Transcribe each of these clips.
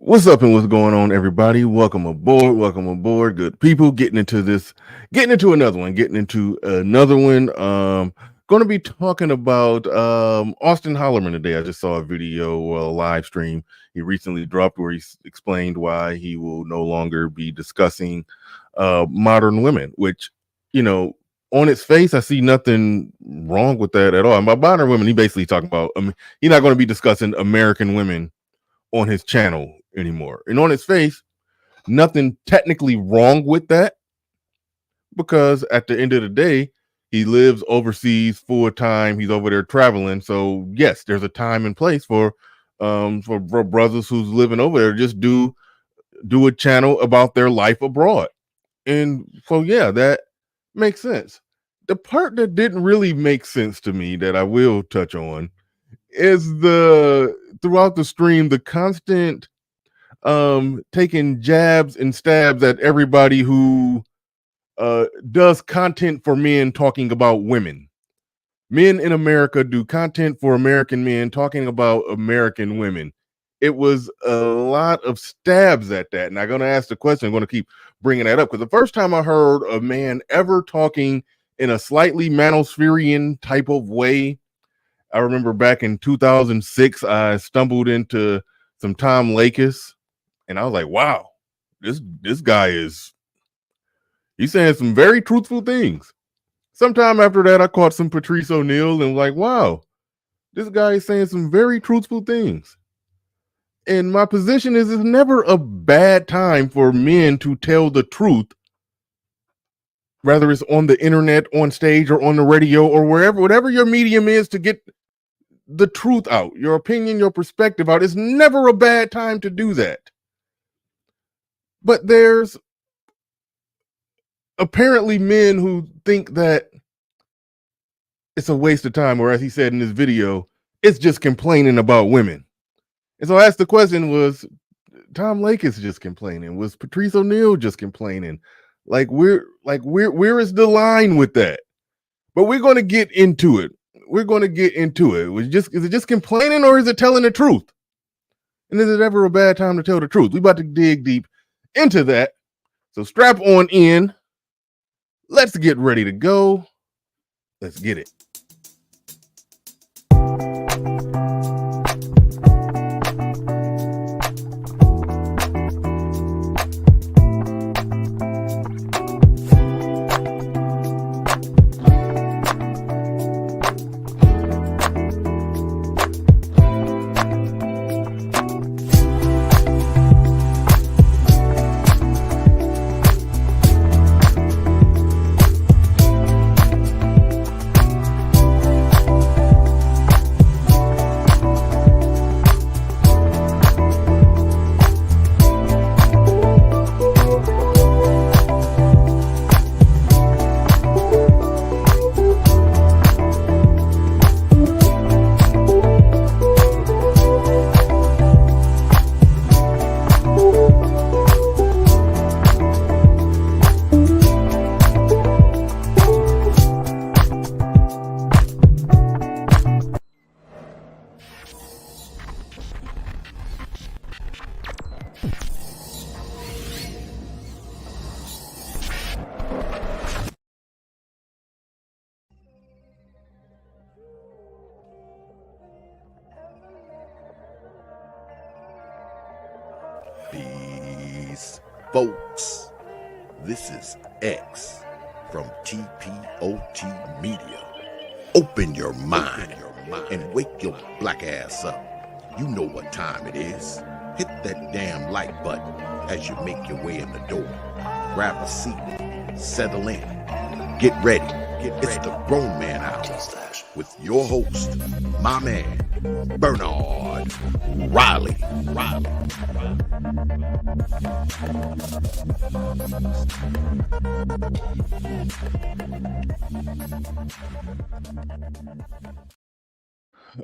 What's up and what's going on, everybody? Welcome aboard, good people. Getting into another one. Going to be talking about Austin Hollerman today. I just saw a video, a live stream he recently dropped where he explained why he will no longer be discussing modern women, which, on its face, I see nothing wrong with that at all. And by modern women, he basically talking about, he's not going to be discussing American women on his channel anymore. And on its face, nothing technically wrong with that, because at the end of the day, he lives overseas full time. He's over there traveling. So yes, there's a time and place for brothers who's living over there just do a channel about their life abroad. And so yeah, that makes sense. The part that didn't really make sense to me that I will touch on is throughout the stream, the constant taking jabs and stabs at everybody who does content for men talking about women. Men in America do content for American men talking about American women. It was a lot of stabs at that. And I'm going to ask the question. I'm going to keep bringing that up because the first time I heard a man ever talking in a slightly manospherian type of way, I remember back in 2006, I stumbled into some Tom Lakis, and I was like, wow, this guy he's saying some very truthful things. Sometime after that, I caught some Patrice O'Neal and was like, wow, this guy is saying some very truthful things. And my position is it's never a bad time for men to tell the truth, whether it's on the internet, on stage, or on the radio, or whatever your medium is to get the truth out, your opinion, your perspective out. It's never a bad time to do that. But there's apparently men who think that it's a waste of time, or as he said in this video, it's just complaining about women. And so I asked the question, was Tom Lakis just complaining? Was Patrice O'Neal just complaining? Where is the line with that? But we're going to get into it. Is it just complaining, or is it telling the truth? And is it ever a bad time to tell the truth? We about to dig deep into that. So strap on in. Let's get ready to go. Let's get it. Peace, folks. This is X from TPOT Media. Open your mind and wake your black ass up. You know what time it is. Hit that damn like button as you make your way in the door. Grab a seat, settle in, get ready. It's the Grown Man Hour with your host, my man, Bernard Riley.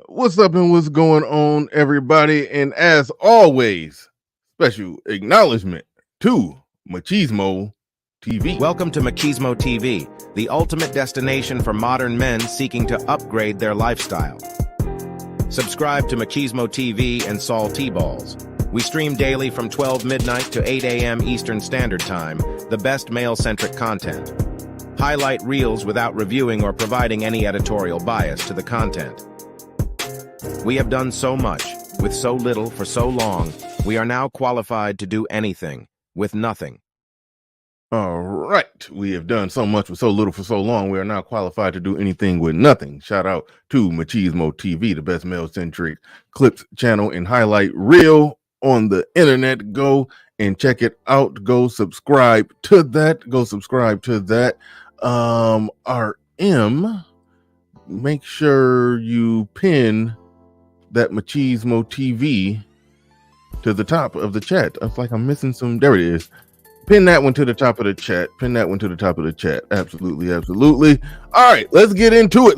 What's up and what's going on, everybody? And as always, special acknowledgement to Machismo TV. Welcome to Machismo TV, the ultimate destination for modern men seeking to upgrade their lifestyle. Subscribe to Machismo TV and Saul T-Balls. We stream daily from 12 midnight to 8 a.m. Eastern Standard Time, the best male-centric content. Highlight reels without reviewing or providing any editorial bias to the content. We have done so much, with so little for so long, we are now qualified to do anything, with nothing. All right. We have done so much with so little for so long. We are now qualified to do anything with nothing. Shout out to Machismo TV, the best male-centric clips channel and highlight reel on the internet. Go and check it out. Go subscribe to that. RM, make sure you pin that Machismo TV to the top of the chat. It's like I'm missing some. There it is. Pin that one to the top of the chat. Absolutely. All right, let's get into it.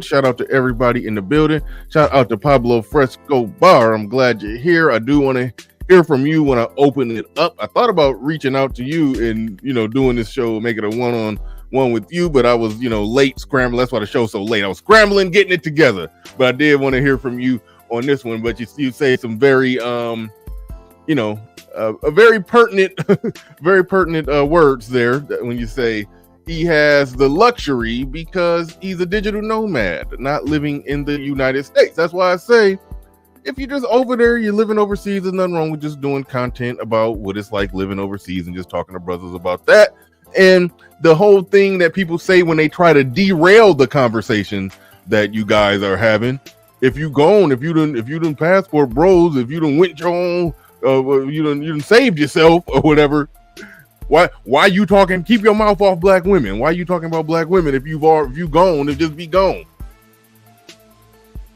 Shout out to everybody in the building. Shout out to Pablo Fresco Bar. I'm glad you're here. I do want to hear from you when I open it up. I thought about reaching out to you and, doing this show, make it a one-on-one with you, but I was, late scrambling. That's why the show's so late. I was scrambling, getting it together, but I did want to hear from you on this one. But you say some very, a very pertinent, words there when you say he has the luxury because he's a digital nomad, not living in the United States. That's why I say, if you're just over there, you're living overseas, there's nothing wrong with just doing content about what it's like living overseas and just talking to brothers about that. And the whole thing that people say when they try to derail the conversation that you guys are having, if you done passport bros, if you done went your own, you done saved yourself or whatever, why you talking? Keep your mouth off black women. Why are you talking about black women? If you gone, then just be gone.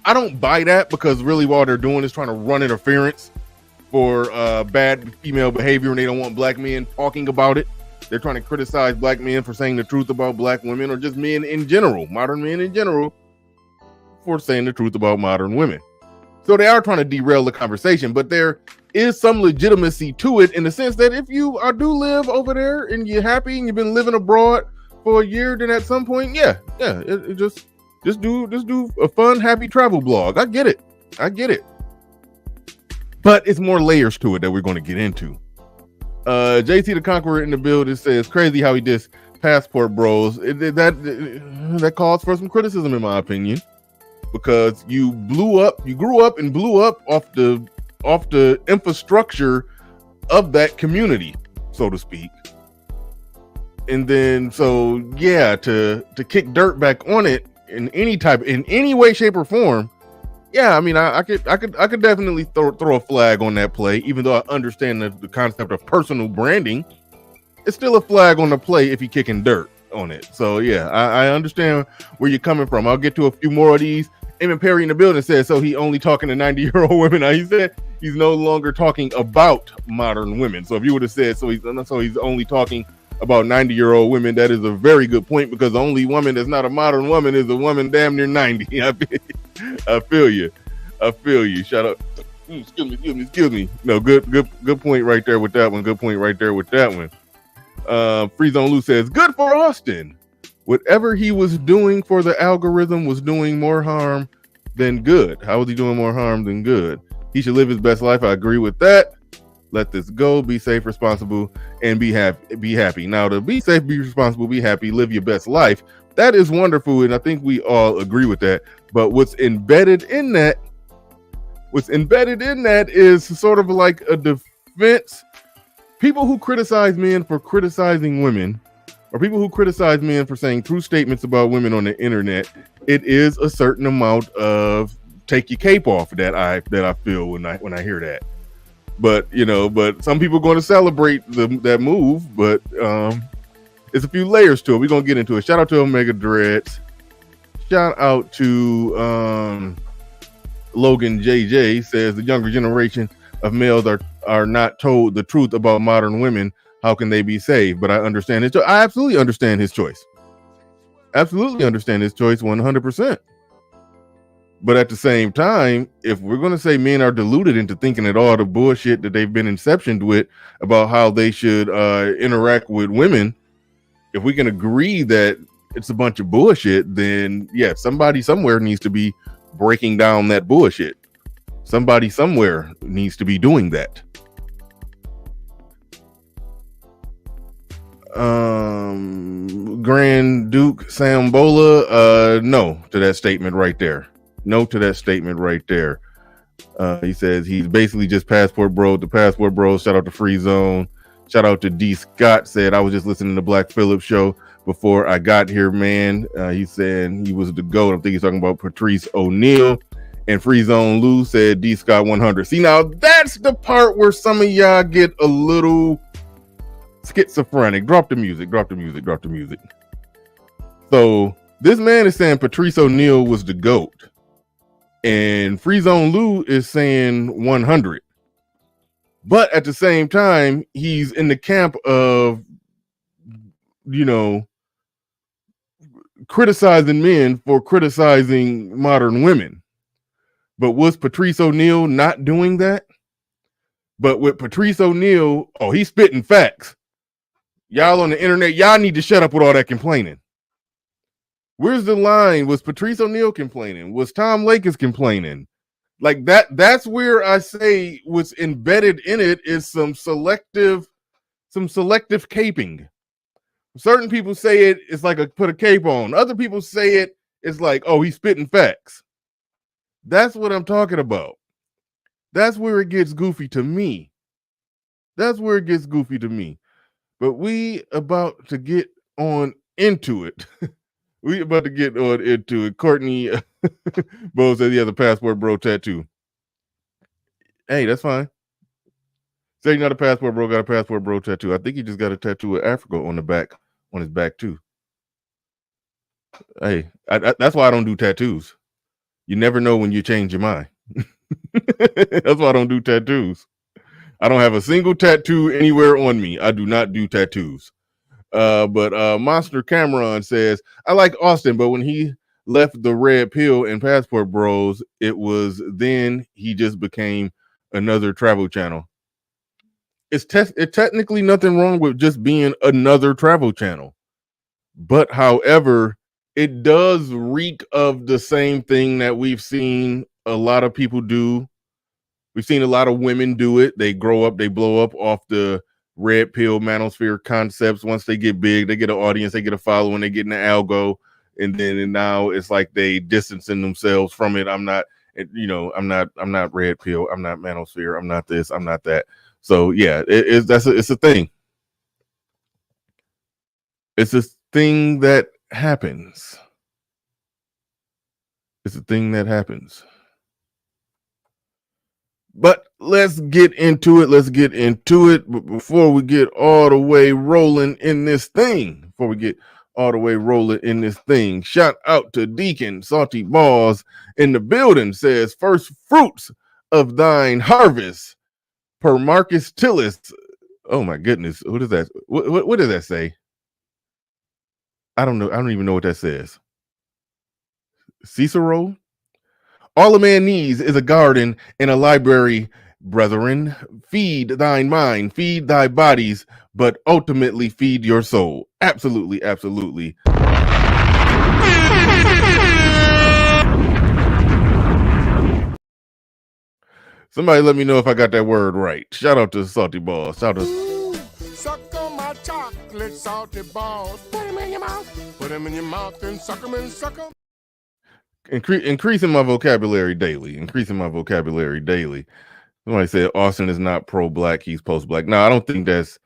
I don't buy that, because really all they're doing is trying to run interference for bad female behavior, and they don't want black men talking about it. They're trying to criticize black men for saying the truth about black women, or just men in general, modern men in general, for saying the truth about modern women. So they are trying to derail the conversation, but there is some legitimacy to it in the sense that if you do live over there and you're happy and you've been living abroad for a year, then at some point, just do a fun, happy travel blog. I get it. But it's more layers to it that we're going to get into. JT the Conqueror in the building says, crazy how he did passport bros. That calls for some criticism, in my opinion, because you grew up and blew up off the infrastructure of that community, so to speak. And then, to kick dirt back on it in any way, shape, or form, I could definitely throw a flag on that play. Even though I understand the concept of personal branding, it's still a flag on the play if you're kicking dirt on it. So I understand where you're coming from. I'll get to a few more of these. Eamon Perry in the building says, so he only talking to 90-year-old women. Now he said he's no longer talking about modern women. So if you would have said, so he's only talking about 90-year-old women, that is a very good point, because the only woman that's not a modern woman is a woman damn near 90. I feel you. Shout out. Excuse me. No, good point right there with that one. Free Zone Lou says, good for Austin. Whatever he was doing for the algorithm was doing more harm than good. How was he doing more harm than good? He should live his best life. I agree with that. Let this go. Be safe, responsible, and be happy. Now, to be safe, be responsible, be happy, live your best life, that is wonderful, and I think we all agree with that. But what's embedded in that is sort of like a defense. People who criticize men for criticizing women, or people who criticize men for saying true statements about women on the internet, it is a certain amount of take your cape off that I feel when I hear that. But some people are going to celebrate that move. But it's a few layers to it. We're gonna get into it. Shout out to Omega Dreads. Shout out to Logan JJ says the younger generation of males are not told the truth about modern women. How can they be saved? But I understand his choice. I absolutely understand his choice. 100%. But at the same time, if we're going to say men are deluded into thinking that all the bullshit that they've been inceptioned with about how they should interact with women, if we can agree that it's a bunch of bullshit, then somebody somewhere needs to be breaking down that bullshit. Somebody somewhere needs to be doing that. Grand Duke Sambola, no to that statement right there. No to that statement right there. He says he's basically just Passport Bro. The Passport Bros. Shout out to Free Zone. Shout out to D. Scott. Said I was just listening to Black Phillip show before I got here, man. He said he was the GOAT. I think he's talking about Patrice O'Neal. And Free Zone Lou said D. Scott 100. See, now that's the part where some of y'all get a little schizophrenic. Drop the music. So this man is saying Patrice O'Neal was the GOAT. And Free Zone Lou is saying 100. But at the same time, he's in the camp of, criticizing men for criticizing modern women. But was Patrice O'Neal not doing that? But with Patrice O'Neal, he's spitting facts. Y'all on the internet, y'all need to shut up with all that complaining. Where's the line? Was Patrice O'Neal complaining? Was Tom Lakers complaining? Like that's where I say what's embedded in it is some selective caping. Certain people say it's like put a cape on. Other people say it's like, he's spitting facts. That's what I'm talking about. That's where it gets goofy to me. But we about to get on into it. Courtney Bo says he has a Passport Bro tattoo. Hey, that's fine. Say you're not a Passport Bro, got a Passport Bro tattoo. I think he just got a tattoo of Africa on his back too. Hey, that's why I don't do tattoos. You never know when you change your mind. That's why I don't do tattoos. I don't have a single tattoo anywhere on me. I do not do tattoos. But Monster Cameron says, I like Austin, but when he left the Red Pill and Passport Bros, it was then he just became another travel channel. It's technically nothing wrong with just being another travel channel. But however, it does reek of the same thing that we've seen a lot of people do. We've seen a lot of women do it. They grow up, they blow up off the Red Pill manosphere concepts. Once they get big, they get an audience, they get a following, they get in the algo, and now it's like they distancing themselves from it. I'm not Red Pill, I'm not manosphere, I'm not this, I'm not that. So yeah, it's a thing. It's a thing that happens. But let's get into it. But before we get all the way rolling in this thing, shout out to Deacon Salty Balls in the building. Says first fruits of thine harvest per Marcus Tillis. Oh my goodness, what is that? What does that say? I don't know. I don't even know what that says. Cicero. All a man needs is a garden and a library, brethren. Feed thine mind, feed thy bodies, but ultimately feed your soul. Absolutely. Somebody let me know if I got that word right. Shout out to Salty Balls. Shout out to suck on my chocolate salty balls. Put them in your mouth and suck them and suck them. Increasing my vocabulary daily. Somebody said Austin is not pro-black, he's post-black. No, I don't think that's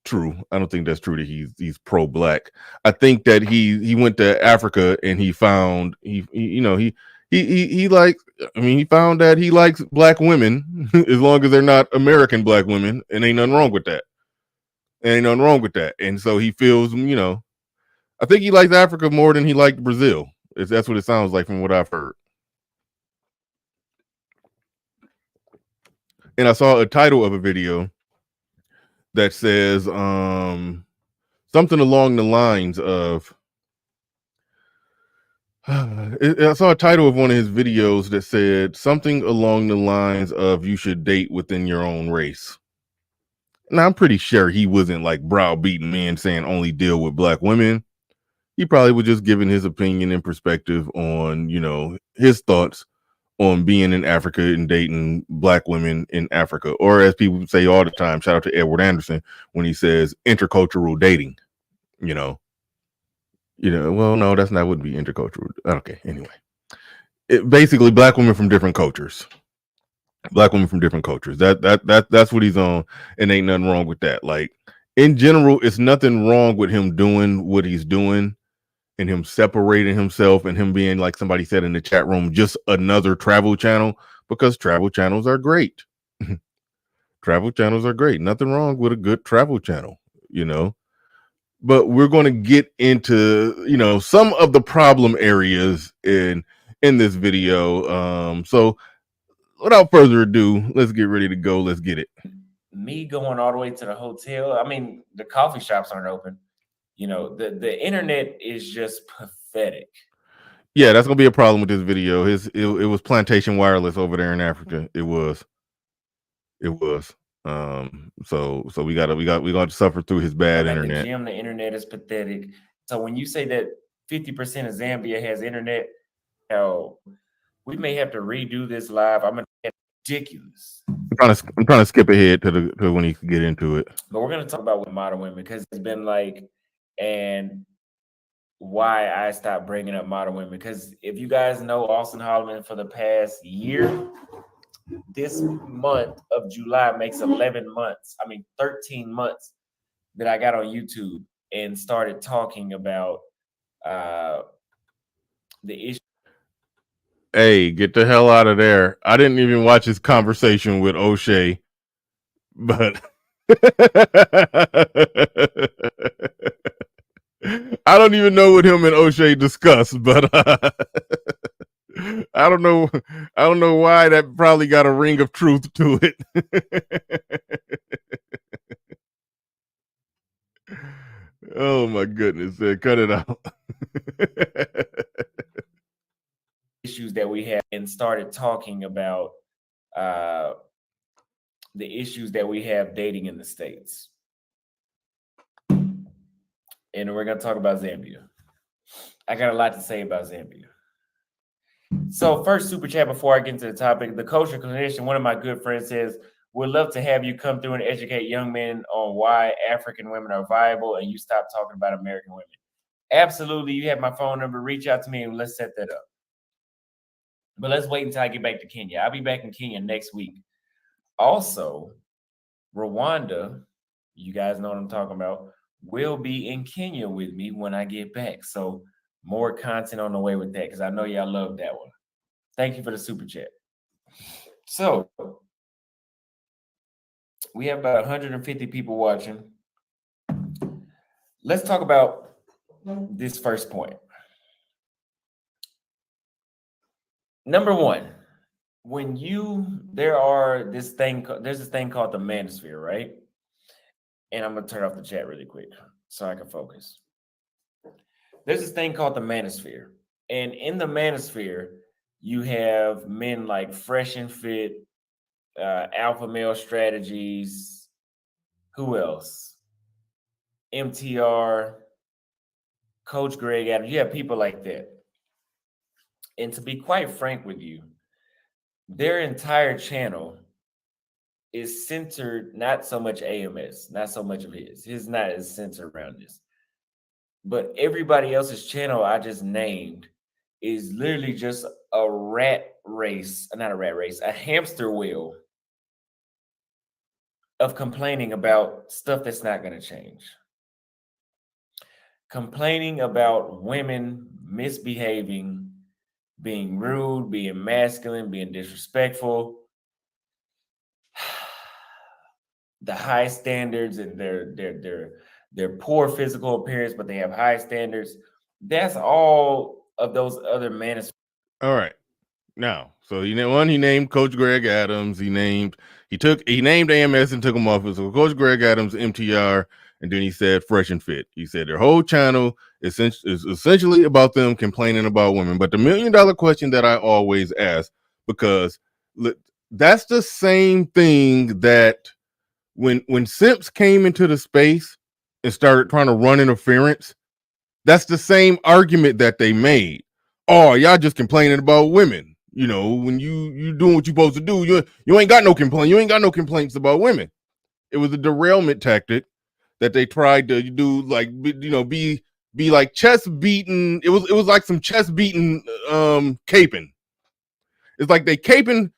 true. I don't think that's true that he's pro-black. I think that he went to Africa and he found he found that he likes black women as long as they're not American black women, and ain't nothing wrong with that. And so he feels, I think he likes Africa more than he liked Brazil. That's what it sounds like from what I've heard. And I saw a title of a video that says something along the lines of I saw a title of one of his videos that said something along the lines of you should date within your own race. Now, I'm pretty sure he wasn't like browbeating men saying only deal with black women. He probably was just giving his opinion and perspective on, his thoughts on being in Africa and dating black women in Africa, or as people say all the time, shout out to Edward Anderson when he says intercultural dating. Well, no, that's not would be intercultural. Okay, anyway, basically black women from different cultures. Black women from different cultures. That's what he's on, and ain't nothing wrong with that. Like in general, it's nothing wrong with him doing what he's doing and him separating himself and him being, like somebody said in the chat room, just another travel channel, because travel channels are great. Travel channels are great. Nothing wrong with a good travel channel, But we're going to get into, some of the problem areas in this video. So without further ado, let's get ready to go. Let's get it. Me going all the way to the hotel. I mean, the coffee shops aren't open. The internet is just pathetic. Yeah, that's gonna be a problem with this video. It was Plantation Wireless over there in Africa. It was. So we got to suffer through his bad internet. The gym, the internet is pathetic. So when you say that 50% of Zambia has internet, we may have to redo this live. I'm gonna get ridiculous. I'm trying to skip ahead to when he can get into it. But we're gonna talk about modern women, because it's been like, and why I stopped bringing up modern women. Because if you guys know Austin Holloman for the past year, this month of July makes 13 months that I got on YouTube and started talking about the issue. Hey, get the hell out of there. I didn't even watch his conversation with O'Shea, but I don't even know what him and O'Shea discussed, but I don't know why that probably got a ring of truth to it. Oh my goodness, cut it out. Issues that we have, and started talking about the issues that we have dating in the States. And we're going to talk about Zambia. I got a lot to say about Zambia. So first super chat before I get into the topic. The culture clinician, one of my good friends, says, "Would love to have you come through and educate young men on why African women are viable and you stop talking about American women." Absolutely. You have my phone number. Reach out to me and let's set that up. But let's wait until I get back to Kenya. I'll be back in Kenya next week. Also, Rwanda, you guys know what I'm talking about, will be in Kenya with me when I get back. So more content on the way with that, because I know y'all love that one. Thank you for the super chat. So we have about 150 people watching. Let's talk about this first point. Number one, there's this thing called the manosphere, right? And I'm gonna turn off the chat really quick so I can focus. There's this thing called the manosphere, and in the manosphere, you have men like Fresh and Fit, Alpha Male Strategies. Who else? MTR, Coach Greg Adams. You have people like that. And to be quite frank with you, their entire channel is centered not so much AMS, not so much of his. His not as centered around this. But everybody else's channel I just named is literally just a hamster wheel of complaining about stuff that's not going to change. Complaining about women misbehaving, being rude, being masculine, being disrespectful, the high standards, and their poor physical appearance, but they have high standards. That's all of those other manospheres. All right. Now, so he named Coach Greg Adams. He named AMS and took him off. So Coach Greg Adams, MTR, and then he said Fresh and Fit. He said their whole channel is essentially about them complaining about women. But the $1 million question that I always ask, because that's the same thing that when Simps came into the space and started trying to run interference, that's the same argument that they made. Oh, y'all just complaining about women. You know, when you doing what you're supposed to do, you ain't got no complaint. You ain't got no complaints about women. It was a derailment tactic that they tried to do, like, you know, be like chest beating. It was like some chest beating caping. It's like they caping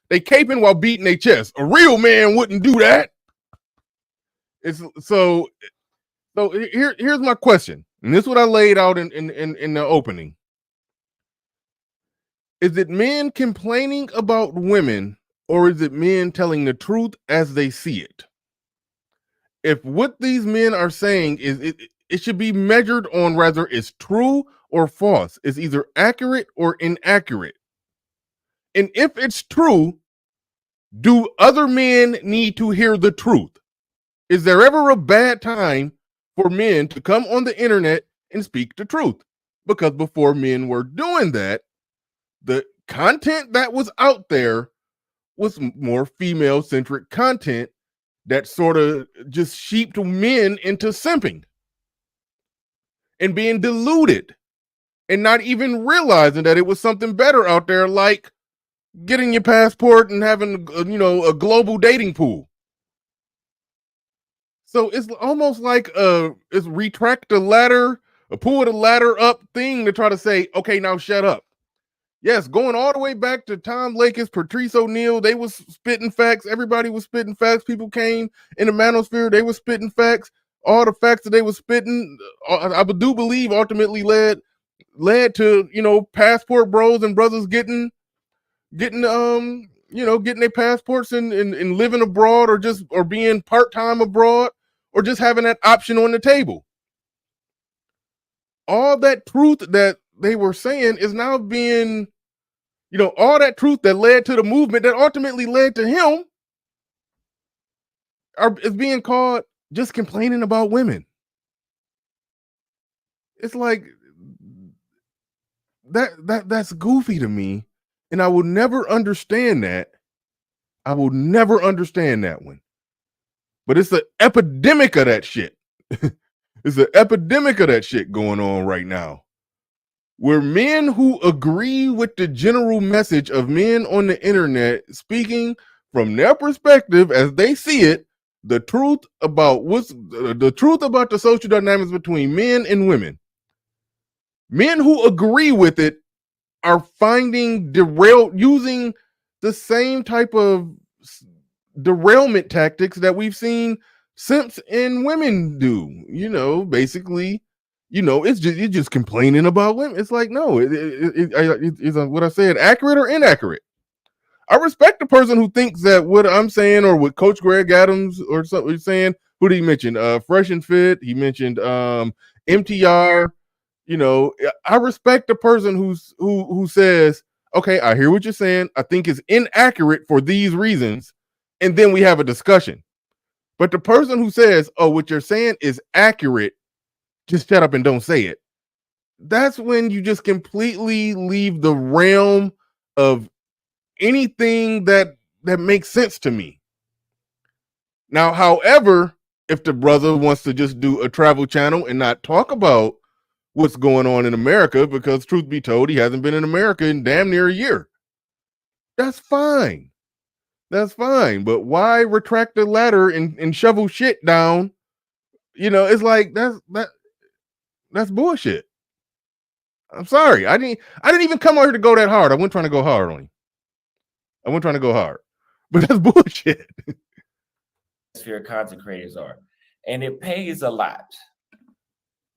while beating their chest. A real man wouldn't do that. It's so here's my question, and this is what I laid out in the opening. Is it men complaining about women, or is it men telling the truth as they see it? If what these men are saying is it should be measured on whether it's true or false. It's either accurate or inaccurate. And if it's true, do other men need to hear the truth? Is there ever a bad time for men to come on the internet and speak the truth? Because before men were doing that, the content that was out there was more female-centric content that sort of just sheeped men into simping and being deluded and not even realizing that it was something better out there, like getting your passport and having, you know, a global dating pool. So it's almost like it's retract the ladder, pull the ladder up thing to try to say, okay, now shut up. Yes, going all the way back to Tom Lakis, Patrice O'Neal, they was spitting facts. Everybody was spitting facts. People came in the manosphere, they were spitting facts. All the facts that they were spitting, I do believe, ultimately led to, you know, passport bros and brothers getting you know, getting their passports and living abroad, or being part-time abroad, or just having that option on the table. All that truth that they were saying is now being, you know, all that truth that led to the movement that ultimately led to him is being called just complaining about women. It's like that's goofy to me, and I will never understand that. I will never understand that one. But it's an epidemic of that shit. It's an epidemic of that shit going on right now, where men who agree with the general message of men on the internet speaking from their perspective as they see it, the truth about the social dynamics between men and women. Men who agree with it are finding using the same type of derailment tactics that we've seen simps and women do. You know, basically, you know, it's just, you're just complaining about women. It's like, no, it's what I said, accurate or inaccurate. I respect the person who thinks that what I'm saying, or what Coach Greg Adams or something he's saying. Who did he mention? Fresh and Fit. He mentioned MTR. You know, I respect the person who says, okay, I hear what you're saying. I think it's inaccurate for these reasons, and then we have a discussion. But the person who says, oh, what you're saying is accurate, just shut up and don't say it. That's when you just completely leave the realm of anything that makes sense to me. Now, however, if the brother wants to just do a travel channel and not talk about what's going on in America, because truth be told, he hasn't been in America in damn near a year, that's fine. That's fine. But why retract the ladder and shovel shit down? You know, it's like that's bullshit. I'm sorry. I didn't even come out here to go that hard. I wasn't trying to go hard on you. I wasn't trying to go hard. But that's bullshit. Your content creators are. And it pays a lot.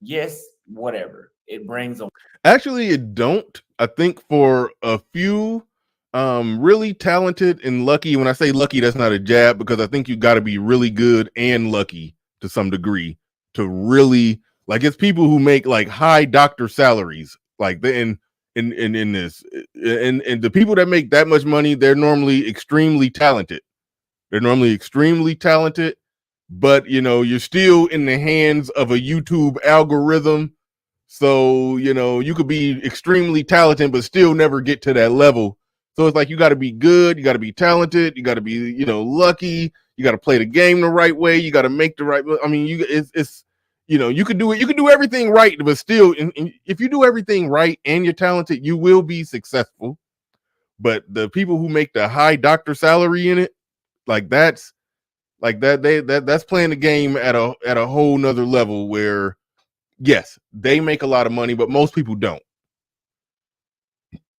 Yes, whatever. It brings a Actually, it don't. I think for a few really talented and lucky, when I say lucky, that's not a jab, because I think you got to be really good and lucky to some degree to really, like, it's people who make like high doctor salaries, like in this, and the people that make that much money, they're normally extremely talented. They're normally extremely talented, but you know, you're still in the hands of a YouTube algorithm. So, you know, you could be extremely talented, but still never get to that level. So it's like, you got to be good, you got to be talented, you got to be, you know, lucky, you got to play the game the right way, you got to make the right. I mean, it's you know, you could do it, you could do everything right, but still, if you do everything right and you're talented, you will be successful. But the people who make the high doctor salary in it, that's playing the game at a whole nother level where, yes, they make a lot of money, but most people don't.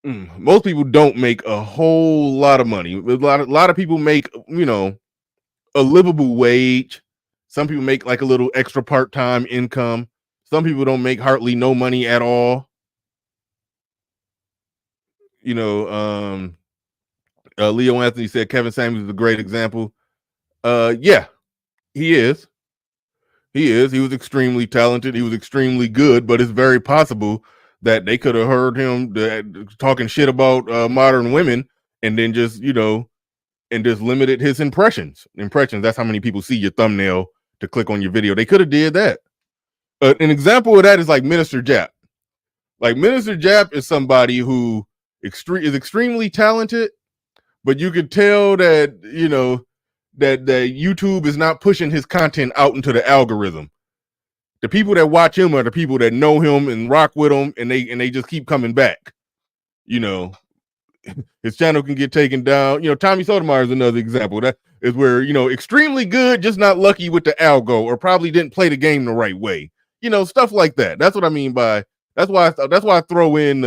Most people don't make a whole lot of money. A lot of people make, a livable wage. Some people make like a little extra part-time income. Some people don't make hardly no money at all. Leo Anthony said Kevin Samuels is a great example. Yeah, he is. He was extremely talented. He was extremely good, but it's very possible that they could have heard him talking shit about modern women and then just, and just limited his impressions. That's how many people see your thumbnail to click on your video. They could have did that. An example of that is like Minister Jap. Like Minister Jap is somebody who is extremely talented, but you could tell that, that YouTube is not pushing his content out into the algorithm. The people that watch him are the people that know him and rock with him, and they just keep coming back. His channel can get taken down. Tommy Sotomayor is another example. That is where, extremely good, just not lucky with the algo, or probably didn't play the game the right way. Stuff like that. That's what I mean by, that's why I throw in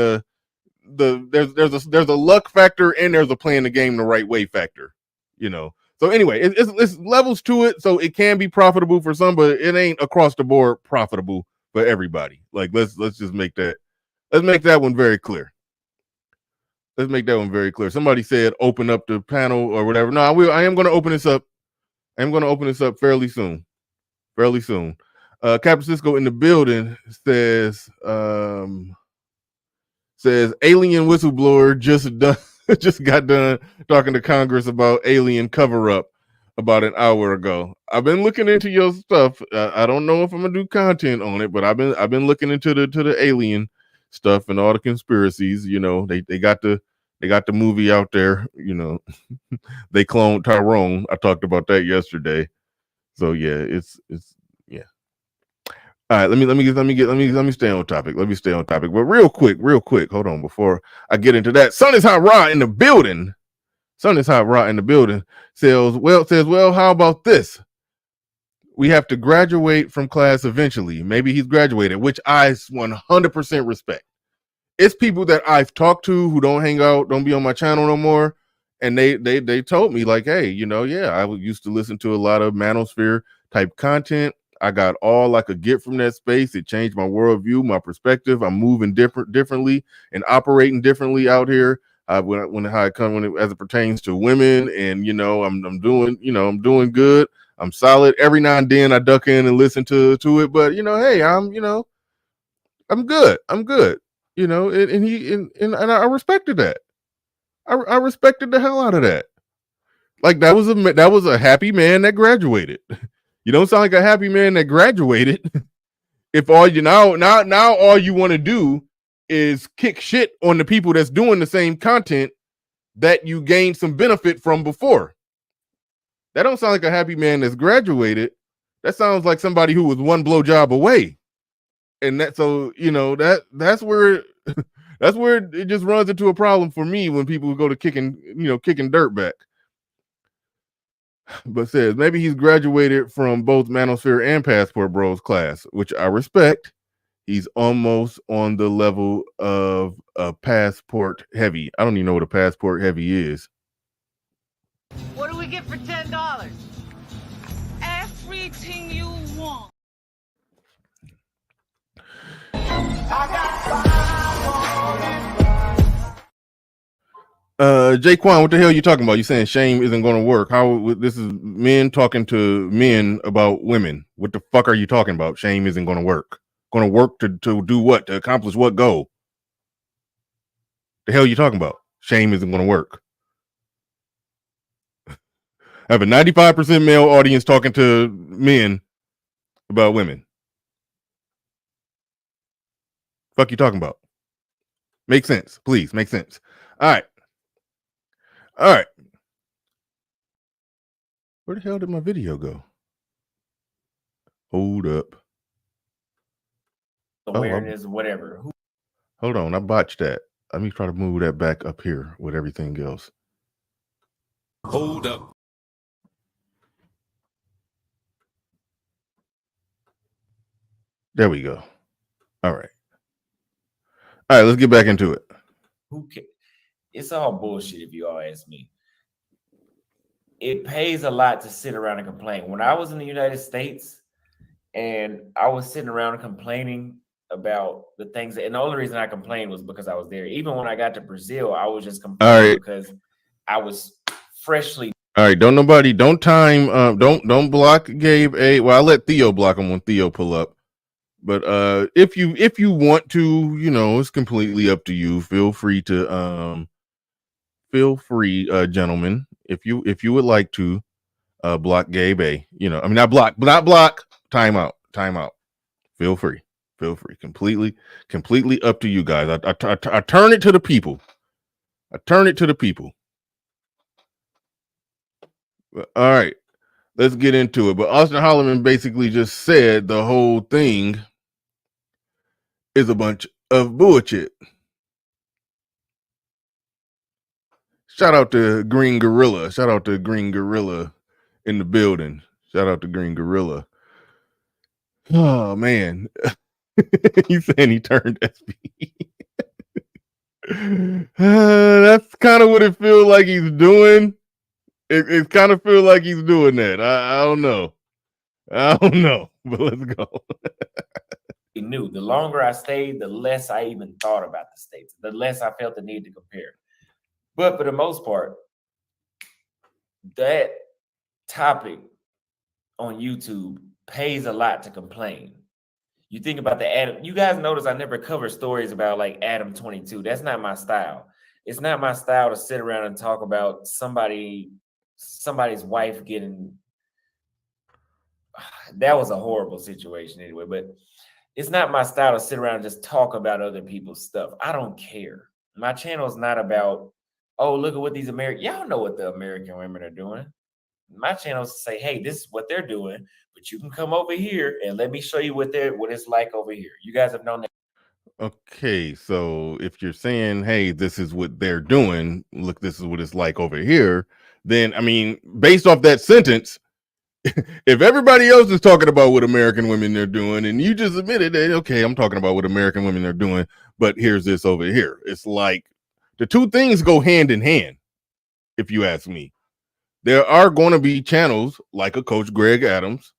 there's a luck factor and there's a playing the game the right way factor. So anyway, it's levels to it, so it can be profitable for some, but it ain't across the board profitable for everybody. Like let's just make that one very clear. Let's make that one very clear. Somebody said open up the panel or whatever. No, I am going to open this up. I'm going to open this up fairly soon. Captain Cisco in the building says alien whistleblower just got done talking to Congress about alien cover up about an hour ago. I've been looking into your stuff. I don't know if I'm gonna do content on it, but I've been looking into the alien stuff and all the conspiracies. They got the movie out there. They cloned Tyrone. I talked about that yesterday. So yeah, it's yeah. All right, let me stay on topic. But real quick, hold on before I get into that. Sun is hot raw in the building. Says, well, how about this? We have to graduate from class eventually. Maybe he's graduated, which I 100% respect. It's people that I've talked to who don't hang out, don't be on my channel no more. And they told me like, hey, I used to listen to a lot of manosphere type content. I got all I could get from that space. It changed my worldview, my perspective. I'm moving differently and operating differently out here. As it pertains to women, and I'm doing good. I'm solid. Every now and then I duck in and listen to it, but hey, I'm good. And I respected that. I respected the hell out of that. Like that was a happy man that graduated. You don't sound like a happy man that graduated. If all you now all you want to do is kick shit on the people that's doing the same content that you gained some benefit from before. That don't sound like a happy man that's graduated. That sounds like somebody who was one blowjob away. And that's where that's where it just runs into a problem for me when people go to kicking dirt back. But says maybe he's graduated from both Manosphere and Passport Bros class, which I respect. He's almost on the level of a Passport Heavy. I don't even know what a Passport Heavy is. What do we get for $10? Everything you want. Jaquan, what the hell are you talking about? You saying shame isn't going to work? How this is men talking to men about women? What the fuck are you talking about? Shame isn't going to work. Going to work to do what? To accomplish what goal? The hell are you talking about? Shame isn't going to work. I have a 95% male audience talking to men about women. Fuck you talking about? Make sense, please. Make sense. All right. Where the hell did my video go? Hold up. Awareness, whatever. Hold on, I botched that. Let me try to move that back up here with everything else. Hold up. There we go. All right. All right, let's get back into it. Who cares? It's all bullshit if you all ask me. It pays a lot to sit around and complain. When I was in the United States and I was sitting around complaining about the things, and the only reason I complained was because I was there. Even when I got to Brazil, I was just complaining because I was freshly. All right, don't block Gabe. Well, I'll let Theo block him when Theo pull up. But if you want to, it's completely up to you. Feel free, gentlemen, if you would like to block Gabe A. Not block. Time out. Feel free. Completely up to you guys. I turn it to the people. All right, let's get into it. But Austin Holloman basically just said the whole thing is a bunch of bullshit. Shout out to Green Gorilla. In the building. Shout out to Green Gorilla. Oh, man. He's saying he turned SP. That's kind of what it feels like he's doing. It kind of feels like he's doing that. I don't know, but let's go. Knew the longer I stayed, the less I even thought about the states, the less I felt the need to compare. But for the most part, that topic on YouTube pays a lot to complain. You think about the Adam. You guys notice I never cover stories about like Adam 22. That's not my style. It's not my style to sit around and talk about somebody's wife getting. That was a horrible situation anyway, but it's not my style to sit around and just talk about other people's stuff. I don't care. My channel is not about, oh, look at what these y'all know what the American women are doing. My channel is to say, hey, this is what they're doing, but you can come over here and let me show you what it's like over here. You guys have known that. Okay, so if you're saying, hey, this is what they're doing, look, this is what it's like over here, then, based off that sentence, if everybody else is talking about what American women are doing, and you just admitted that, okay, I'm talking about what American women are doing, but here's this over here. It's like the two things go hand in hand, if you ask me. There are going to be channels like a Coach Greg Adams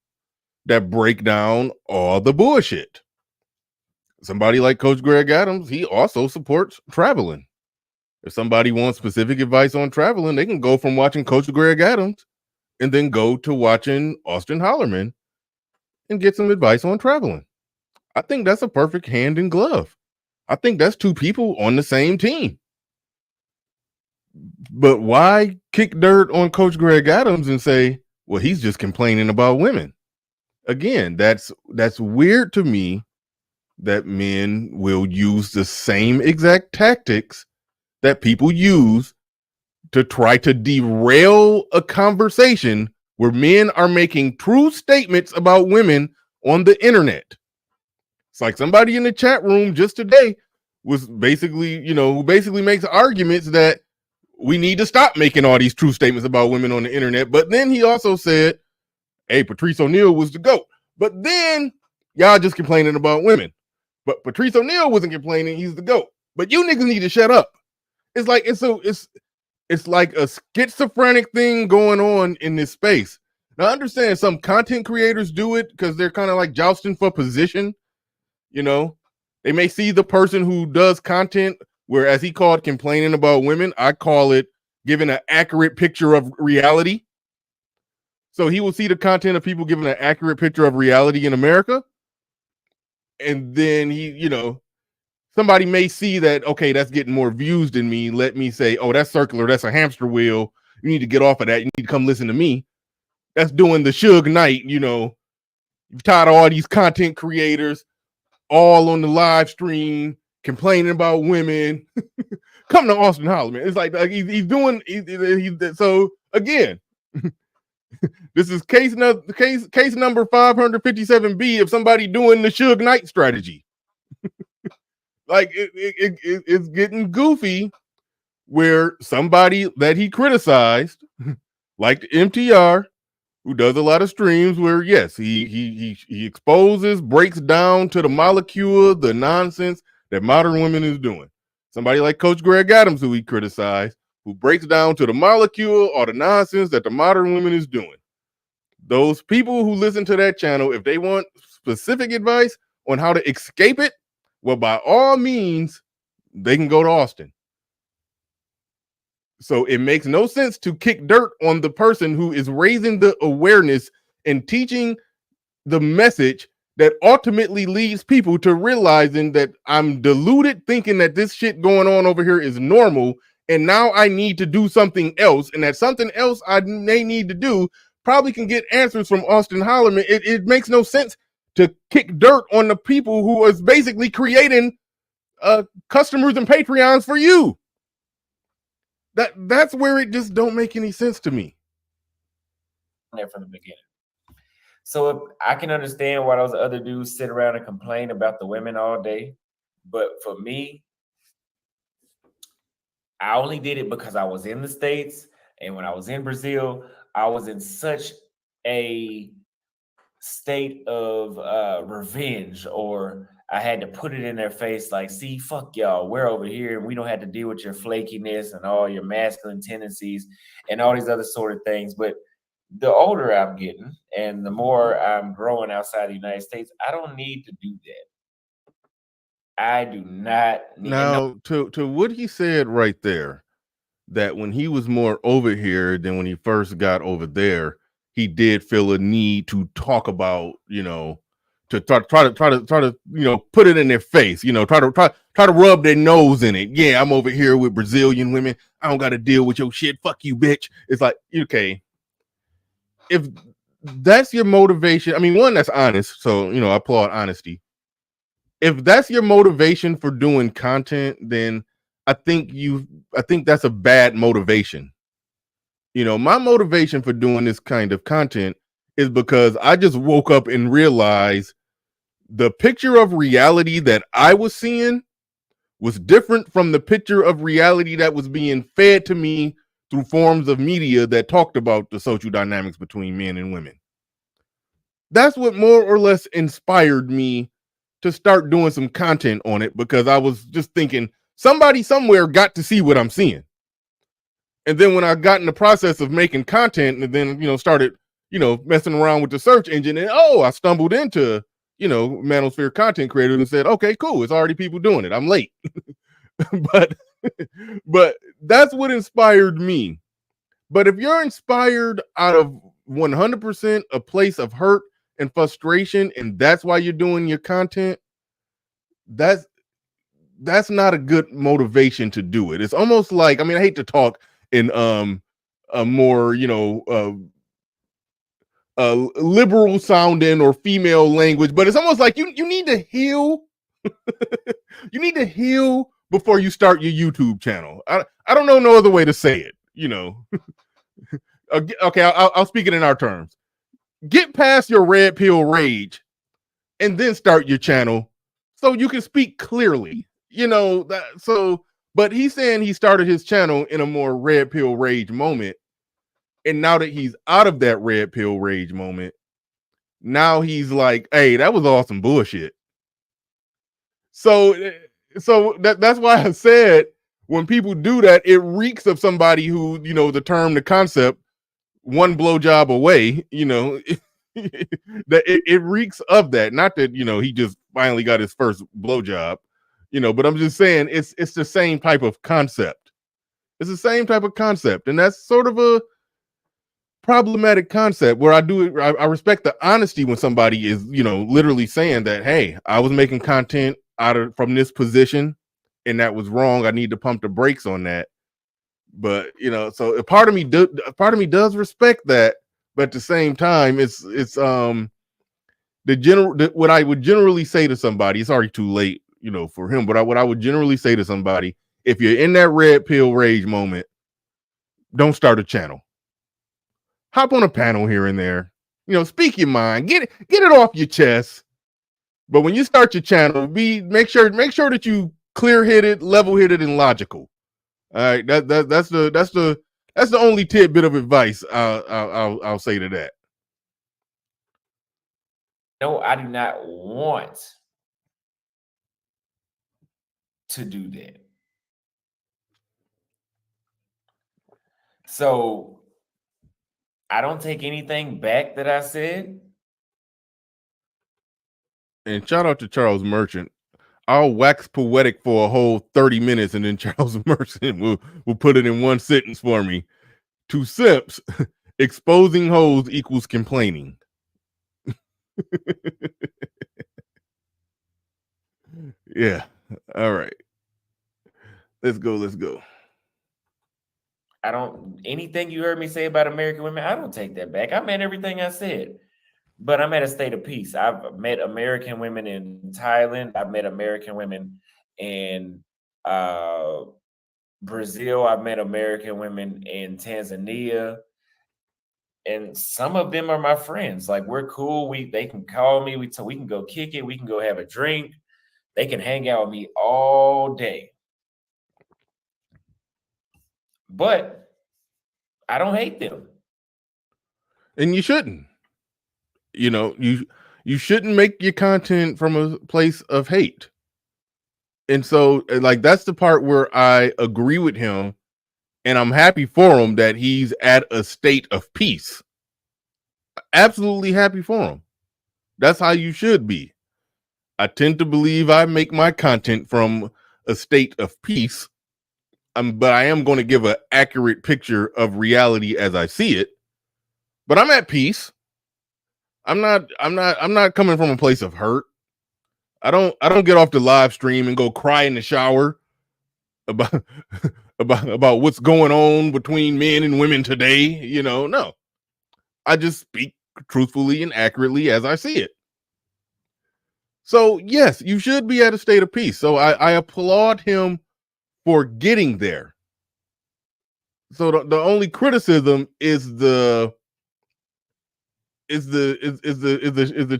that break down all the bullshit. Somebody like Coach Greg Adams, he also supports traveling. If somebody wants specific advice on traveling, they can go from watching Coach Greg Adams and then go to watching Austin Holloman and get some advice on traveling. I think that's a perfect hand in glove. I think that's two people on the same team. But why kick dirt on Coach Greg Adams and say, well, he's just complaining about women? Again, that's weird to me that men will use the same exact tactics that people use to try to derail a conversation where men are making true statements about women on the internet. It's like somebody in the chat room just today was basically, who basically makes arguments that we need to stop making all these true statements about women on the internet. But then he also said, hey, Patrice O'Neal was the GOAT. But then y'all just complaining about women. But Patrice O'Neal wasn't complaining, he's the GOAT. But you niggas need to shut up. It's like it's like a schizophrenic thing going on in this space. Now, I understand some content creators do it because they're kind of like jousting for position. They may see the person who does content, whereas he called complaining about women, I call it giving an accurate picture of reality. So he will see the content of people giving an accurate picture of reality in America. And then somebody may see that, okay, that's getting more views than me. Let me say, oh, that's circular. That's a hamster wheel. You need to get off of that. You need to come listen to me. That's doing the Suge Knight, You've tired of all these content creators all on the live stream complaining about women. Come to Austin Holloman. It's like he's doing. So again, this is case number 557B of somebody doing the Suge Knight strategy. Like it's getting goofy where somebody that he criticized, like MTR, who does a lot of streams where yes, he exposes, breaks down to the molecule the nonsense that modern women is doing. Somebody like Coach Greg Adams, who he criticized, who breaks down to the molecule all the nonsense that the modern women is doing. Those people who listen to that channel, if they want specific advice on how to escape it, well, by all means, they can go to Austin. So it makes no sense to kick dirt on the person who is raising the awareness and teaching the message that ultimately leads people to realizing that I'm deluded thinking that this shit going on over here is normal. And now I need to do something else. And that something else I may need to do probably can get answers from Austin Holloman. It makes no sense to kick dirt on the people who is basically creating customers and Patreons for you. That's where it just don't make any sense to me. There from the beginning. So I can understand why those other dudes sit around and complain about the women all day. But for me, I only did it because I was in the States. And when I was in Brazil, I was in such a state of revenge, or I had to put it in their face like, see, fuck y'all, we're over here and we don't have to deal with your flakiness and all your masculine tendencies and all these other sort of things. But the older I'm getting and the more I'm growing outside the United States, I don't need to do that. I do not need. Now, to what he said right there, that when he was more over here than when he first got over there, he did feel a need to talk about, to try to put it in their face, try to rub their nose in it. Yeah, I'm over here with Brazilian women. I don't got to deal with your shit. Fuck you, bitch. It's like, okay, if that's your motivation, I mean, one, that's honest. So, I applaud honesty. If that's your motivation for doing content, then I think that's a bad motivation. My motivation for doing this kind of content is because I just woke up and realized the picture of reality that I was seeing was different from the picture of reality that was being fed to me through forms of media that talked about the social dynamics between men and women. That's what more or less inspired me to start doing some content on it, because I was just thinking somebody somewhere got to see what I'm seeing. And then when I got in the process of making content and then, started, messing around with the search engine, and I stumbled into, Manosphere content creators and said, okay, cool. It's already people doing it. I'm late. but that's what inspired me. But if you're inspired out of 100% a place of hurt and frustration, and that's why you're doing your content, that's not a good motivation to do it. It's almost like, I mean, I hate to talk in a more liberal sounding or female language, but it's almost like you need to heal. You need to heal before you start your YouTube channel. I don't know no other way to say it. Okay, I'll speak it in our terms. Get past your red pill rage and then start your channel so you can speak clearly. But he's saying he started his channel in a more red pill rage moment. And now that he's out of that red pill rage moment, now he's like, hey, that was awesome bullshit. So that's why I said when people do that, it reeks of somebody who, the term, the concept, one blowjob away, that it reeks of that. Not that, he just finally got his first blowjob, but I'm just saying it's the same type of concept. It's the same type of concept. And that's sort of a problematic concept where I respect the honesty when somebody is, literally saying that, hey, I was making content from this position and that was wrong. I need to pump the brakes on that. But, so a part of me does respect that. But at the same time, it's what I would generally say to somebody, it's already too late, for him. But what I would generally say to somebody, if you're in that red pill rage moment, don't start a channel. Hop on a panel here and there, speak your mind, get it off your chest. But when you start your channel, make sure that you clear-headed, level-headed, and logical. All right, that's the only tidbit of advice I'll say to that. No, I do not want to do that. So I don't take anything back that I said. And shout out to Charles Merchant. I'll wax poetic for a whole 30 minutes, and then Charles Merchant will put it in one sentence for me. To simps, exposing hoes equals complaining. Yeah. All right. Let's go. I don't, anything you heard me say about American women, I don't take that back. I meant everything I said, but I'm at a state of peace. I've met American women in Thailand. I've met American women in Brazil. I've met American women in Tanzania. And some of them are my friends. Like, we're cool. They can call me. We can go kick it. We can go have a drink. They can hang out with me all day. But I don't hate them. And you shouldn't. You know, you shouldn't make your content from a place of hate. And so, like, that's the part where I agree with him, and I'm happy for him that he's at a state of peace. Absolutely happy for him. That's how you should be. I tend to believe I make my content from a state of peace, but I am going to give an accurate picture of reality as I see it. But I'm at peace. I'm not coming from a place of hurt. I don't get off the live stream and go cry in the shower about about what's going on between men and women today. You know, no. I just speak truthfully and accurately as I see it. So yes, you should be at a state of peace. So I applaud him for getting there. So the only criticism is the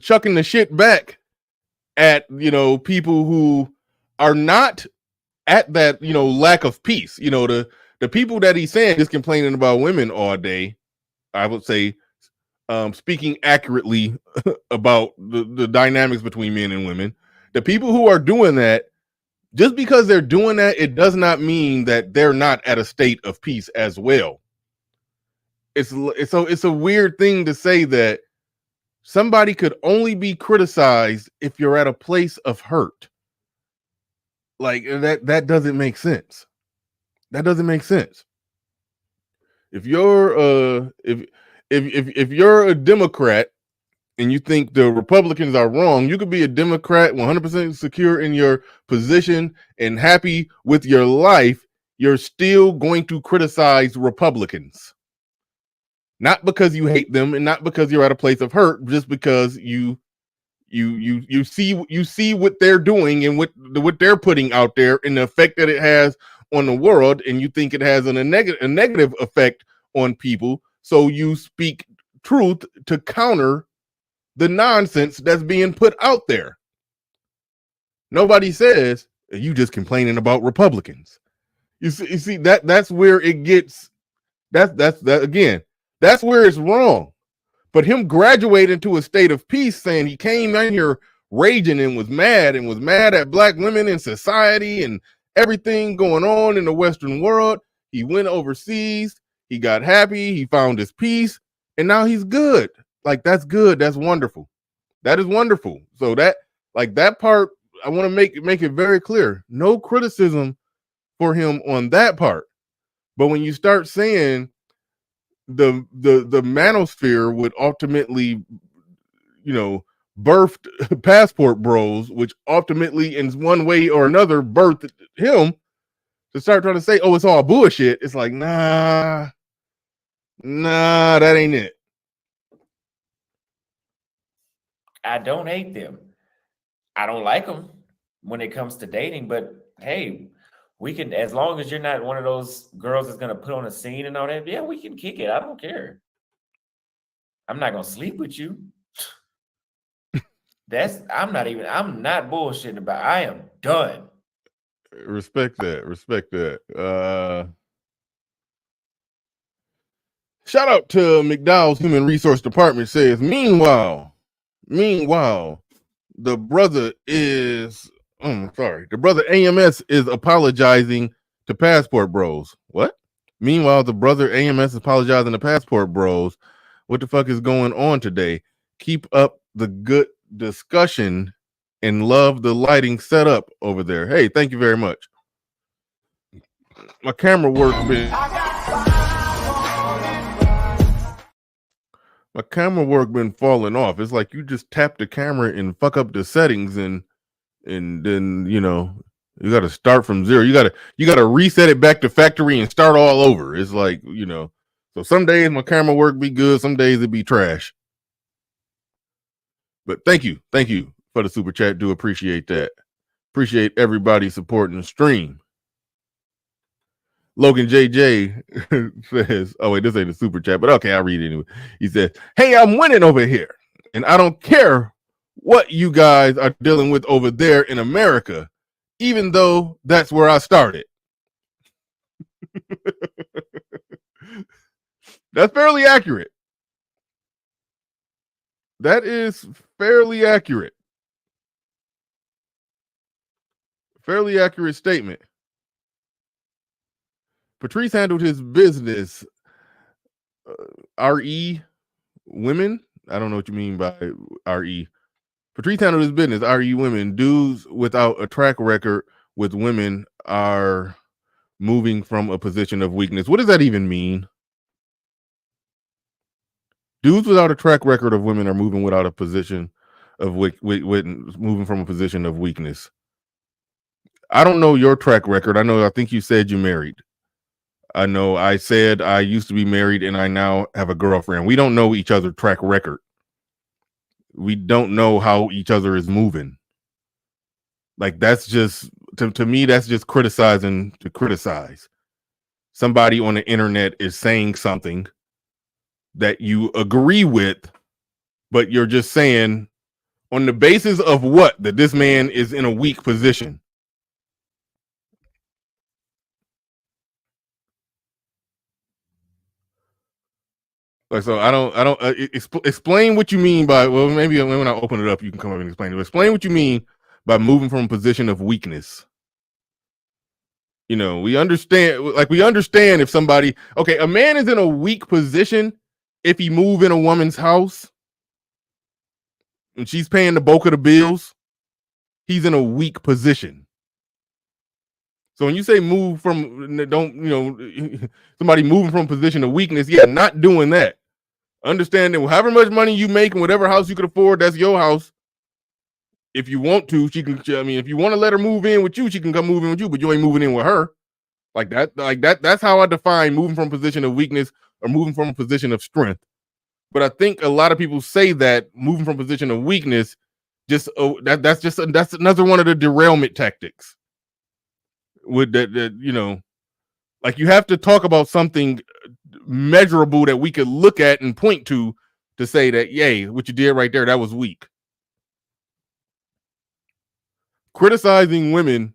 chucking the shit back at, you know, people who are not at that, you know, lack of peace. You know, the people that he's saying is complaining about women all day, I would say, speaking accurately about the dynamics between men and women. The people who are doing that, just because they're doing that, it does not mean that they're not at a state of peace as well. It's a weird thing to say that somebody could only be criticized if you're at a place of hurt. Like, that doesn't make sense. That doesn't make sense. If you're if you're a Democrat and you think the Republicans are wrong, you could be a Democrat 100% secure in your position and happy with your life. You're still going to criticize Republicans. Not because you hate them and not because you're at a place of hurt, just because you see what they're doing and what they're putting out there and the effect that it has on the world, and you think it has a negative effect on people. So you speak truth to counter the nonsense that's being put out there. Nobody says you just complaining about Republicans. You see that's where it gets. That again. That's where it's wrong. But him graduating to a state of peace, saying he came in here raging and was mad at black women in society and everything going on in the Western world. He went overseas. He got happy. He found his peace, and now he's good. Like, that's good. That's wonderful. That is wonderful. So that part, I want to make it very clear. No criticism for him on that part. But when you start saying the manosphere would ultimately, you know, birthed passport bros, which ultimately in one way or another birthed him, to start trying to say, oh, it's all bullshit. It's like, nah, that ain't it. I don't hate them. I don't like them when it comes to dating, but hey, we can, as long as you're not one of those girls that's gonna put on a scene and all that, yeah, we can kick it. I don't care. I'm not gonna sleep with you. I'm not bullshitting about. I am done. Respect that. Respect that. Shout out to McDowell's Human Resource Department says, meanwhile, the brother is, the brother AMS is apologizing to Passport Bros. What? Meanwhile, the brother AMS is apologizing to Passport Bros. What the fuck is going on today? Keep up the good discussion and love the lighting set up over there. Hey, thank you very much. My camera work been falling off. It's like you just tap the camera and fuck up the settings, and then you got to start from zero. You got to reset it back to factory and start all over. It's like, so some days my camera work be good, some days it be trash. But thank you for the super chat. Do appreciate that. Appreciate everybody supporting the stream. Logan JJ says, oh wait, this ain't a super chat, but okay, I'll read it anyway. He says, hey, I'm winning over here, and I don't care what you guys are dealing with over there in America, even though that's where I started. That's fairly accurate. That is fairly accurate. Fairly accurate statement. Patrice handled his business. RE women? I don't know what you mean by RE. Patrice handled his business. RE women. Dudes without a track record with women are moving from a position of weakness. What does that even mean? Dudes without a track record of women are moving without a position of moving from a position of weakness. I don't know your track record. I think you said you married. I know I said I used to be married and I now have a girlfriend. We don't know each other's track record. We don't know how each other is moving. Like, that's just, to me, that's just criticizing to criticize. Somebody on the internet is saying something that you agree with, but you're just saying on the basis of what? That this man is in a weak position. Like, so I don't explain what you mean by, well, maybe when I open it up, you can come up and explain it. Explain what you mean by moving from a position of weakness. We understand if somebody, okay, a man is in a weak position if he move in a woman's house and she's paying the bulk of the bills. He's in a weak position. So when you say move from, somebody moving from a position of weakness, yeah, not doing that. Understanding however much money you make and whatever house you could afford, that's your house. If you want to, she can. If you want to let her move in with you, she can come move in with you, but you ain't moving in with her. Like that. That's how I define moving from a position of weakness or moving from a position of strength. But I think a lot of people say that moving from a position of weakness, that's another one of the derailment tactics. With that, like, you have to talk about something measurable that we could look at and point to say that, yay, what you did right there, that was weak. Criticizing women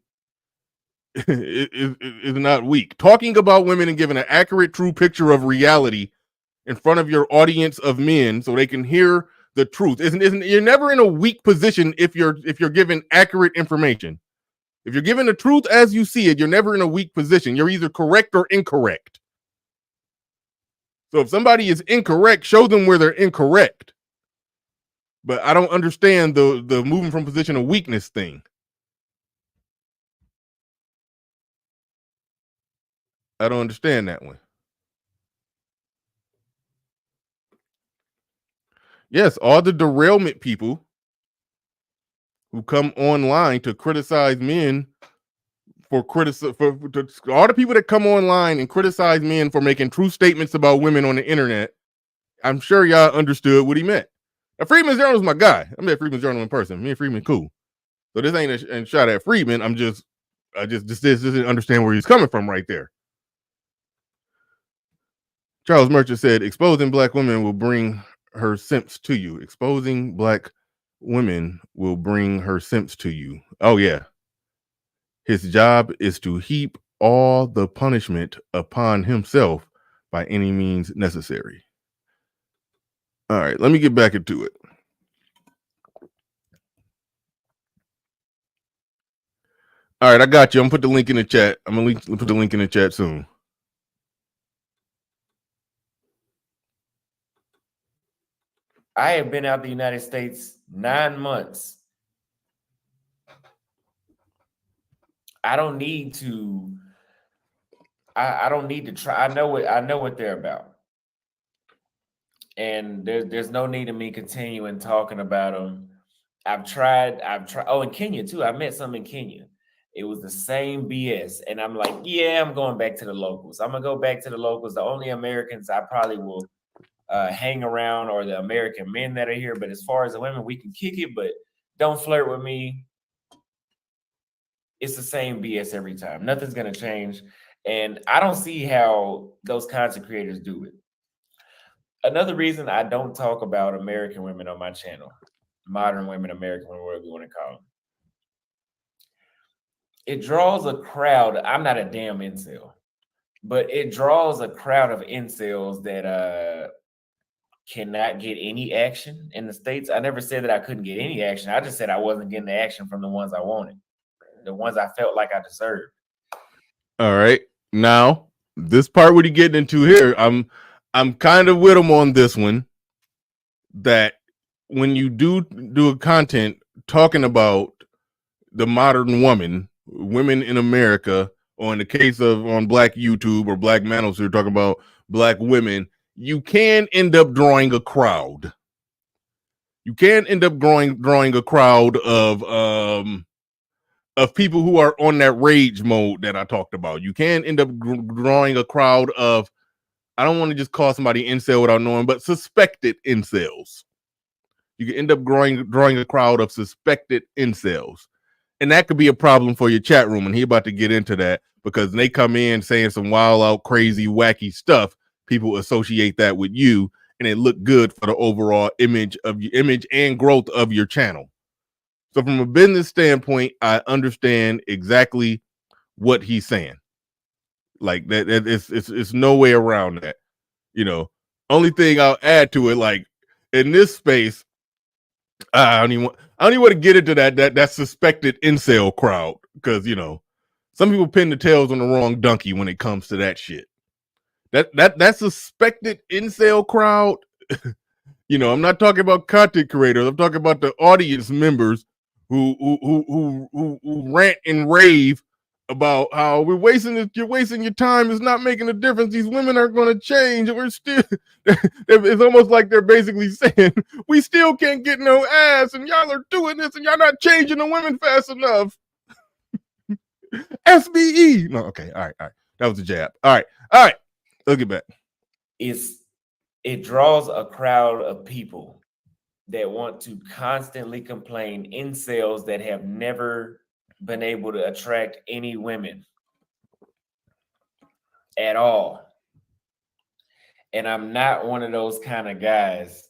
is not weak. Talking about women and giving an accurate, true picture of reality in front of your audience of men so they can hear the truth isn't you're never in a weak position if you're given accurate information. If you're given the truth as you see it, you're never in a weak position. You're either correct or incorrect. So if somebody is incorrect, show them where they're incorrect. But I don't understand the moving from position of weakness thing. I don't understand that one. Yes, all the derailment people who come online to criticize men for all the people that come online and criticize men for making true statements about women on the internet, I'm sure y'all understood what he meant. Now, Freeman's Journal is my guy. I met Freeman's Journal in person. Me and Freeman cool. So this ain't a shot at Freeman. I just didn't understand where he's coming from right there. Charles Merchant said, exposing black women will bring her simps to you. Exposing black women will bring her simps to you. Oh, yeah. His job is to heap all the punishment upon himself by any means necessary. All right, let me get back into it. All right, I got you. I'm gonna put the link in the chat. I'm gonna put the link in the chat soon. I have been out the United States 9 months. I don't need to. I don't need to try. I know what they're about, and there's no need of me continuing talking about them. I've tried. Oh, in Kenya too. I met some in Kenya. It was the same BS, and I'm like, yeah, I'm going back to the locals. I'm gonna go back to the locals. The only Americans I probably will hang around are the American men that are here. But as far as the women, we can kick it, but don't flirt with me. It's the same BS every time. Nothing's gonna change. And I don't see how those kinds of creators do it. Another reason I don't talk about American women on my channel, modern women, American women, whatever you want to call them, it draws a crowd. I'm not a damn incel, but it draws a crowd of incels that cannot get any action in the States. I never said that I couldn't get any action. I just said I wasn't getting the action from the ones I wanted, the ones I felt like I deserved. All right. Now, this part what he getting into here, I'm kind of with him on this one. That when you do a content talking about the modern woman, women in America, or in the case of on Black YouTube or Black Manosphere, talking about Black women, you can end up drawing a crowd. You can end up drawing a crowd of people who are on that rage mode that I talked about. You can end up drawing a crowd of, I don't want to just call somebody incel without knowing, but suspected incels. You can end up drawing a crowd of suspected incels. And that could be a problem for your chat room. And he's about to get into that because they come in saying some wild out, crazy, wacky stuff. People associate that with you, and it look good for the overall image and growth of your channel. So from a business standpoint, I understand exactly what he's saying. Like that it's no way around that. You know, only thing I'll add to it, like in this space, I don't even want to get into that suspected incel crowd, because you know some people pin the tails on the wrong donkey when it comes to that shit. That suspected incel crowd. You know, I'm not talking about content creators. I'm talking about the audience members who rant and rave about how you're wasting your time. It's not making a difference. These women aren't going to change. We're still. It's almost like they're basically saying we still can't get no ass, and y'all are doing this, and y'all not changing the women fast enough. SBE. No, okay, all right. That was a jab. All right. Let's get back. It draws a crowd of people that want to constantly complain, incels that have never been able to attract any women at all. And I'm not one of those kind of guys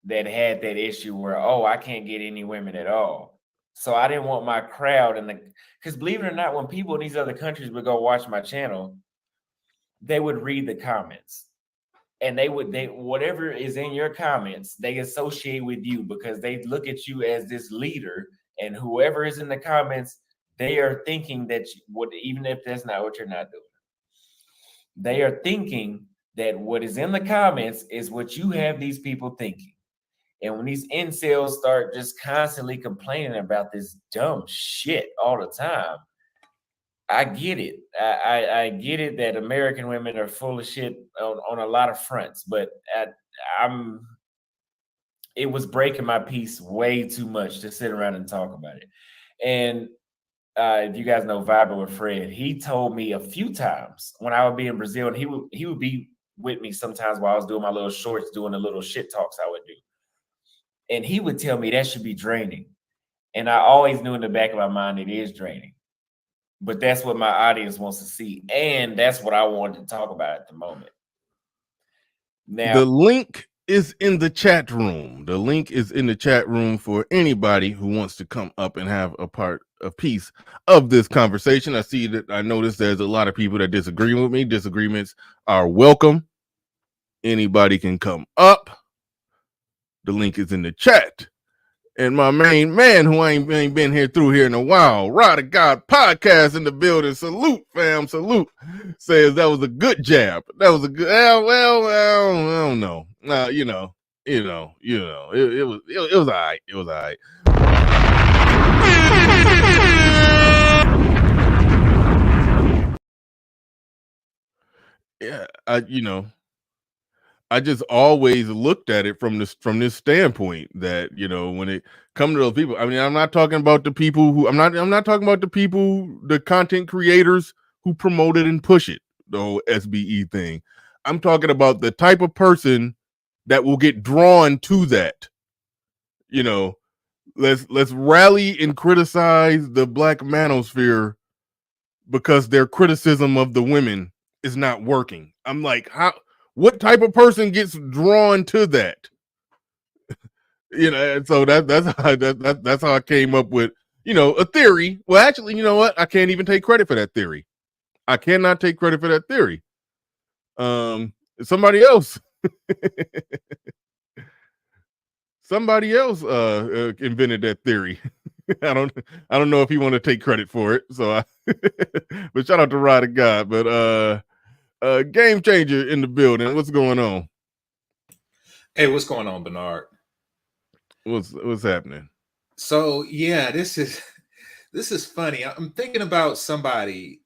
that had that issue where, oh, I can't get any women at all. So I didn't want my crowd because believe it or not, when people in these other countries would go watch my channel, they would read the comments. And they whatever is in your comments, they associate with you because they look at you as this leader, and whoever is in the comments, they are thinking that even if that's not what you're not doing, they are thinking that what is in the comments is what you have these people thinking. And when these incels start just constantly complaining about this dumb shit all the time, I get it. I get it that American women are full of shit on a lot of fronts, but it was breaking my peace way too much to sit around and talk about it. And if you guys know Viber with Fred, he told me a few times when I would be in Brazil, and he would be with me sometimes while I was doing my little shorts, doing the little shit talks I would do. And he would tell me that should be draining. And I always knew in the back of my mind it is draining. But that's what my audience wants to see. And that's what I wanted to talk about at the moment. Now, the link is in the chat room. The link is in the chat room for anybody who wants to come up and have a piece of this conversation. I noticed there's a lot of people that disagree with me. Disagreements are welcome. Anybody can come up. The link is in the chat. And my main man, who ain't been here in a while, Rod of God podcast in the building. Salute, fam, salute. Says that was a good jab. That was a good. Well, I don't know. It was all right. It was all right. Yeah, I just always looked at it from this standpoint that, when it comes to those people, I mean, I'm not talking about the people who I'm not talking about the content creators who promote it and push it, the whole SBE thing. I'm talking about the type of person that will get drawn to that. Let's rally and criticize the Black manosphere because their criticism of the women is not working. I'm like, what type of person gets drawn to that? And so that's how I came up with, a theory. Well, actually, you know what? I can't even take credit for that theory. I cannot take credit for that theory. Somebody else invented that theory. I don't know if he want to take credit for it. So but shout out to Rod of God. But game changer in the building. What's going on? Hey, what's going on, Bernard? What's happening? So yeah, this is funny. I'm thinking about somebody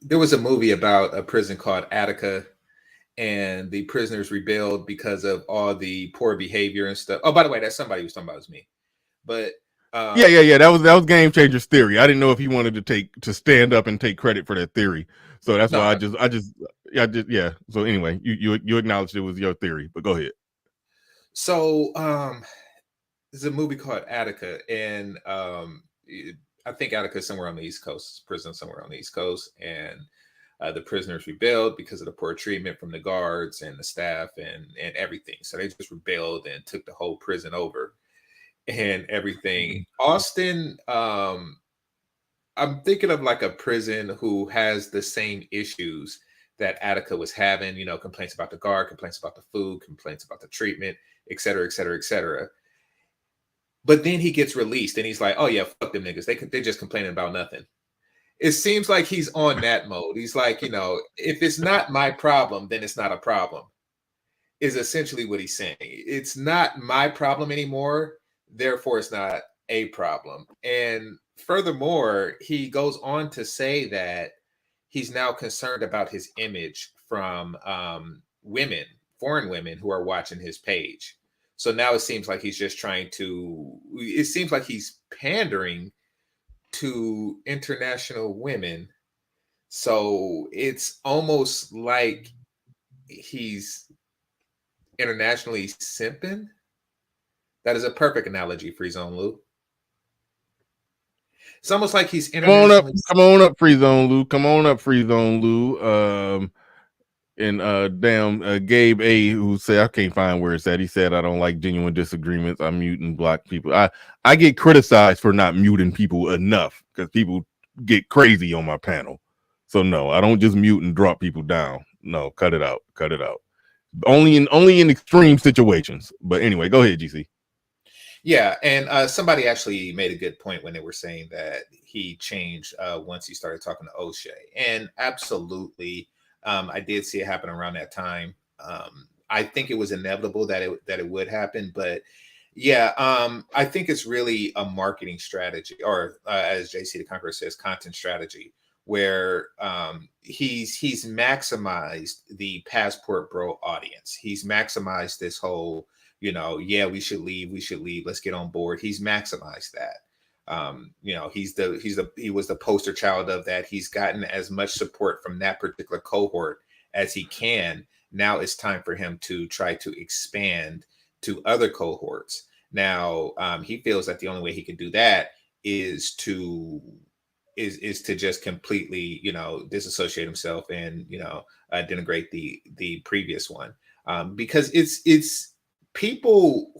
there was a movie about a prison called Attica, and the prisoners rebelled because of all the poor behavior and stuff. Oh, by the way, that's somebody who was talking about was me. But yeah. That was Game Changer's theory. I didn't know if he wanted to stand up and take credit for that theory. So that's why yeah. So anyway, you acknowledged it was your theory, but go ahead. So there's a movie called Attica, and I think Attica is somewhere on the East Coast, prison somewhere on the East Coast, and the prisoners rebelled because of the poor treatment from the guards and the staff and everything. So they just rebelled and took the whole prison over and everything. Austin, I'm thinking of like a prison who has the same issues that Attica was having, complaints about the guard, complaints about the food, complaints about the treatment, et cetera, et cetera, et cetera. But then he gets released and he's like, oh yeah, fuck them niggas. They just complaining about nothing. It seems like he's on that mode. He's like, if it's not my problem, then it's not a problem, is essentially what he's saying. It's not my problem anymore. Therefore, it's not a problem. And furthermore, he goes on to say that he's now concerned about his image from women, foreign women who are watching his page. So now it seems like he's pandering to international women. So it's almost like he's internationally simping. That is a perfect analogy, Free Zone Lou. It's almost like he's internationally. Come on up, Free Zone Lou. Come on up, Free Zone Lou. And Gabe A, who said I can't find where it's at. He said I don't like genuine disagreements. I mute and block people. I get criticized for not muting people enough because people get crazy on my panel. So no, I don't just mute and drop people down. No, cut it out. Cut it out. Only in extreme situations. But anyway, go ahead, GC. Yeah, and somebody actually made a good point when they were saying that he changed once he started talking to O'Shea. And absolutely, I did see it happen around that time. I think it was inevitable that it would happen, but yeah, I think it's really a marketing strategy, or as JC the Conqueror says, content strategy, where he's maximized the Passport Bro audience. He's maximized this whole, yeah, we should leave, let's get on board. He's maximized that. He was the poster child of that. He's gotten as much support from that particular cohort as he can. Now it's time for him to try to expand to other cohorts. Now he feels that the only way he can do that is to is to just completely, disassociate himself and, denigrate the previous one. Because it's people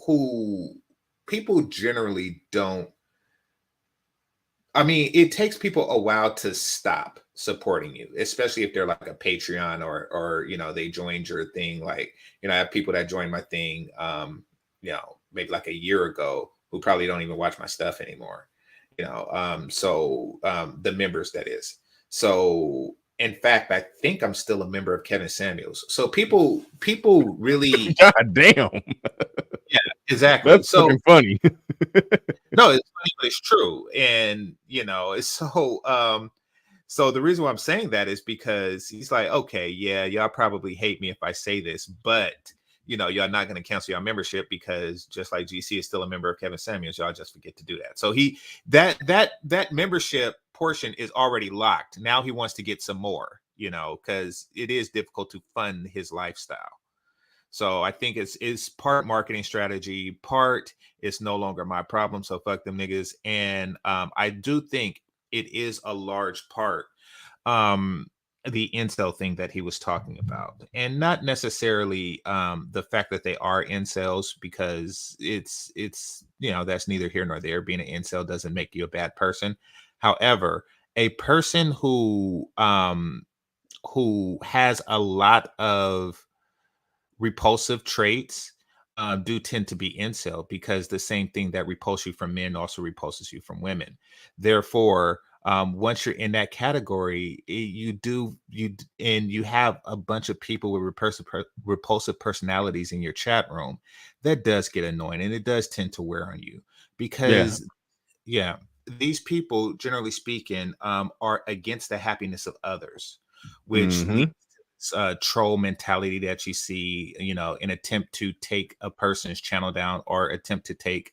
generally don't. I mean, it takes people a while to stop supporting you, especially if they're like a Patreon or they joined your thing. Like, I have people that joined my thing, maybe like a year ago who probably don't even watch my stuff anymore. The members, that is. So in fact, I think I'm still a member of Kevin Samuels. So people really, God damn. yeah, exactly. That's So fucking funny. no, it's funny, but it's true. And it's so the reason why I'm saying that is because he's like, okay, yeah, y'all probably hate me if I say this, but y'all not going to cancel your membership because just like GC is still a member of Kevin Samuels, y'all just forget to do that. So that membership portion is already locked. Now he wants to get some more, because it is difficult to fund his lifestyle. So I think it's part marketing strategy, part it's no longer my problem. So fuck them niggas. And I do think it is a large part the incel thing that he was talking about, and not necessarily the fact that they are incels, because it's that's neither here nor there. Being an incel doesn't make you a bad person. However, a person who has a lot of repulsive traits do tend to be incel, because the same thing that repulses you from men also repulses you from women. Therefore, once you're in that category, you have a bunch of people with repulsive personalities in your chat room, that does get annoying, and it does tend to wear on you, because these people, generally speaking, are against the happiness of others, which leads troll mentality that you see, an attempt to take a person's channel down, or attempt to take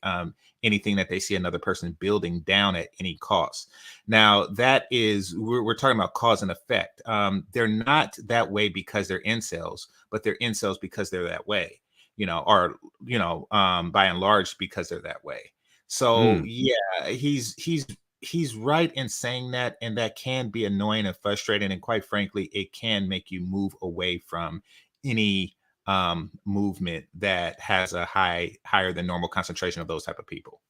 anything that they see another person building down at any cost. Now, that is, we're talking about cause and effect. They're not that way because they're incels, but they're incels because they're that way, or by and large because they're that way. So yeah, he's right in saying that, and that can be annoying and frustrating, and quite frankly, it can make you move away from any movement that has a higher than normal concentration of those type of people.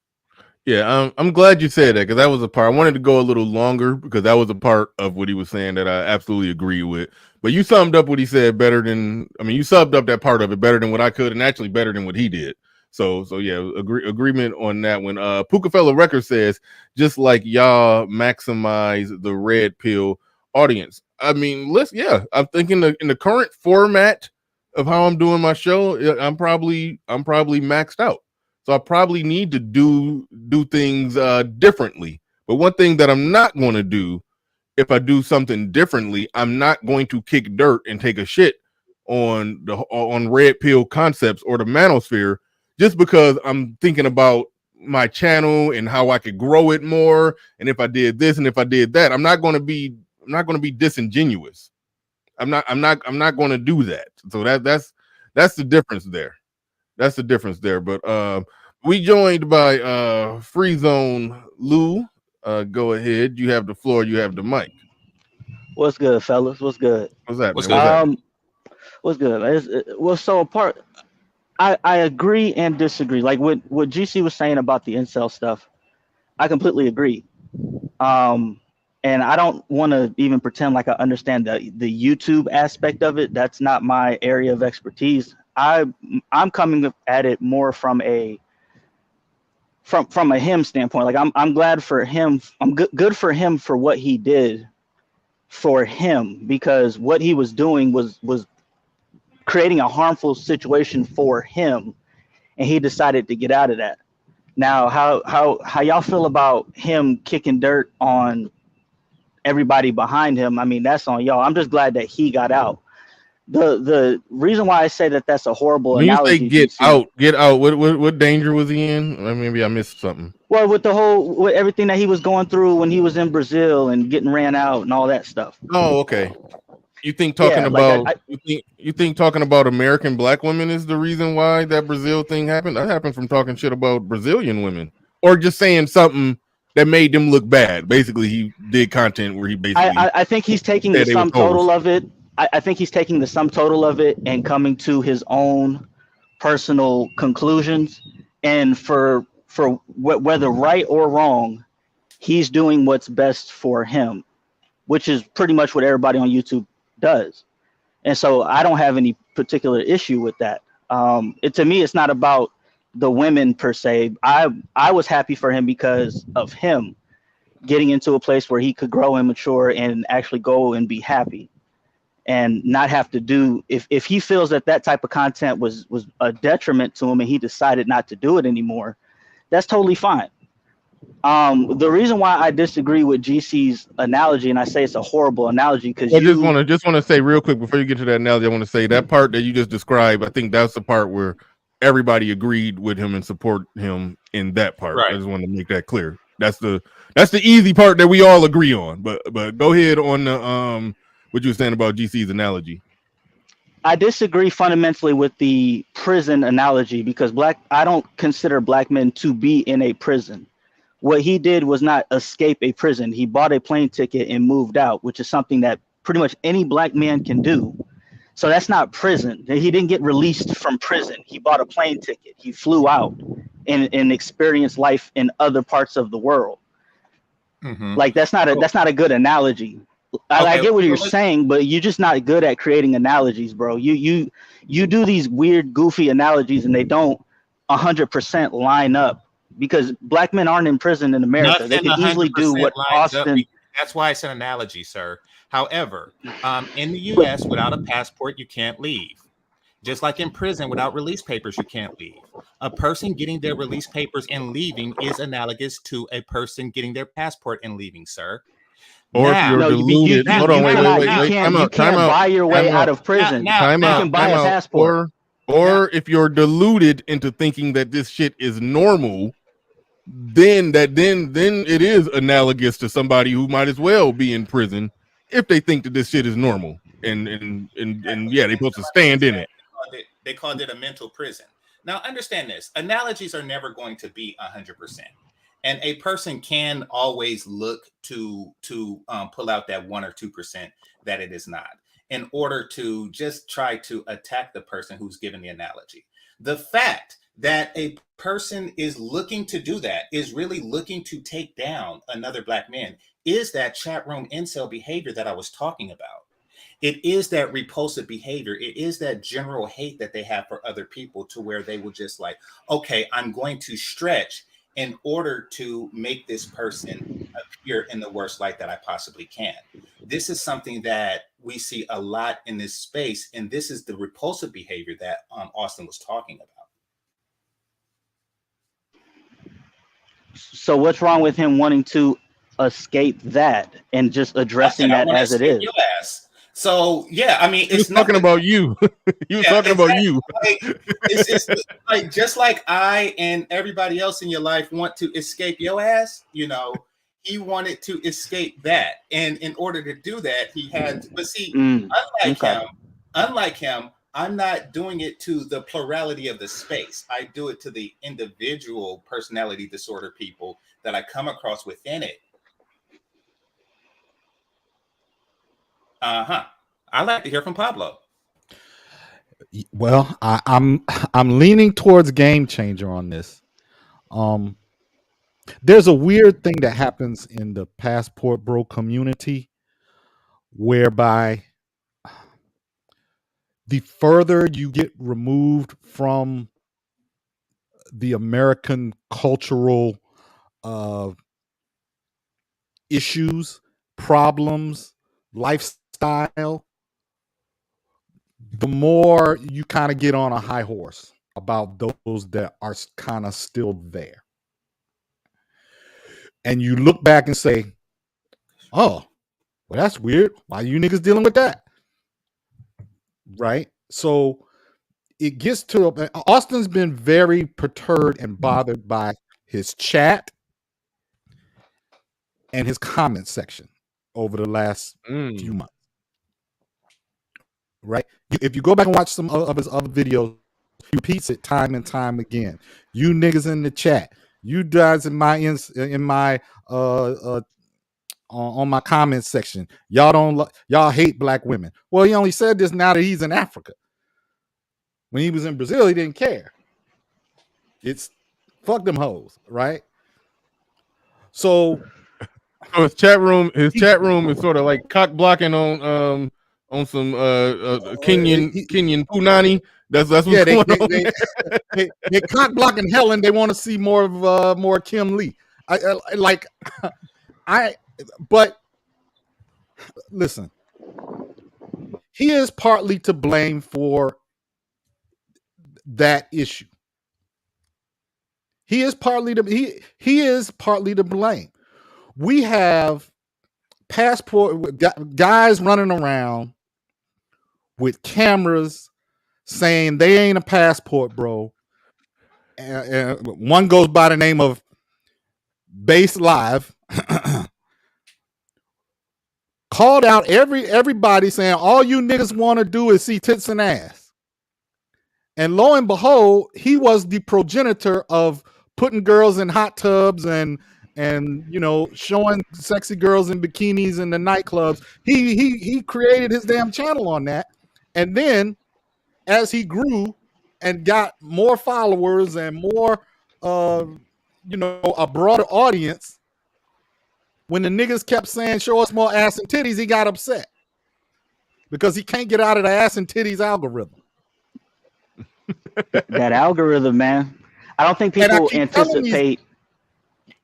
Yeah, I'm glad you said that, because that was a part I wanted to go a little longer, because that was a part of what he was saying that I absolutely agree with. But you summed up what he said better than, you summed up that part of it better than what I could, and actually better than what he did. So yeah, agreement on that one. Pukafella Record says, just like y'all maximize the red pill audience. I'm thinking in the current format of how I'm doing my show, I'm probably maxed out. So I probably need to do things differently. But one thing that I'm not going to do, if I do something differently, I'm not going to kick dirt and take a shit on red pill concepts or the manosphere, just because I'm thinking about my channel and how I could grow it more. And if I did this and if I did that, I'm not going to be disingenuous. I'm not going to do that. So that's the difference there. That's the difference there. But we joined by Free Zone Lou. Go ahead. You have the floor. You have the mic. What's good, fellas? What's good? What's happening? What's good? What's good? Well, so I agree and disagree. Like what GC was saying about the incel stuff, I completely agree. And I don't want to even pretend like I understand the YouTube aspect of it. That's not my area of expertise. I'm coming at it more from a him standpoint. Like I'm glad for him. I'm good for him for what he did for him, because what he was doing was creating a harmful situation for him, and he decided to get out of that. Now, how y'all feel about him kicking dirt on everybody behind him? I mean, that's on y'all. I'm just glad that he got out. The reason why I say that that's a horrible when analogy. You say get out. What danger was he in? Maybe I missed something. Well, with everything that he was going through when he was in Brazil and getting ran out and all that stuff. Oh, okay. You think talking about you think talking about American black women is the reason why that Brazil thing happened? That happened from talking shit about Brazilian women, or just saying something that made them look bad. Basically, he did content where he basically I think he's taking the said they was sum hoes. total of it. I think he's taking the sum total of it and coming to his own personal conclusions. And whether right or wrong, he's doing what's best for him, which is pretty much what everybody on YouTube does. And so I don't have any particular issue with that. To me, it's not about the women per se. I was happy for him because of him getting into a place where he could grow and mature and actually go and be happy and not have to do, if he feels that type of content was a detriment to him and he decided not to do it anymore, that's totally fine. The reason why I disagree with GC's analogy, and I say it's a horrible analogy, because I just want to say real quick before you get to that analogy, I want to say that part that you just described, I think that's the part where everybody agreed with him and support him in that part. Right. I just want to make that clear. That's the easy part that we all agree on. But go ahead on the what you were saying about GC's analogy. I disagree fundamentally with the prison analogy because I don't consider black men to be in a prison. What he did was not escape a prison. He bought a plane ticket and moved out, which is something that pretty much any black man can do. So that's not prison. He didn't get released from prison. He bought a plane ticket. He flew out and experienced life in other parts of the world. Mm-hmm. Like that's not a good analogy. I get what you're saying, but you're just not good at creating analogies, bro. You do these weird, goofy analogies, and they don't 100% line up because black men aren't in prison in America. They can easily do what Austin. That's why it's an analogy, sir. However, in the U.S., without a passport, you can't leave. Just like in prison, without release papers, you can't leave. A person getting their release papers and leaving is analogous to a person getting their passport and leaving, sir. Or if you're deluded, hold on, wait. You can't buy your way out of prison. You can buy a passport. Or if you're deluded into thinking that this shit is normal, then it is analogous to somebody who might as well be in prison if they think that this shit is normal. And yeah, they're supposed to stand in it. They called it a mental prison. Now, understand this. Analogies are never going to be 100%. And a person can always look to pull out that 1 or 2% that it is not in order to just try to attack the person who's given the analogy. The fact that a person is looking to do that is really looking to take down another black man is that chat room incel behavior that I was talking about. It is that repulsive behavior. It is that general hate that they have for other people to where they will just like, okay, I'm going to stretch in order to make this person appear in the worst light that I possibly can. This is something that we see a lot in this space, and this is the repulsive behavior that Austin was talking about. So what's wrong with him wanting to escape that and just addressing that as it is? So yeah, I mean, it's talking about you. He was talking about you. It's like just like I and everybody else in your life want to escape your ass. You know, he wanted to escape that, and in order to do that, he had. But see, unlike him, I'm not doing it to the plurality of the space. I do it to the individual personality disorder people that I come across within it. I'd like to hear from Pablo. Well, I'm leaning towards game changer on this. There's a weird thing that happens in the passport bro community whereby the further you get removed from the American cultural issues, problems, lifestyle, the more you kind of get on a high horse about those that are kind of still there. And you look back and say, oh, well, that's weird. Why are you niggas dealing with that? Right? So it gets to Austin's been very perturbed and bothered by his chat and his comment section over the last few months. Right? If you go back and watch some of his other videos, he repeats it time and time again. You niggas in the chat, You guys in my on my comment section, y'all hate black women. Well, he only said this now that he's in Africa. When he was in Brazil, he didn't care. It's fuck them hoes, right? So his chat room is sort of like cock blocking on some Kenyan punani. That's what's going on. They cock blocking Helen. They want to see more of more Kim Lee. But listen, he is partly to blame for that issue. He is partly to blame. We have passport guys running around with cameras saying they ain't a passport bro. And one goes by the name of Base Live. Called out everybody saying all you niggas want to do is see tits and ass. And lo and behold, he was the progenitor of putting girls in hot tubs and showing sexy girls in bikinis in the nightclubs. He created his damn channel on that. And then as he grew and got more followers and more a broader audience, when the niggas kept saying show us more ass and titties, he got upset because he can't get out of the ass and titties algorithm. That algorithm, man. I don't think people anticipate.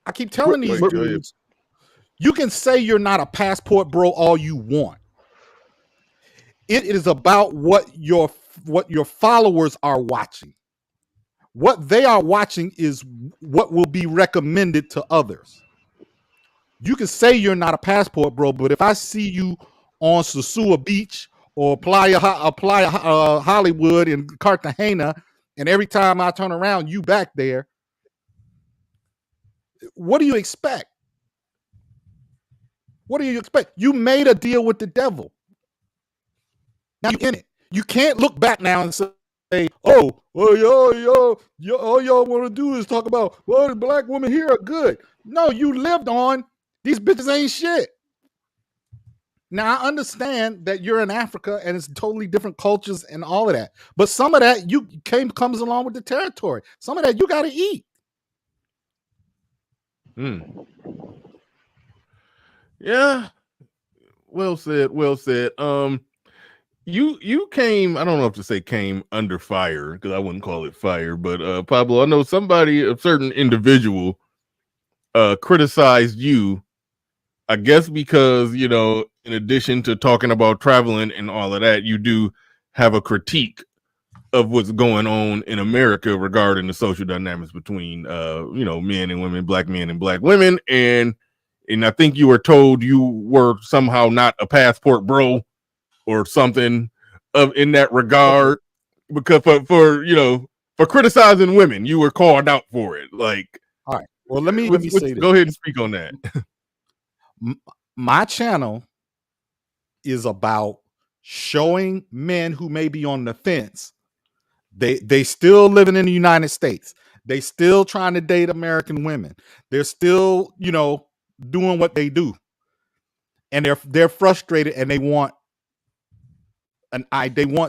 I keep telling these dudes, you can say you're not a passport bro all you want. It is about what your followers are watching. What they are watching is what will be recommended to others. You can say you're not a passport bro, but if I see you on Sosua Beach or Playa Hollywood in Cartagena, and every time I turn around, you back there, what do you expect? What do you expect? You made a deal with the devil. Now you're in it. You can't look back now and say, oh, all y'all want to do is talk about, well, the black women here are good. No, you lived on, these bitches ain't shit. Now, I understand that you're in Africa and it's totally different cultures and all of that. But some of that comes along with the territory. Some of that you got to eat. Yeah. Well said. You came, I don't know if to say came under fire, because I wouldn't call it fire, but Pablo, I know a certain individual criticized you, I guess because, in addition to talking about traveling and all of that, you do have a critique of what's going on in America regarding the social dynamics between men and women, black men and black women. And I think you were told you were somehow not a passport bro or something in that regard, because for criticizing women, you were called out for it. Like, all right, well, let me say this. Go ahead and speak on that. My channel is about showing men who may be on the fence. They still living in the United States. They still trying to date American women. They're still, doing what they do. And they're frustrated and they want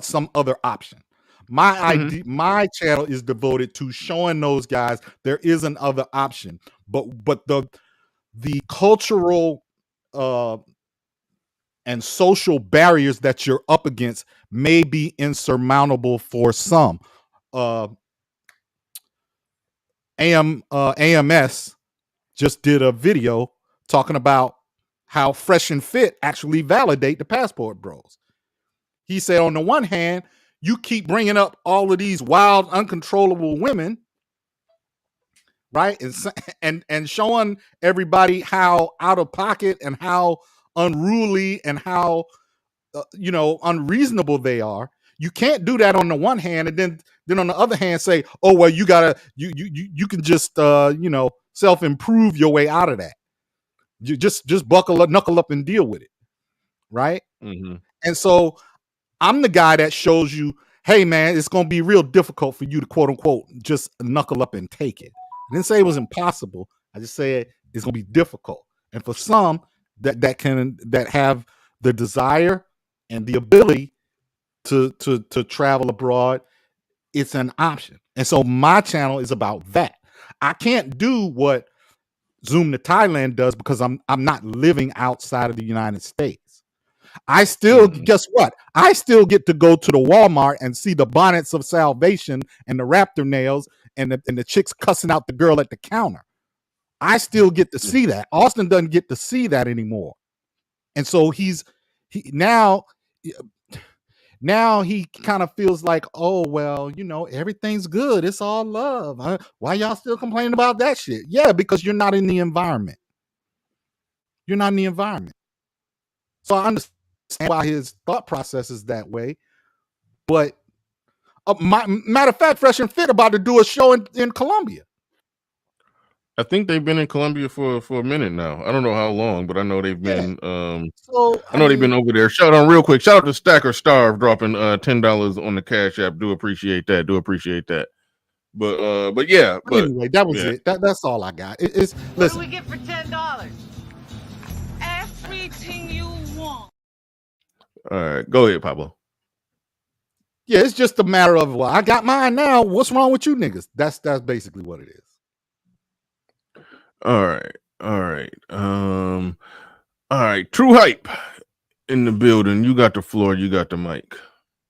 some other option. My channel is devoted to showing those guys there is another option. But the cultural and social barriers that you're up against may be insurmountable for some. AMS just did a video talking about how Fresh and Fit actually validate the passport bros. He said, on the one hand, you keep bringing up all of these wild, uncontrollable women, right? And showing everybody how out of pocket and how unruly and how unreasonable they are. You can't do that on the one hand, and then on the other hand say, oh well, you can just self-improve your way out of that. You just knuckle up and deal with it, right? And so I'm the guy that shows you, hey man, it's gonna be real difficult for you to quote unquote just knuckle up and take it, I didn't say it was impossible. I just said it's gonna be difficult. And for some that have the desire and the ability to travel abroad, it's an option. And so my channel is about that. I can't do what Zoom to Thailand does because I'm not living outside of the United States. I still guess what? I still get to go to the Walmart and see the bonnets of salvation and the raptor nails and the chicks cussing out the girl at the counter. I still get to see that. Austin doesn't get to see that anymore. And so now he kind of feels like, oh, well, everything's good. It's all love. Why y'all still complaining about that shit? Yeah, because you're not in the environment. You're not in the environment. So I understand why his thought process is that way. But matter of fact, Fresh and Fit about to do a show in Colombia. I think they've been in Colombia for a minute now. I don't know how long, but I know they've been. They've been over there. Shout out real quick. Shout out to Stacker Starve dropping $10 on the Cash App. Do appreciate that. But yeah. But anyway, that was it. That's all I got. Listen. What do we get for $10? Everything you want. All right, go ahead, Pablo. Yeah, it's just a matter of, well, I got mine now. What's wrong with you niggas? That's basically what it is. All right. True Hype in the building. You got the floor. You got the mic.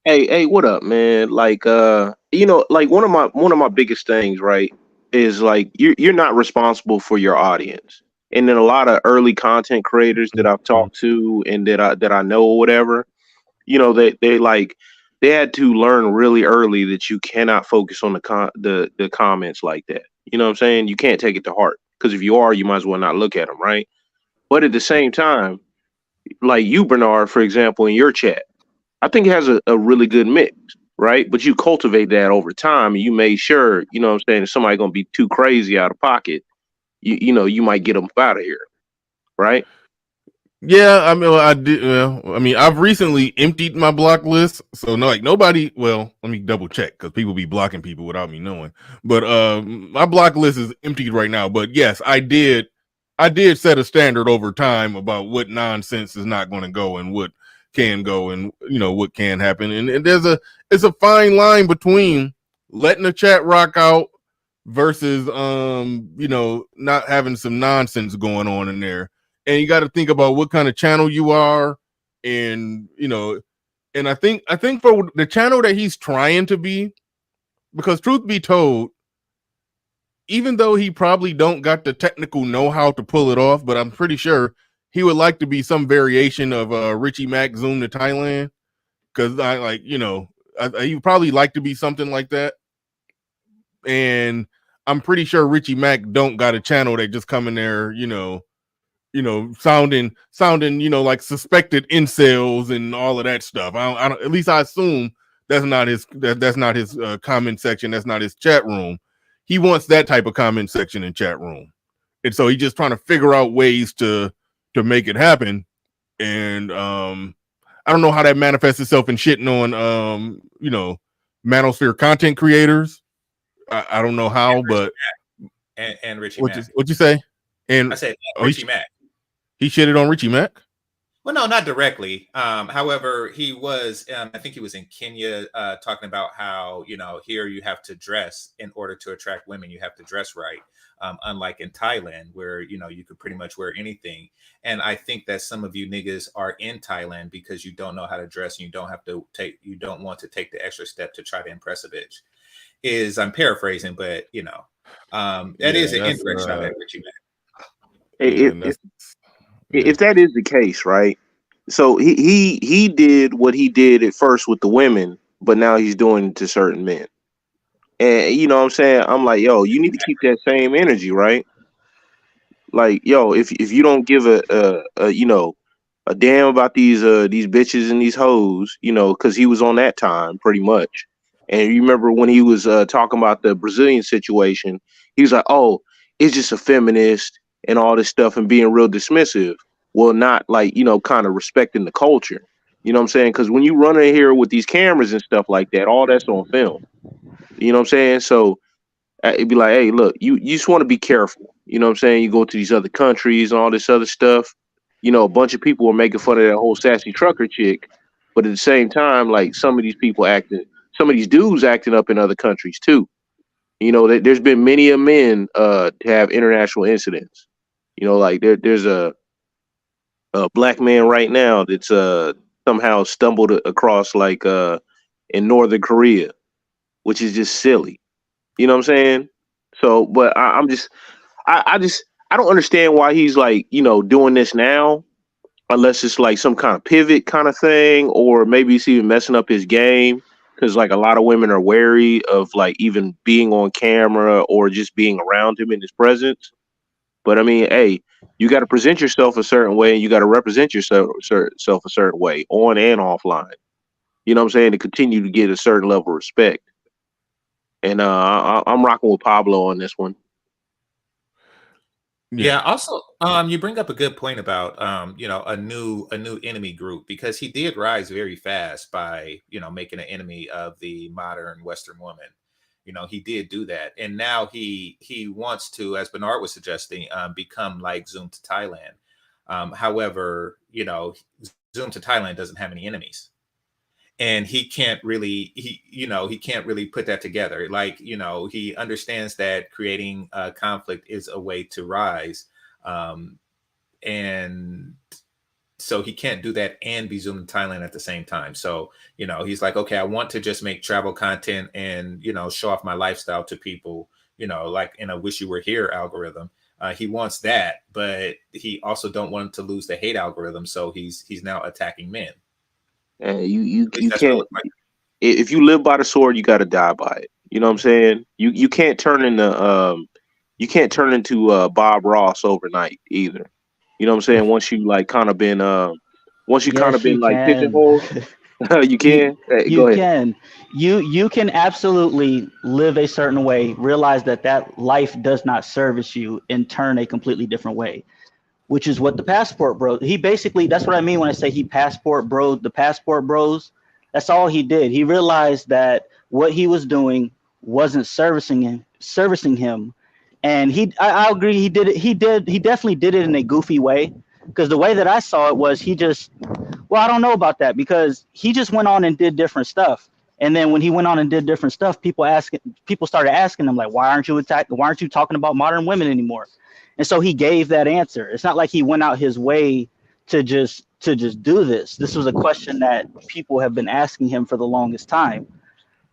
Hey, what up, man? Like, like one of my biggest things, right, is like you're not responsible for your audience. And then a lot of early content creators that I've talked to and that I know or whatever, they had to learn really early that you cannot focus on the comments like that. You know what I'm saying? You can't take it to heart, because if you are, you might as well not look at them, right? But at the same time, like you, Bernard, for example, in your chat, I think it has a really good mix, right? But you cultivate that over time, and you made sure, you know what I'm saying, if somebody gonna be too crazy out of pocket, you might get them out of here, right? Yeah, I mean, I did. Well, I mean, I've recently emptied my block list, so nobody. Well, let me double check, because people be blocking people without me knowing. But my block list is emptied right now. But yes, I did set a standard over time about what nonsense is not going to go and what can go, and what can happen. And it's a fine line between letting the chat rock out versus not having some nonsense going on in there. And you got to think about what kind of channel you are, and and I think for the channel that he's trying to be, because truth be told, even though he probably don't got the technical know-how to pull it off, but I'm pretty sure he would like to be some variation of Richie Mack Zoom to Thailand, because he would probably like to be something like that. And I'm pretty sure Richie Mack don't got a channel that just come in there, sounding, like suspected incels and all of that stuff. I don't, at least I assume that's not his comment section. That's not his chat room. He wants that type of comment section and chat room. And so he's just trying to figure out ways to make it happen. And I don't know how that manifests itself in shitting on manosphere content creators. I don't know how, but and Richie Mack. What'd you say? And I said Richie Mack. He shitted on Richie Mack? Well, no, not directly. However, he was, I think he was in Kenya talking about how, here you have to dress in order to attract women. You have to dress right. Unlike in Thailand, where, you could pretty much wear anything. And I think that some of you niggas are in Thailand because you don't know how to dress, and you don't want to take the extra step to try to impress a bitch. I'm paraphrasing, but, that is an interesting shot at Richie Mack. If that is the case, right? So he did what he did at first with the women, but now he's doing it to certain men. And you know what I'm saying? I'm like, yo, you need to keep that same energy, right? Like, yo, if you don't give a damn about these bitches and these hoes, because he was on that time pretty much. And you remember when he was talking about the Brazilian situation, he was like, oh, it's just a feminist and all this stuff, and being real dismissive. Well, not like, kind of respecting the culture. You know what I'm saying? Because when you run in here with these cameras and stuff like that, all that's on film. You know what I'm saying? So It'd be like, hey, look, you just want to be careful. You know what I'm saying? You go to these other countries and all this other stuff. You know, a bunch of people are making fun of that whole sassy trucker chick, but at the same time, like some of these people acting, some of these dudes acting up in other countries too. You know, there's been many a men to have international incidents. You know, like there's a black man right now that's somehow stumbled across like in Northern Korea, which is just silly. You know what I'm saying? So, but I'm just I just I don't understand why he's like doing this now, unless it's like some kind of pivot kind of thing, or maybe it's even messing up his game because like a lot of women are wary of like even being on camera or just being around him in his presence. But I mean, hey, you got to present yourself a certain way, and you got to represent yourself a certain way, on and offline. You know what I'm saying? To continue to get a certain level of respect. And I'm rocking with Pablo on this one. Yeah. Also, you bring up a good point about a new enemy group, because he did rise very fast by making an enemy of the modern Western woman. He did do that, and now he wants to, as Bernard was suggesting, become like Zoom to Thailand. However, Zoom to Thailand doesn't have any enemies, and he can't really he can't really put that together. Like, he understands that creating conflict is a way to rise, and so he can't do that and be Zoom in Thailand at the same time. So he's like, okay, I want to just make travel content and show off my lifestyle to people, like in a wish you were here algorithm. He wants that, but he also don't want to lose the hate algorithm, so he's now attacking men. And you At least you that's what it can't, looks like. if you live by the sword, you got to die by it. You know what I'm saying? You can't turn into Bob Ross overnight either. You know what I'm saying? Once you kind of Yes, you been like can. pigeonholed, you you can. Hey, you go ahead. can you can absolutely live a certain way, realize that that life does not service you, and turn a completely different way, which is what the passport bro. He basically, that's what I mean when I say he passport bro the passport bros. That's all he did. He realized that what he was doing wasn't servicing him. And I agree, he definitely did it in a goofy way, because the way that I saw it was he just, well, I don't know about that, because he just went on and did different stuff. And then when he went on and did different stuff, people started asking him like, why aren't you talking about modern women anymore? And so he gave that answer. It's not like he went out his way to just do this. This was a question that people have been asking him for the longest time.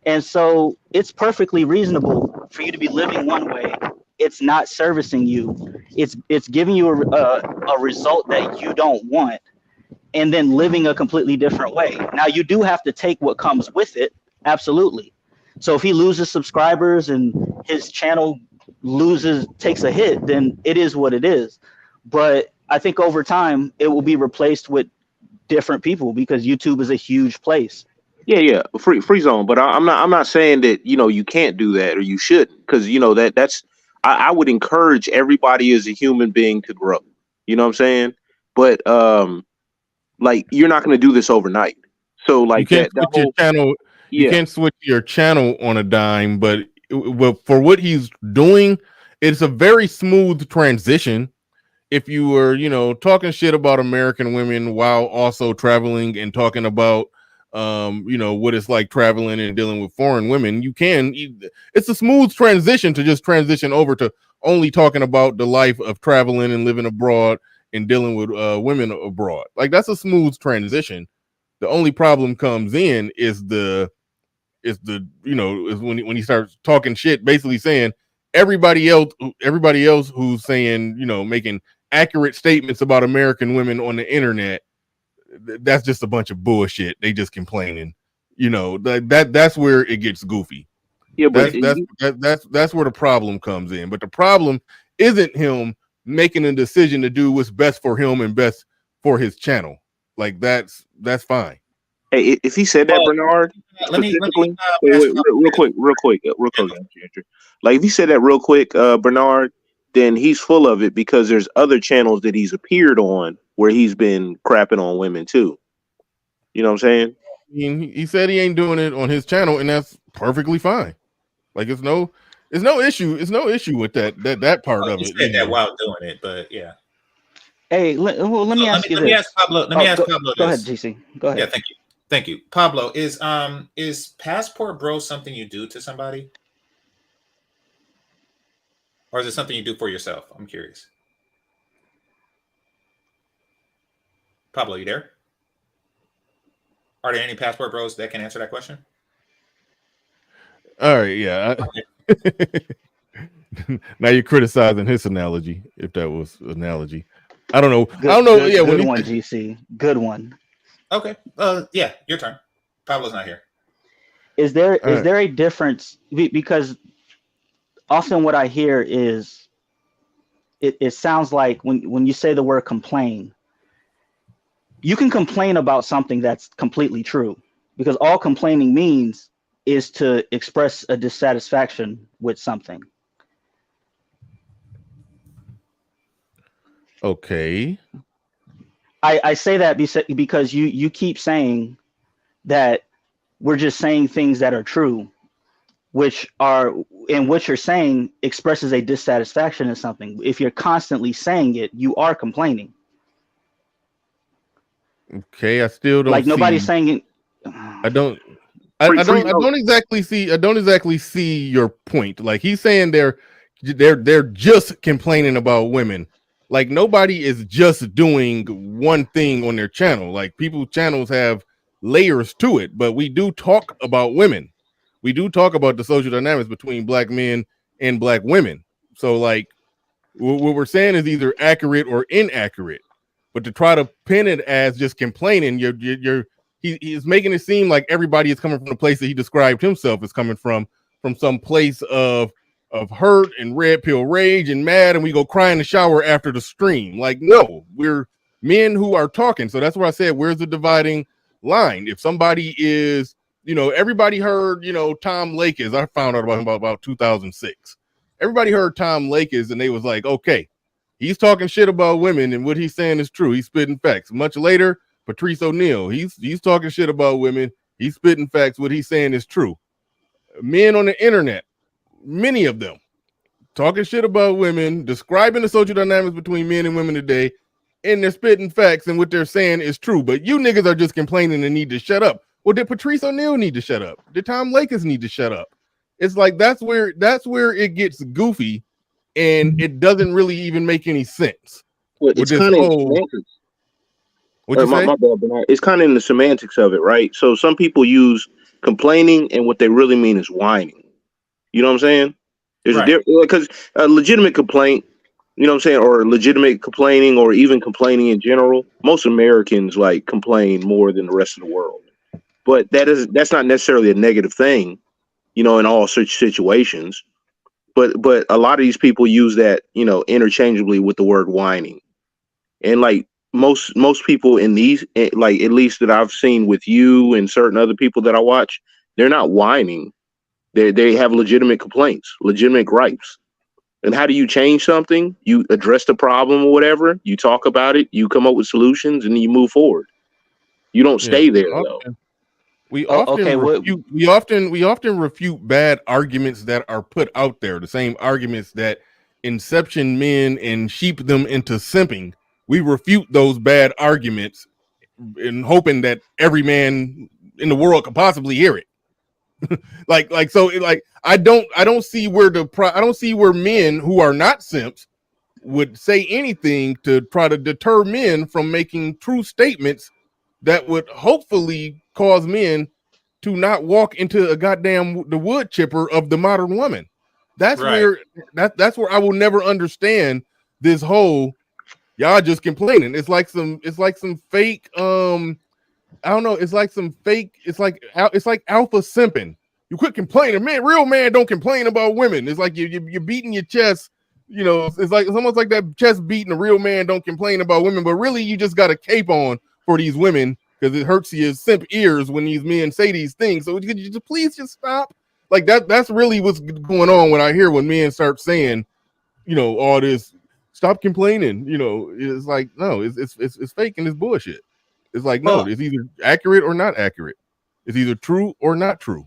And so it's perfectly reasonable for you to be living one way. It's not servicing you. It's giving you a result that you don't want, and then living a completely different way. Now, you do have to take what comes with it, absolutely. So if he loses subscribers and his channel takes a hit, then it is what it is. But I think over time it will be replaced with different people, because YouTube is a huge place. Yeah, yeah, free zone. But I'm not saying that you can't do that or you shouldn't, because that's I would encourage everybody as a human being to grow. You know what I'm saying? But like you're not going to do this overnight. So You like can't that switch your whole channel. You yeah. can't switch your channel on a dime, but well, for what he's doing, it's a very smooth transition. If you were, talking shit about American women while also traveling and talking about, what it's like traveling and dealing with foreign women, it's a smooth transition to just transition over to only talking about the life of traveling and living abroad and dealing with women abroad. Like that's a smooth transition. The only problem comes in is when he starts talking shit, basically saying everybody else who's saying, making accurate statements about American women on the internet, that's just a bunch of bullshit. They just complaining. That's where it gets goofy. Yeah, but That's where the problem comes in. But the problem isn't him making a decision to do what's best for him and best for his channel. Like that's fine. hey, if he said that, Well, Bernard, let me specifically, wait, ask real quick, Andrew. Like if he said that real quick, Bernard, then he's full of it because there's other channels that he's appeared on where he's been crapping on women too. You know what I'm saying? I mean, he said he ain't doing it on his channel, and that's perfectly fine. Like it's It's no issue. It's no issue with that part of You it. said that while doing it, but yeah. Hey, let me ask you Let me this. ask Pablo. Let me ask Pablo Go ahead, this. GC. Go ahead. Yeah, thank you. Pablo, is passport bro something you do to somebody, or is it something you do for yourself? I'm curious. Pablo, you there? Are there any passport bros that can answer that question? All right, yeah. Now you're criticizing his analogy, if that was analogy. I don't know. I don't know. Yeah, good one, GC. Good one. Okay. Yeah, your turn. Pablo's not here. Is there a difference? Because often what I hear is it sounds like when you say the word complain, you can complain about something that's completely true, because all complaining means is to express a dissatisfaction with something. Okay. I say that because you keep saying that we're just saying things that are true, which what you're saying expresses a dissatisfaction in something. If you're constantly saying it, you are complaining. Okay, I still don't Like nobody's see. saying it. I don't exactly see your point. Like he's saying they're just complaining about women. Like nobody is just doing one thing on their channel. Like people's channels have layers to it, but we do talk about women. We do talk about the social dynamics between black men and black women. So like what we're saying is either accurate or inaccurate. But to try to pin it as just complaining, he's making it seem like everybody is coming from the place that he described himself as coming from some place of hurt and red pill rage and mad, and we go cry in the shower after the stream. Like, no, we're men who are talking. So that's why I said, where's the dividing line? If somebody is, everybody heard, Tom Lakis. I found out about him about 2006. Everybody heard Tom Lakis, and they was like, okay, he's talking shit about women, and what he's saying is true. He's spitting facts. Much later, Patrice O'Neal, he's talking shit about women. He's spitting facts. What he's saying is true. Men on the internet, many of them, talking shit about women, describing the social dynamics between men and women today, and they're spitting facts, and what they're saying is true. But you niggas are just complaining and need to shut up. Well, did Patrice O'Neal need to shut up? Did Tom Lakis need to shut up? It's like that's where it gets goofy, and it doesn't really even make any sense. Well, it's kind of semantics. What'd you say? My bad, Bernard. It's kind of in the semantics of it, right? So some people use complaining, and what they really mean is whining. You know what I'm saying? There's a difference, because a legitimate complaint, you know what I'm saying, or legitimate complaining, or even complaining in general. Most Americans like complain more than the rest of the world, but that's not necessarily a negative thing, in all such situations. But a lot of these people use that, interchangeably with the word whining, and like most people in these, like at least that I've seen with you and certain other people that I watch, they're not whining. They have legitimate complaints, legitimate gripes. And how do you change something? You address the problem or whatever. You talk about it. You come up with solutions, and you move forward. You don't stay there though. We often refute bad arguments that are put out there. The same arguments that inception men and sheep them into simping. We refute those bad arguments in hoping that every man in the world could possibly hear it. I don't see where I don't see where men who are not simps would say anything to try to deter men from making true statements that would hopefully cause men to not walk into the wood chipper of the modern woman. That's where I will never understand this whole y'all just complaining. It's like some fake I don't know, it's like alpha simping. You quit complaining, man. Real man don't complain about women. It's like you're beating your chest. It's almost like that chest beating. A real man don't complain about women, but really you just got a cape on for these women because it hurts your simp ears when these men say these things. So could you just please just stop? Like that's really what's going on when men start saying, all this. Stop complaining. It's like no, it's fake and it's bullshit. It's like no, it's either accurate or not accurate. It's either true or not true.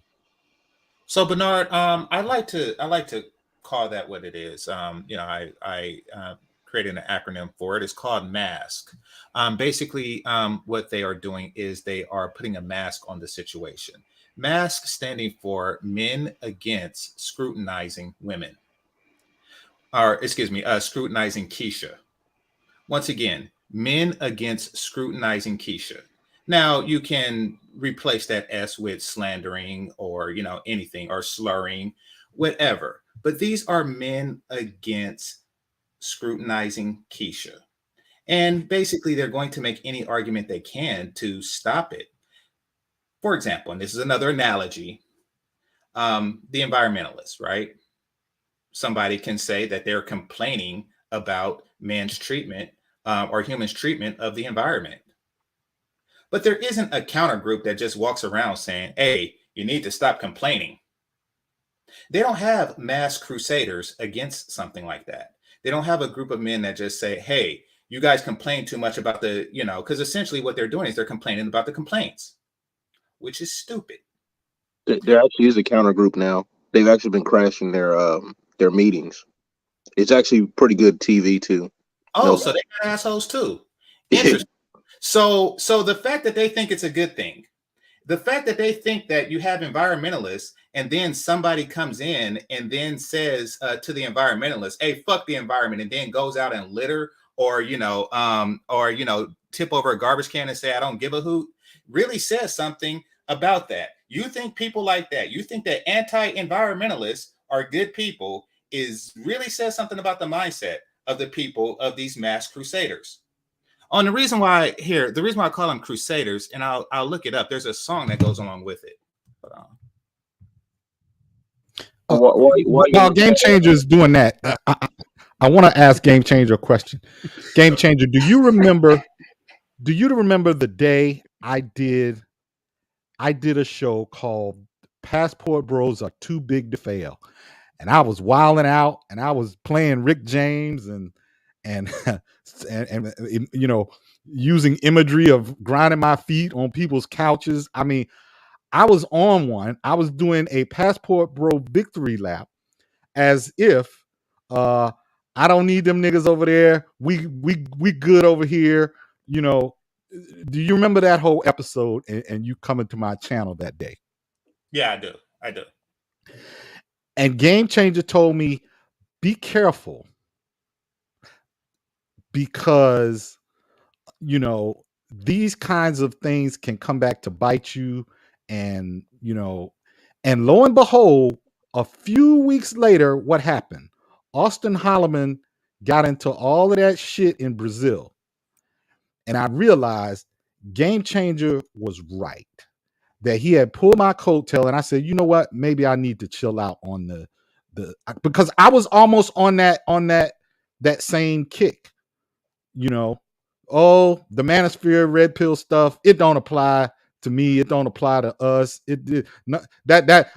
So Bernard, I like to call that what it is. I created an acronym for it. It's called MASK. Basically, what they are doing is they are putting a mask on the situation. MASK standing for Men Against Scrutinizing Women, or excuse me, scrutinizing Keisha. Once again, Men Against Scrutinizing Keisha. Now you can replace that S with slandering or anything, or slurring, whatever. But these are men against scrutinizing Keisha. And basically they're going to make any argument they can to stop it. For example, and this is another analogy, the environmentalists, right? Somebody can say that they're complaining about man's treatment or humans' treatment of the environment. But there isn't a counter group that just walks around saying, hey, you need to stop complaining. They don't have mass crusaders against something like that. They don't have a group of men that just say, hey, you guys complain too much about because essentially what they're doing is they're complaining about the complaints, which is stupid. There actually is a counter group now. They've actually been crashing their meetings. It's actually pretty good TV too. Oh, so they got assholes too. Interesting. So the fact that they think it's a good thing, the fact that they think that you have environmentalists and then somebody comes in and then says to the environmentalists, hey, fuck the environment, and then goes out and litter or tip over a garbage can and say, I don't give a hoot, really says something about that. You think people like that, you think that anti-environmentalists are good people, really says something about the mindset of the people of these mass crusaders. The reason why I call them crusaders, and I'll look it up. There's a song that goes along with it. While Game Changer is doing that, I want to ask Game Changer a question. Game Changer, do you remember the day I did a show called Passport Bros Are Too Big to Fail? And I was wilding out and I was playing Rick James and using imagery of grinding my feet on people's couches. I mean, I was on one. I was doing a Passport Bro victory lap as if I don't need them niggas over there. We good over here. Do you remember that whole episode and you coming to my channel that day? Yeah, I do. And Game Changer told me, be careful because, these kinds of things can come back to bite you. And, and lo and behold, a few weeks later, what happened? Austin Holloman got into all of that shit in Brazil. And I realized Game Changer was right. That he had pulled my coattail, and I said, you know what? Maybe I need to chill out on the because I was almost on that same kick. Oh, the manosphere red pill stuff, it don't apply to me. It don't apply to us.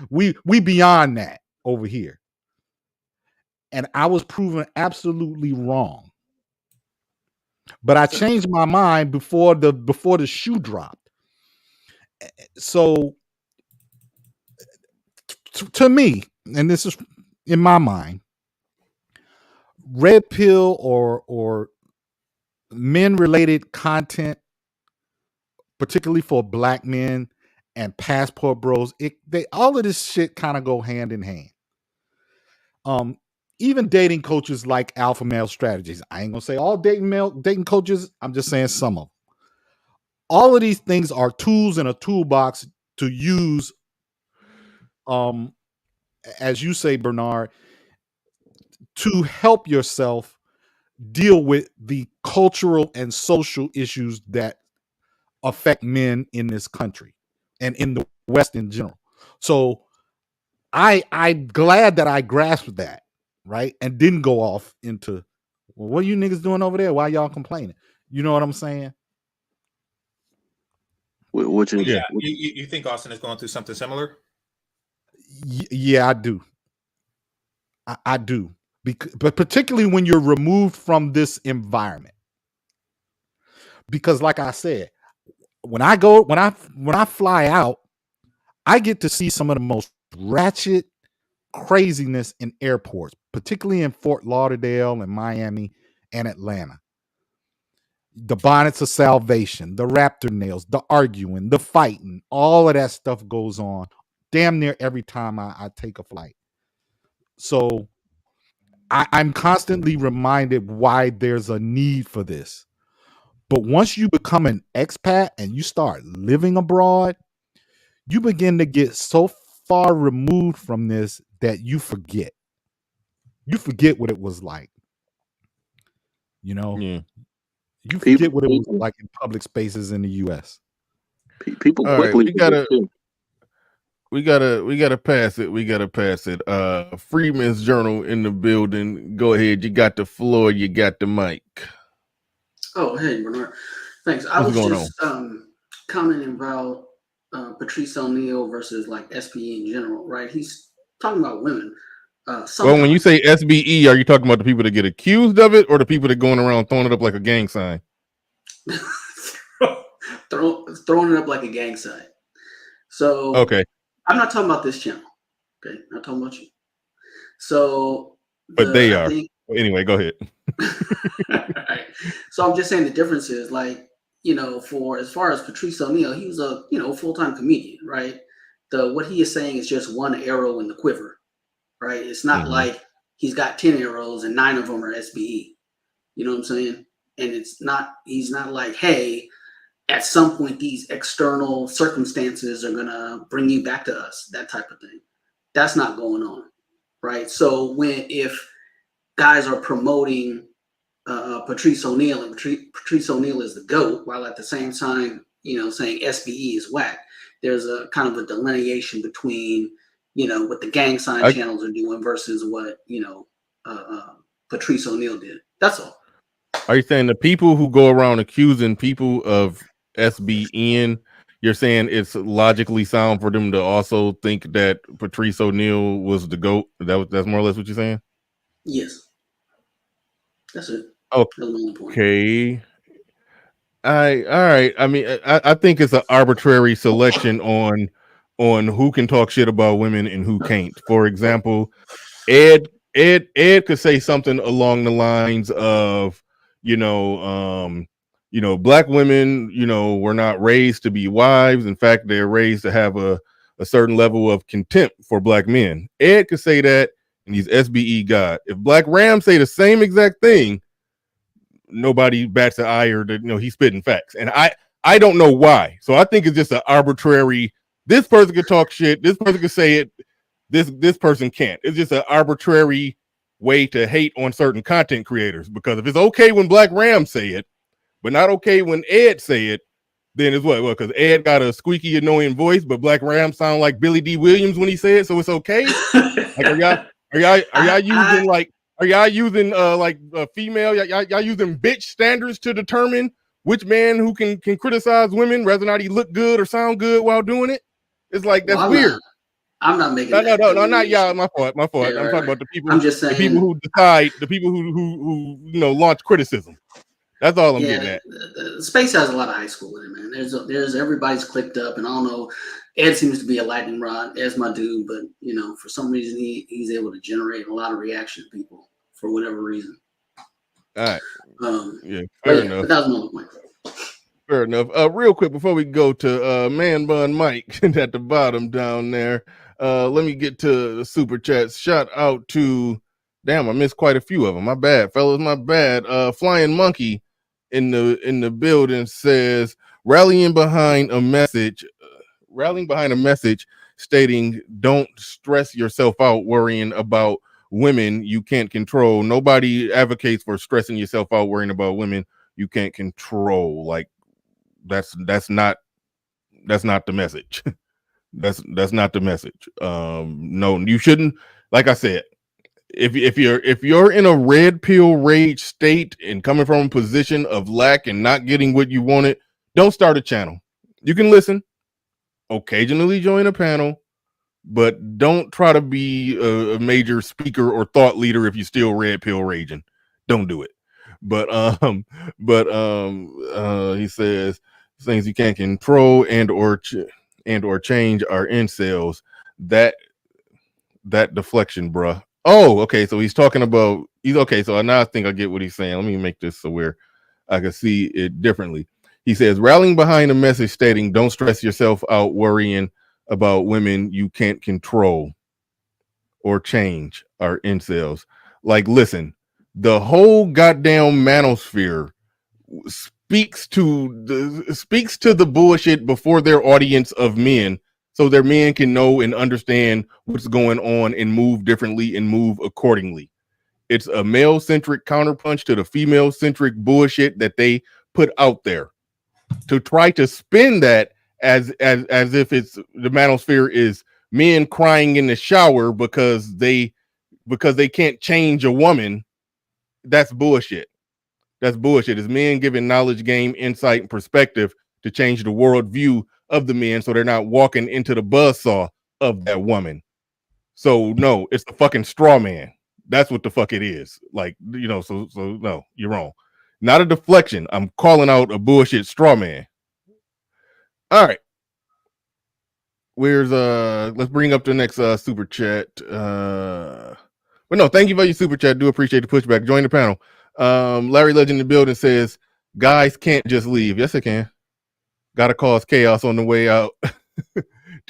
We beyond that over here. And I was proven absolutely wrong. But I changed my mind before the shoe dropped. So to me, and this is in my mind, red pill or men related content, particularly for black men and Passport Bros, all of this shit kind of go hand in hand. Even dating coaches like Alpha Male Strategies. I ain't gonna say all dating coaches. I'm just saying some of them. All of these things are tools in a toolbox to use, as you say, Bernard, to help yourself deal with the cultural and social issues that affect men in this country and in the West in general. So I'm glad that I grasped that, right? And didn't go off into, well, what are you niggas doing over there? Why y'all complaining? You know what I'm saying? Which is, yeah. You think Austin is going through something similar? Yeah, I do. I do. But particularly when you're removed from this environment. Because like I said, when I fly out, I get to see some of the most ratchet craziness in airports. particularly in Fort Lauderdale and Miami and Atlanta. The bonnets of salvation, the raptor nails, the arguing, the fighting, all of that stuff goes on damn near every time I take a flight. So I'm constantly reminded why there's a need for this. But once you become an expat and you start living abroad, you begin to get so far removed from this that you forget. You forget what it was like. You know, Yeah. you forget People, what it was like in public spaces in the US. people All right, quickly we forget gotta too. we gotta pass it. We gotta pass it. Freeman's Journal in the building. Go ahead. You got the floor. You got the mic. Oh, hey, Bernard. Thanks. I What's was going just commenting about Patrice O'Neal versus like SPE in general, right? He's talking about women. Well, when you Sometimes say SBE, are you talking about the people that get accused of it, or the people that going around throwing it up like a gang sign? throwing it up like a gang sign. So Okay, I'm not talking about this channel. Okay, not talking about you. So but they I are. think Anyway, go ahead. right. So I'm just saying the difference is like, for as far as Patrice O'Neal, he was a full-time comedian, right? What he is saying is just one arrow in the quiver, right? It's not like he's got 10 arrows and 9 of them are SBE. You know what I'm saying? And he's not like, hey, at some point these external circumstances are gonna bring you back to us, that type of thing. That's not going on, right? So if guys are promoting Patrice O'Neal, and Patrice O'Neal is the GOAT, while at the same time, saying SBE is whack. There's a kind of a delineation between, what the gang sign channels are doing versus what, Patrice O'Neal did. That's all. Are you saying the people who go around accusing people of SBN, you're saying it's logically sound for them to also think that Patrice O'Neal was the GOAT? That's more or less what you're saying? Yes. That's it. Okay. All right. I mean, I think it's an arbitrary selection on who can talk shit about women and who can't. For example, Ed could say something along the lines of, black women, were not raised to be wives. In fact, they're raised to have a certain level of contempt for black men. Ed could say that, and he's SBE God. If Black Ram say the same exact thing, nobody bats an eye, or he's spitting facts. And I don't know why. So I think it's just an arbitrary, this person could talk shit, this person could say it, this person can't. It's just an arbitrary way to hate on certain content creators, because if it's okay when Black Ram say it, but not okay when Ed say it, then it's what? Well, because Ed got a squeaky, annoying voice, but Black Ram sound like Billy D. Williams when he said it, so it's okay. Like, are y'all using like? Are y'all using female? Y'all using bitch standards to determine which man who can criticize women, whether or not he look good or sound good while doing it? It's like, that's weird. I'm not making no, not y'all. My fault. Yeah, I'm talking about the people. I'm just saying, the people who decide, the people who launch criticism. That's all I'm getting at. The space has a lot of high school in it, man. There's everybody's clicked up, and I don't know. Ed seems to be a lightning rod, as my dude, but for some reason he's able to generate a lot of reaction to people for whatever reason. All right. Yeah, fair enough. That was my point. Fair enough. Real quick before we go to Man Bun Mike at the bottom down there, let me get to the super chats. Shout out to, damn, I missed quite a few of them. My bad, fellas. My bad. Flying Monkey in the building says rallying behind a message stating, "Don't stress yourself out worrying about women you can't control." Nobody advocates for stressing yourself out worrying about women you can't control. Like, that's not the message. that's not the message. No, you shouldn't. Like I said, if you're in a red pill rage state and coming from a position of lack and not getting what you wanted, don't start a channel. You can listen, occasionally join a panel, but don't try to be a major speaker or thought leader if you're still red pill raging. Don't do it. But he says things you can't control and or change are incels. That deflection, bruh. Oh, okay. So he's talking about he's okay. So now I think I get what he's saying. Let me make this so where I can see it differently. He says, rallying behind a message stating, "Don't stress yourself out worrying about women you can't control or change," are incels. Like, listen, the whole goddamn manosphere speaks to the bullshit before their audience of men, so their men can know and understand what's going on and move differently and move accordingly. It's a male centric counterpunch to the female centric bullshit that they put out there to try to spin that as if it's the manosphere is men crying in the shower because they can't change a woman. That's bullshit. That's bullshit. It's men giving knowledge, game, insight, and perspective to change the world view of the men so they're not walking into the buzzsaw of that woman. So no, it's the fucking straw man. That's what the fuck it is. Like, you know, so no, you're wrong. Not a deflection. I'm calling out a bullshit straw man. All right. Where's let's bring up the next super chat. But no, thank you for your super chat. Do appreciate the pushback. Join the panel. Larry Legend in the building says guys can't just leave. Yes, they can. Gotta cause chaos on the way out.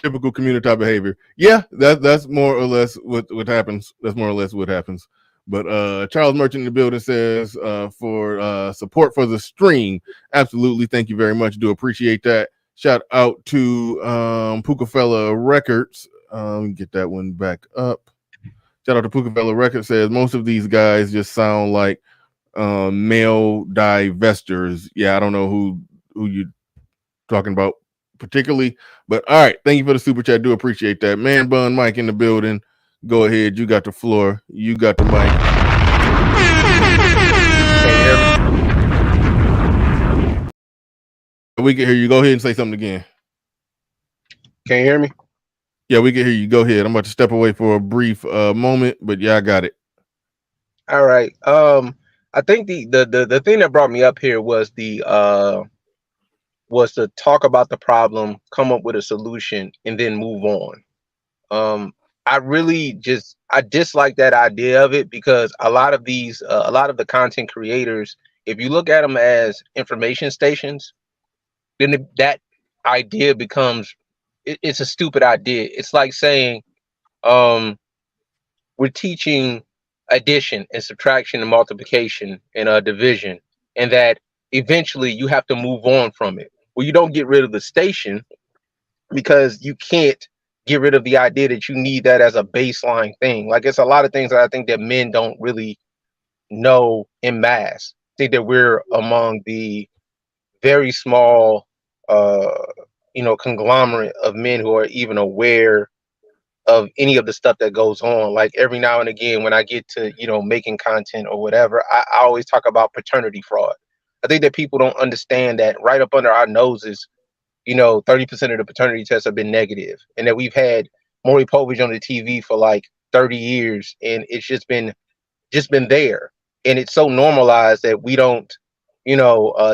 Typical community behavior. Yeah, that's more or less what happens. That's more or less what happens. But Charles Merchant in the building says for support for the stream. Absolutely. Thank you very much. Do appreciate that. Shout out to Pukafella Records. Get that one back up. Shout out to Pukafella Records. Says most of these guys just sound like male divestors. Yeah, I don't know who you talking about particularly, but all right. Thank you for the super chat. Do appreciate that. Man Bun Mike in the building. Go ahead. You got the floor. You got the mic. We can hear you. Go ahead and say something again. Can you hear me? Yeah, we can hear you. Go ahead. I'm about to step away for a brief moment, but yeah, I got it. All right. I think the thing that brought me up here was was to talk about the problem, come up with a solution, and then move on. I dislike that idea of it because a lot of the content creators, if you look at them as information stations, then that idea becomes it's a stupid idea. It's like saying we're teaching addition and subtraction and multiplication and division, and that eventually you have to move on from it. Well, you don't get rid of the station because you can't get rid of the idea that you need that as a baseline thing. Like, it's a lot of things that I think that men don't really know en masse. I think that we're among the very small conglomerate of men who are even aware of any of the stuff that goes on. Like, every now and again when I get to making content or whatever, I always talk about paternity fraud. I think that people don't understand that right up under our noses 30% of the paternity tests have been negative, and that we've had Maury Povich on the TV for like 30 years, and it's just been there, and it's so normalized that we don't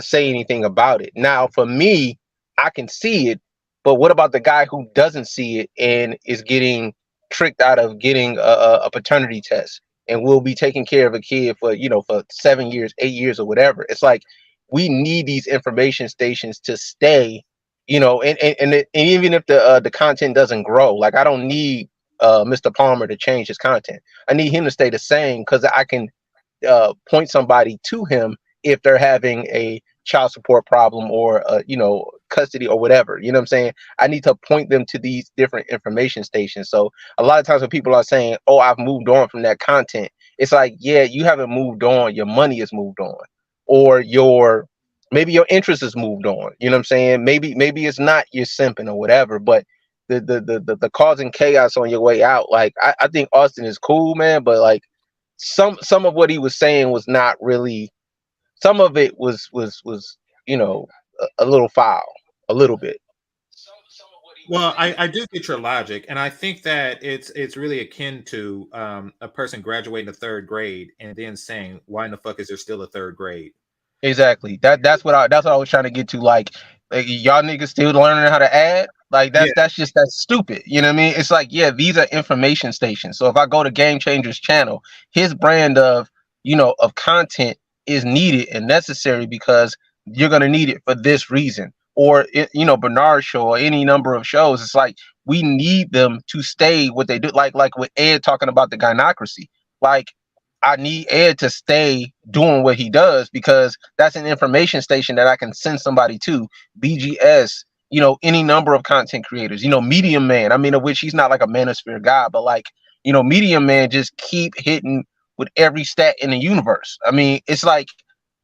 say anything about it. Now, for me, I can see it, but what about the guy who doesn't see it and is getting tricked out of getting a paternity test and will be taking care of a kid for for 7 years, 8 years, or whatever? It's like, we need these information stations to stay, and even if the content doesn't grow. Like, I don't need Mr. Palmer to change his content. I need him to stay the same, because I can point somebody to him if they're having a child support problem or custody or whatever. You know what I'm saying? I need to point them to these different information stations. So a lot of times when people are saying, "Oh, I've moved on from that content," it's like, yeah, you haven't moved on. Your money has moved on, or maybe your interest has moved on. You know what I'm saying? Maybe it's not you're simping or whatever, but the causing chaos on your way out. Like, I think Austin is cool, man, but like some of what he was saying was not really. Some of it was a little foul, a little bit. Well, I do get your logic, and I think that it's really akin to a person graduating to third grade and then saying, "Why in the fuck is there still a third grade?" Exactly. That's what I was trying to get to. Like y'all niggas still learning how to add. Like Yeah. that's stupid. You know what I mean? It's like, yeah, these are information stations. So if I go to Game Changers channel, his brand of, of content is needed and necessary because you're gonna need it for this reason. Or Bernard show or any number of shows. It's like we need them to stay what they do. Like with Ed talking about the gynocracy. Like I need Ed to stay doing what he does because that's an information station that I can send somebody to. BGS, any number of content creators, Medium Man. I mean, of which he's not like a manosphere guy, but like, Medium Man just keep hitting with every stat in the universe. I mean, it's like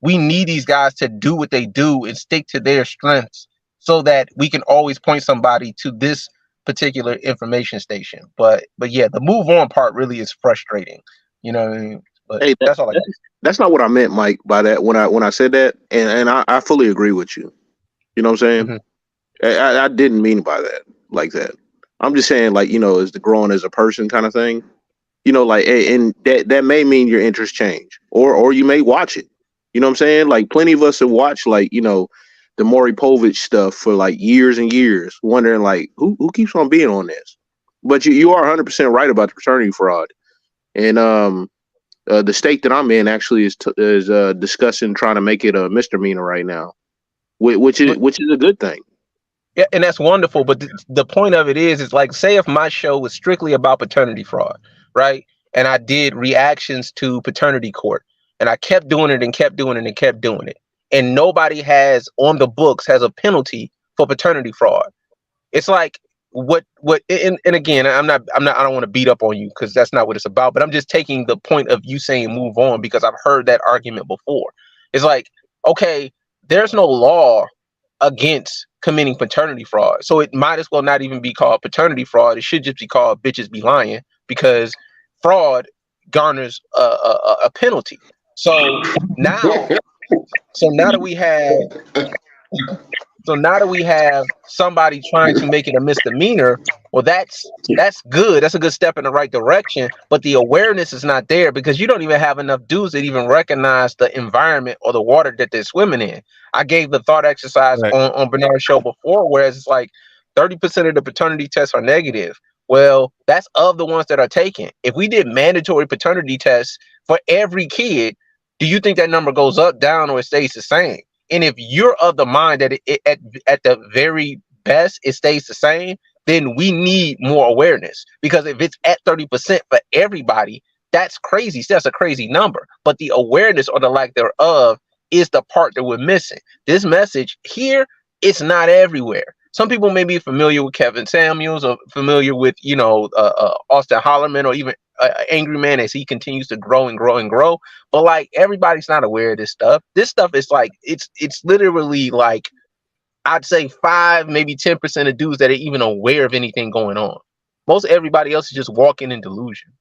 we need these guys to do what they do and stick to their strengths so that we can always point somebody to this particular information station. But yeah, the move on part really is frustrating. You know what I mean? But Hey, that's all I got. that's not what I meant, Mike, by that when I said that, and I fully agree with you. You know what I'm saying? Mhm. I didn't mean by that like that. I'm just saying, like, is the growing as a person kind of thing. Like, and that may mean your interests change, or you may watch it. You know what I'm saying? Like, plenty of us have watched, like, the Maury Povich stuff for like years and years, wondering like who keeps on being on this. But you are 100% right about the fraternity fraud, and the state that I'm in actually is discussing trying to make it a misdemeanor right now, which is a good thing. Yeah, and that's wonderful. But the point of it is like, say if my show was strictly about paternity fraud, right? And I did reactions to paternity court, and I kept doing it and kept doing it and kept doing it, and nobody has on the books has a penalty for paternity fraud. It's like and again, I don't want to beat up on you because that's not what it's about, but I'm just taking the point of you saying move on because I've heard that argument before. It's like, okay, there's no law against committing paternity fraud, so it might as well not even be called paternity fraud. It should just be called bitches be lying, because fraud garners a penalty. So now that we have somebody trying to make it a misdemeanor, well, that's good. That's a good step in the right direction. But the awareness is not there because you don't even have enough dudes that even recognize the environment or the water that they're swimming in. I gave the thought exercise Right. on Bernard's show before, whereas it's like 30% of the paternity tests are negative. Well, that's of the ones that are taken. If we did mandatory paternity tests for every kid, do you think that number goes up, down, or it stays the same? And if you're of the mind that at the very best it stays the same, then we need more awareness. Because if it's at 30% for everybody, that's crazy. That's a crazy number. But the awareness or the lack thereof is the part that we're missing. This message here, it's not everywhere. Some people may be familiar with Kevin Samuels or familiar with, Austin Hollerman, or even Angry Man as he continues to grow and grow and grow. But like, everybody's not aware of this stuff. This stuff is like, it's literally like, I'd say 5, maybe 10% of dudes that are even aware of anything going on. Most everybody else is just walking in delusion.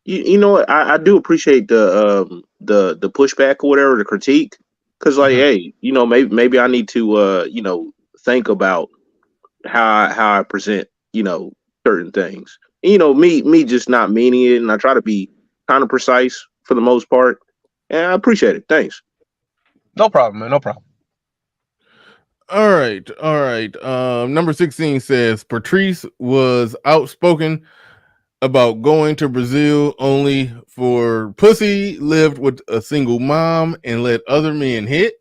You know what? I do appreciate the pushback or whatever, the critique, because like, hey, maybe I need to think about how I present certain things. Me just not meaning it, and I try to be kind of precise for the most part. And I appreciate it. Thanks. No problem, man. No problem. All right. Number 16 says Patrice was outspoken about going to Brazil only for pussy, lived with a single mom, and let other men hit.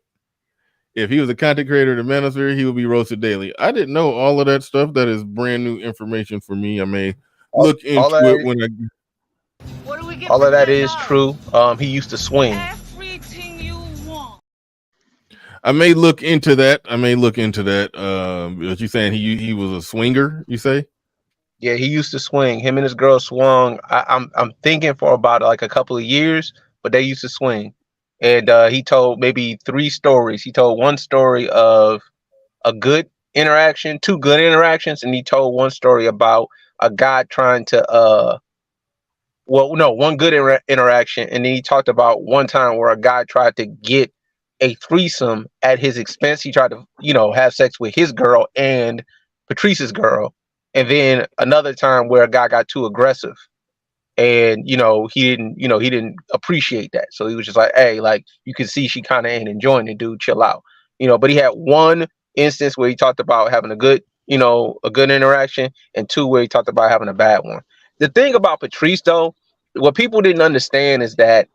If he was a content creator of the manosphere, he would be roasted daily. I didn't know all of that stuff. That is brand new information for me. I may look into it when I. What do we get All for of that is $10? true. He used to swing. Everything you want. I may look into that. But you saying he was a swinger? You say? Yeah, he used to swing. Him and his girl swung. I'm thinking for about like a couple of years, but they used to swing. And he told maybe 3 stories. He told one story of a good interaction, 2 good interactions, and he told one story about a guy trying to one good interaction, and then he talked about one time where a guy tried to get a threesome at his expense. He tried to have sex with his girl and Patrice's girl, and then another time where a guy got too aggressive, and he didn't appreciate that, so he was just like, hey, like, you can see she kind of ain't enjoying it, dude, chill out. But he had one instance where he talked about having a good a good interaction, and 2 where he talked about having a bad one. The thing about Patrice, though, what people didn't understand is that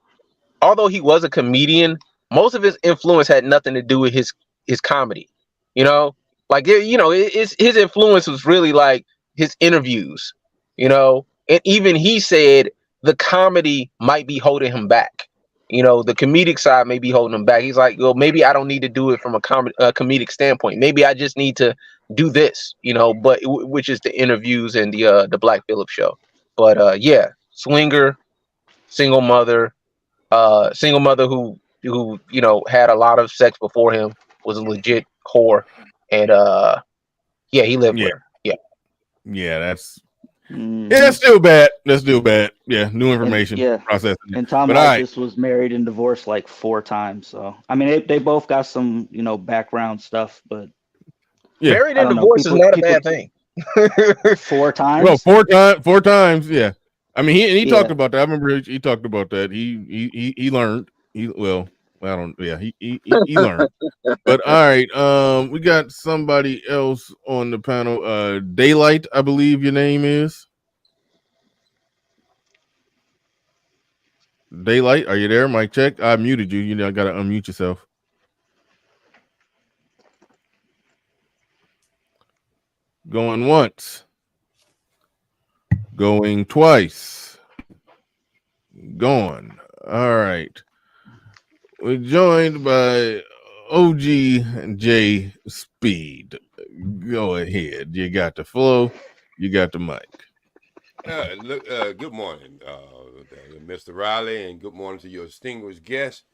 although he was a comedian, most of his influence had nothing to do with his comedy. His influence was really like his interviews. And even he said the comedy might be holding him back. The comedic side may be holding him back. He's like, well, maybe I don't need to do it from a comedic standpoint. Maybe I just need to do this, which is the interviews and the Black Phillip show. But yeah, swinger, single mother who had a lot of sex before him, was a legit whore, and yeah, he lived with her. Yeah, that's Mhm. yeah, that's still bad. That's still bad. Yeah, new information. Yeah. Processing it. And Tom But all right, Likas was married and divorced like 4 times. So I mean, they both got some background stuff, but yeah. Married I and don't know. divorced is not a bad thing. 4 times. Well, four times. Yeah. I mean, he Yeah. talked about that. I remember he talked about that. He learned. Well, I don't. Yeah, he learned. But all right, we got somebody else on the panel. Daylight, I believe your name is. Daylight, are you there? Mic check. I muted you. I gotta unmute yourself. Going once. Going twice. Gone. All right. We're joined by OG Speed. Go ahead. You got the flow. You got the mic. Good morning, Mr. Riley, and good morning to your distinguished guests.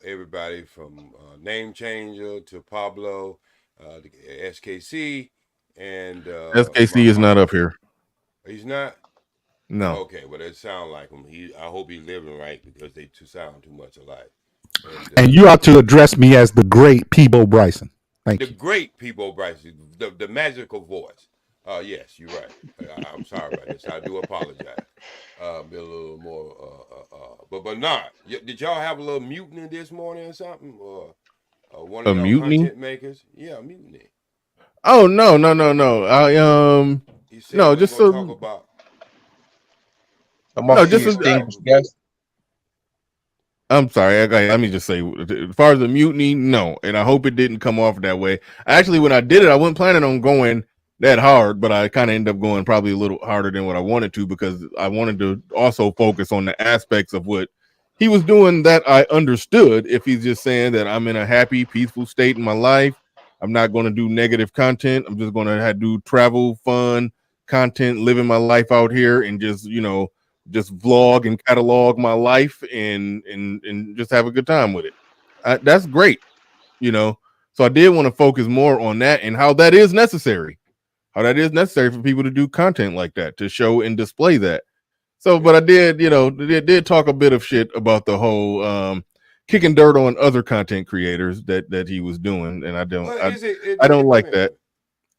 Everybody from Name Changer to Pablo, to SKC, and SKC is not up here. He's not. No. Okay, well, it sounds like him. I hope he's living right because they sound too much alike. And you ought to address me as the great Peebo Bryson. Thank you. The great Peebo Bryson, the magical voice. Yes, you're right. I'm sorry about this. I do apologize. Be a little more, but not. Did y'all have a little mutiny this morning or something, or one of y'all content makers? Yeah, mutiny. Oh no. No, just so. Talk about. No, just distinguished guest. I'm sorry. Let me just say, as far as the mutiny, no, and I hope it didn't come off that way. Actually, when I did it, I wasn't planning on going that hard, but I kind of ended up going probably a little harder than what I wanted to because I wanted to also focus on the aspects of what he was doing that I understood. If he's just saying that I'm in a happy, peaceful state in my life, I'm not going to do negative content. I'm just going to do travel, fun content, living my life out here, and just just vlog and catalog my life and just have a good time with it. That's great, So I did want to focus more on that and how that is necessary. How that is necessary for people to do content like that, to show and display that. So, but I did, did talk a bit of shit about the whole kicking dirt on other content creators that he was doing, and I don't like that.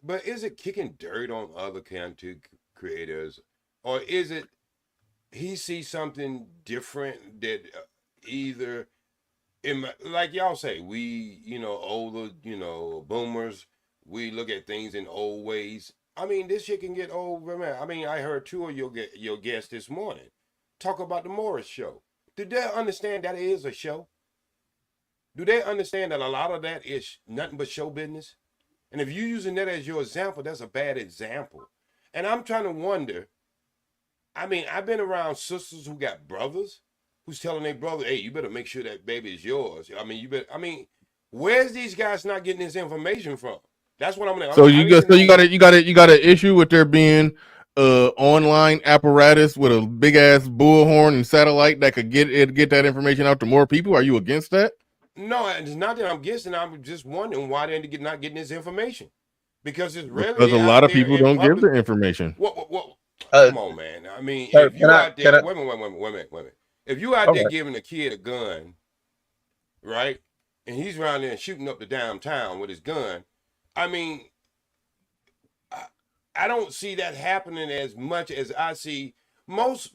But is it kicking dirt on other content creators, or is it he sees something different that either like y'all say, we older boomers, we look at things in old ways. I mean, this shit can get old, man. I mean, I heard 2 of your guests this morning talk about the Morris show. Do they understand that it is a show? Do they understand that a lot of that is nothing but show business? And if you're using that as your example, that's a bad example. And I'm trying to wonder, I mean, I've been around sisters who got brothers who's telling their brother, hey, you better make sure that baby is yours. I mean, where's these guys not getting this information from? That's what I'm gonna. So you got an issue with there being online apparatus with a big ass bullhorn and satellite that could get that information out to more people. Are you against that? No, it's not that I'm against it. I'm just wondering why they're not getting this information, because it's really because a lot of people don't give the information. What? Come on, man. I mean, if you out there, wait a minute. If you out there giving a kid a gun, right, and he's around there shooting up the downtown with his gun, I mean, I don't see that happening as much as I see most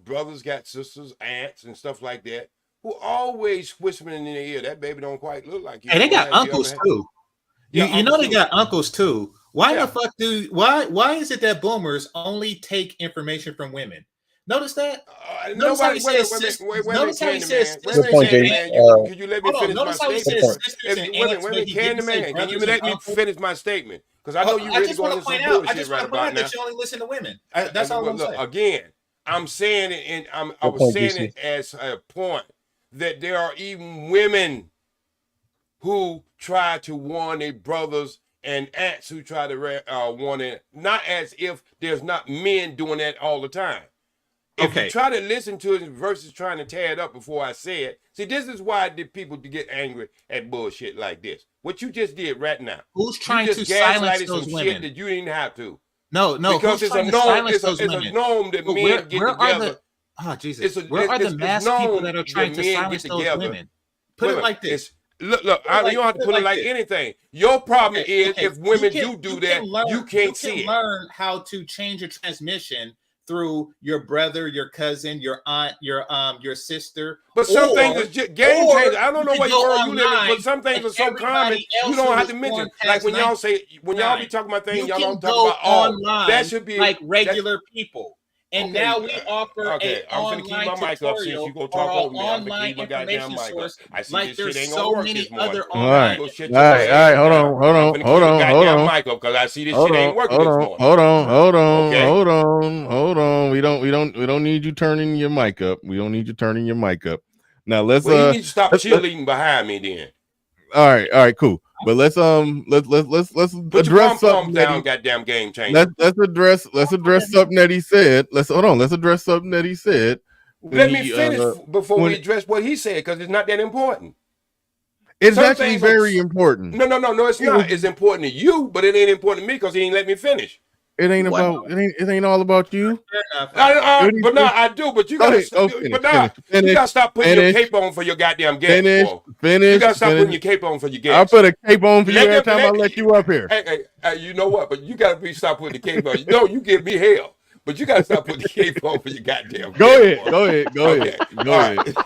brothers got sisters, aunts, and stuff like that who always whispering in their ear, that baby don't quite look like you. Hey, they got uncles too. You know they too. got uncles too. Why Yeah. the fuck why is it that boomers only take information from women? Notice that? Notice how Nobody. he Wait a says minute. sisters. Wait a minute, Notice how he Candy says Man. Wait a Good minute, sisters point, and Candy JD. aunts. Man. Could you let me Hold on. finish my Notice how he statement? Good says point. sisters and Wait a minute. aunts, Wait a but minute, he Candy didn't say Man. Can you brothers and let me uncles. finish my statement? Because I know you I ready to just go want into to some point out. I bullshit just want right to point about out now. that you only listen to women. That's all I'm Look, saying. again, I'm saying it, and I Good was point, saying DC. it as a point that there are even women who try to warn their brothers and aunts who try to warn it, not as if there's not men doing that all the time. If you Okay. try to listen to it versus trying to tear it up before I say it, see, this is why people get angry at bullshit like this. What you just did right now. Who's You trying just to silence gaslighted some those shit women? that you didn't have to. No, Because who's it's a trying to norm. silence those It's a women? norm that But men get where are together. the where are the It's mass people known that are that trying to men get silence those together. women? Put it like this. Look, Put it you don't have to put it like this. anything. Your problem Okay, is okay. if women do that, you can't see it. Learn how to change a transmission through your brother, your cousin, your aunt, your sister. But some things is just game changers. I don't know what world you live in, but some things are so common you don't have to mention. Like when y'all say, when y'all be talking about things, y'all don't talk about all. That should be like regular people. And okay, now we offer okay, a I'm finna keep my online mic up since you tutorial go or talk an over me. I'm finna online keep my goddamn information mic up. source. I see Like this shit there's ain't gonna so work many this morning. other All online. right. Go shut All your right. All ass right. Hold down. on. Hold I'm on. finna Hold keep my on. Hold goddamn on. mic up because I see this Hold shit ain't on. working Hold this on. morning. Hold on. Hold on. Okay. Hold on. Hold on. We don't need you turning your mic up. We don't need you turning your mic up. Now let's Well, you need to stop let's cheerleading behind me then. all right, cool. But let's Put your address pom something poms that down, goddamn game changer. let's address something that he said. Let's address something that he said when Let me he finish before we when address what he said because it's not that important. it's Some actually things are very important. no, it's It was not. It's important to you, but it ain't important to me because he ain't let me finish. What? it ain't all about you. Fair enough. But no, I do. But you Go gotta, ahead, go finish, but nah, you gotta stop putting your cape on for your goddamn guests, boy. You gotta stop putting your cape on for your I'll guests. put a cape on for you Let every them, time I let you up here. hey, you know what? But you gotta stop putting the cape on. No, you give me hell. But you gotta stop putting the cape on for your goddamn Go guests, boy. ahead, go Okay, ahead.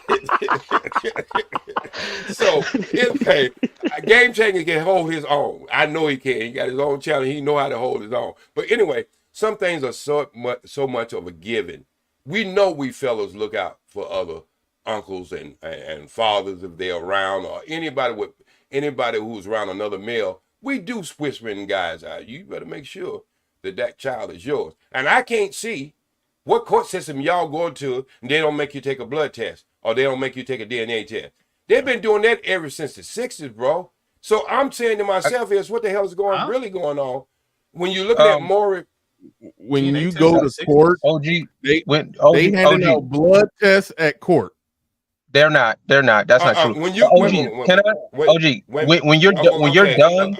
So anyway, Game Changer can hold his own. I know he can. He got his own channel. He know how to hold his own. But anyway, some things are so much of a given. We know we fellas look out for other uncles and fathers if they're around, or anybody who's around another male. We do whisper in guys out. You better make sure that child is yours. And I can't see what court system y'all go to and they don't make you take a blood test or they don't make you take a DNA test. They've been doing that ever since the 60s, bro. So I'm saying to myself is what the hell is really going on when you look at that more when you go to court, they handing out blood tests at court. They're not. That's not true. When you OG, can I? OG, when you're done,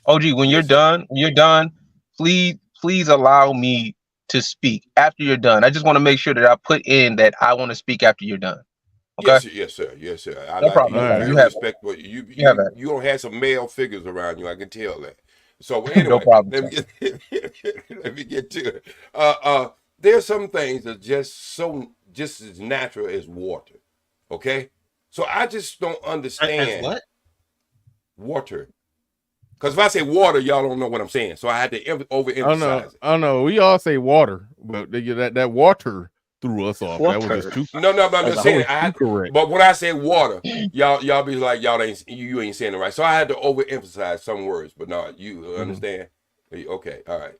OG, when you're done, please allow me to speak after you're done. I just want to make sure that I put in that I want to speak after you're done. Okay. Yes, sir. I No like problem. you. Right. Very You have respectful. You have that. don't have some male figures around you. I can tell that. So anyway, No problem. let me get to it. There's some things that just as natural as water. Okay, so I just don't understand As what? Water. Because if I say water, y'all don't know what I'm saying. So I had to overemphasize it. I know. We all say water, but that water threw us off. That was just too. No, but I'm just saying. Correct. But when I say water, y'all be like you ain't saying it right. So I had to overemphasize some words. But no, you understand? Okay, all right,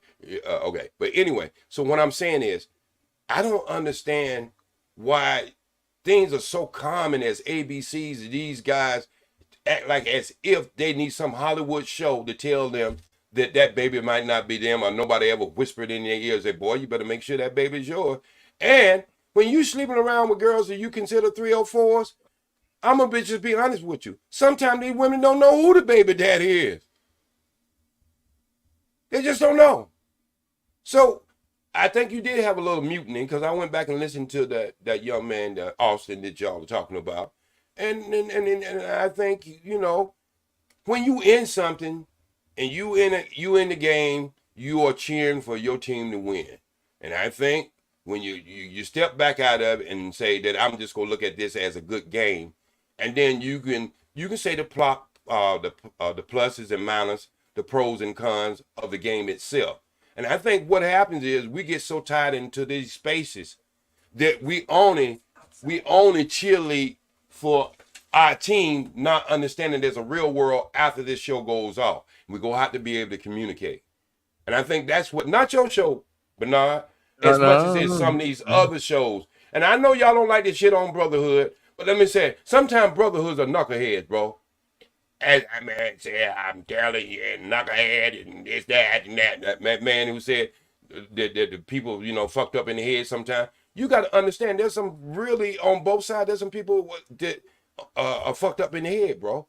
okay. But anyway, so what I'm saying is, I don't understand why things are so common as ABCs. These guys act like as if they need some Hollywood show to tell them that baby might not be them, or nobody ever whispered in their ears that, boy, you better make sure that baby's yours. And when you sleeping around with girls that you consider 304s, I'm gonna just be honest with you. Sometimes these women don't know who the baby daddy is. They just don't know. So I think you did have a little mutiny because I went back and listened to that young man, Austin, that y'all are talking about. And I think, when you in something and you in the game, you are cheering for your team to win. And I think when you step back out of it and say that I'm just gonna look at this as a good game, and then you can say the the pluses and minuses, the pros and cons of the game itself. And I think what happens is we get so tied into these spaces that we only cheerlead for our team, not understanding there's a real world after this show goes off. We go have to be able to communicate. And I think that's what, not your show, Bernard, as much as it's some of these other shows. And I know y'all don't like this shit on Brotherhood, but let me say, sometimes Brotherhoods are knuckleheads, bro. As I mean, say, I'm telling you, knucklehead and this, that, and that. That man who said that the people, fucked up in the head sometimes. You got to understand, there's some really, on both sides, there's some people that are fucked up in the head, bro.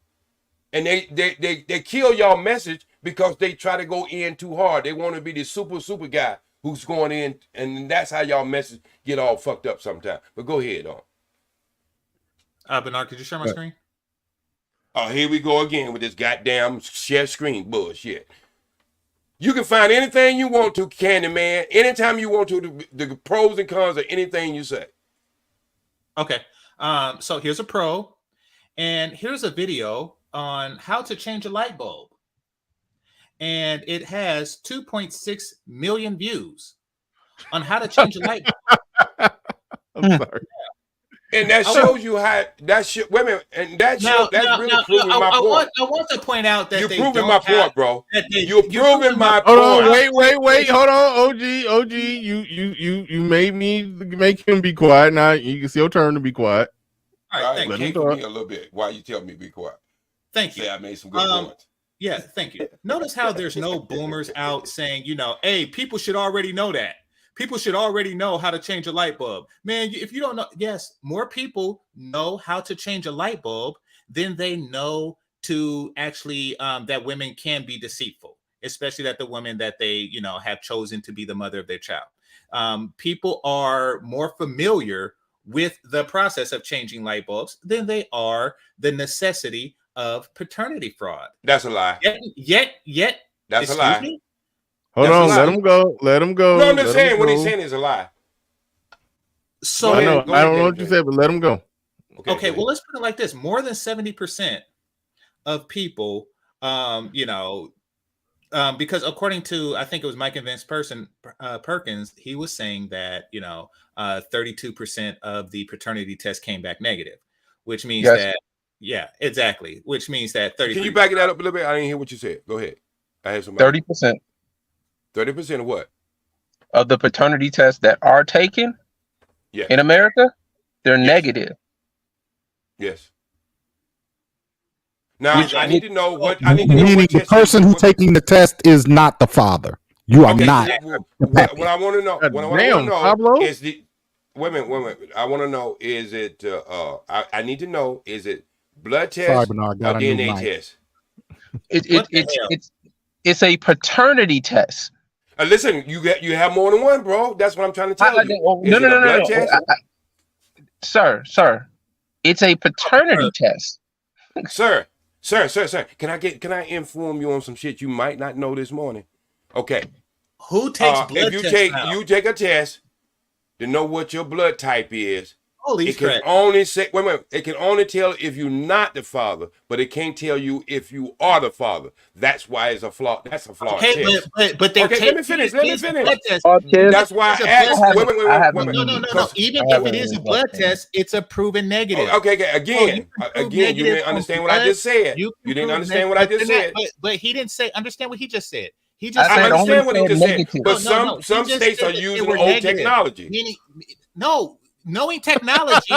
And they kill y'all message because they try to go in too hard. They want to be the super guy who's going in, and that's how y'all message get all fucked up sometimes. But go ahead on. Bernard, could you share my screen? Oh, here we go again with this goddamn share screen bullshit. You can find anything you want to, Candyman, anytime you want to, the pros and cons of anything you say. Okay. So here's a pro, and here's a video on how to change a light bulb. And it has 2.6 million views on how to change a light bulb. I'm sorry. And that shows you how that shit. Women, and that's really proving my point. I want to point out that you're proving my point, bro. You're proving my point. Hold on, wait. Hold on, OG. You made me make him be quiet. Now it's your turn to be quiet. All right, thank you. Me a little bit. Why you tell me to be quiet? Thank you. Say I made some good points. Yeah, thank you. Notice how there's no boomers out saying, hey, people should already know that. People should already know how to change a light bulb. Man, if you don't know, yes, more people know how to change a light bulb than they know to actually that women can be deceitful, especially that the women that they, have chosen to be the mother of their child. People are more familiar with the process of changing light bulbs than they are the necessity of paternity fraud. That's a lie. Yet. That's a lie. Me? Hold on, let him go. No, I'm just saying what he's saying is a lie. So I don't know what you said, but let him go. Okay, well, let's put it like this: more than 70% of people, because according to, I think it was Mike and Vince Perkins, he was saying that 32% of the paternity test came back negative, which means that exactly, which means that 30. Can you back it up a little bit? I didn't hear what you said. Go ahead. I had some 30%. 30% of what? Of the paternity tests that are taken in America, they're negative. Yes. Now, I need to know what I need to know. Meaning the person who's taking the test is not the father. You are not. What I want to know. What I want to know is the women. I want to know is it? I need to know is it blood test or DNA test? It's a paternity test. Listen, you have more than one, bro. That's what I'm trying to tell you. No. Sir, it's a paternity test. Sir. Can I inform you on some shit you might not know this morning? Okay. Who takes blood tests? If you take a test to know what your blood type is, holy it can only say it can only tell if you're not the father, but it can't tell you if you are the father. That's why it's a flaw. That's a flawed test. But they're let me finish. That's why I asked. No. Even if it is a blood test, it's a proven negative. Okay. Again, you didn't understand what I just said. You didn't understand what I just said. But he didn't say. Understand what he just said. I understand what he just said. But some states are using old technology. Knowing technology,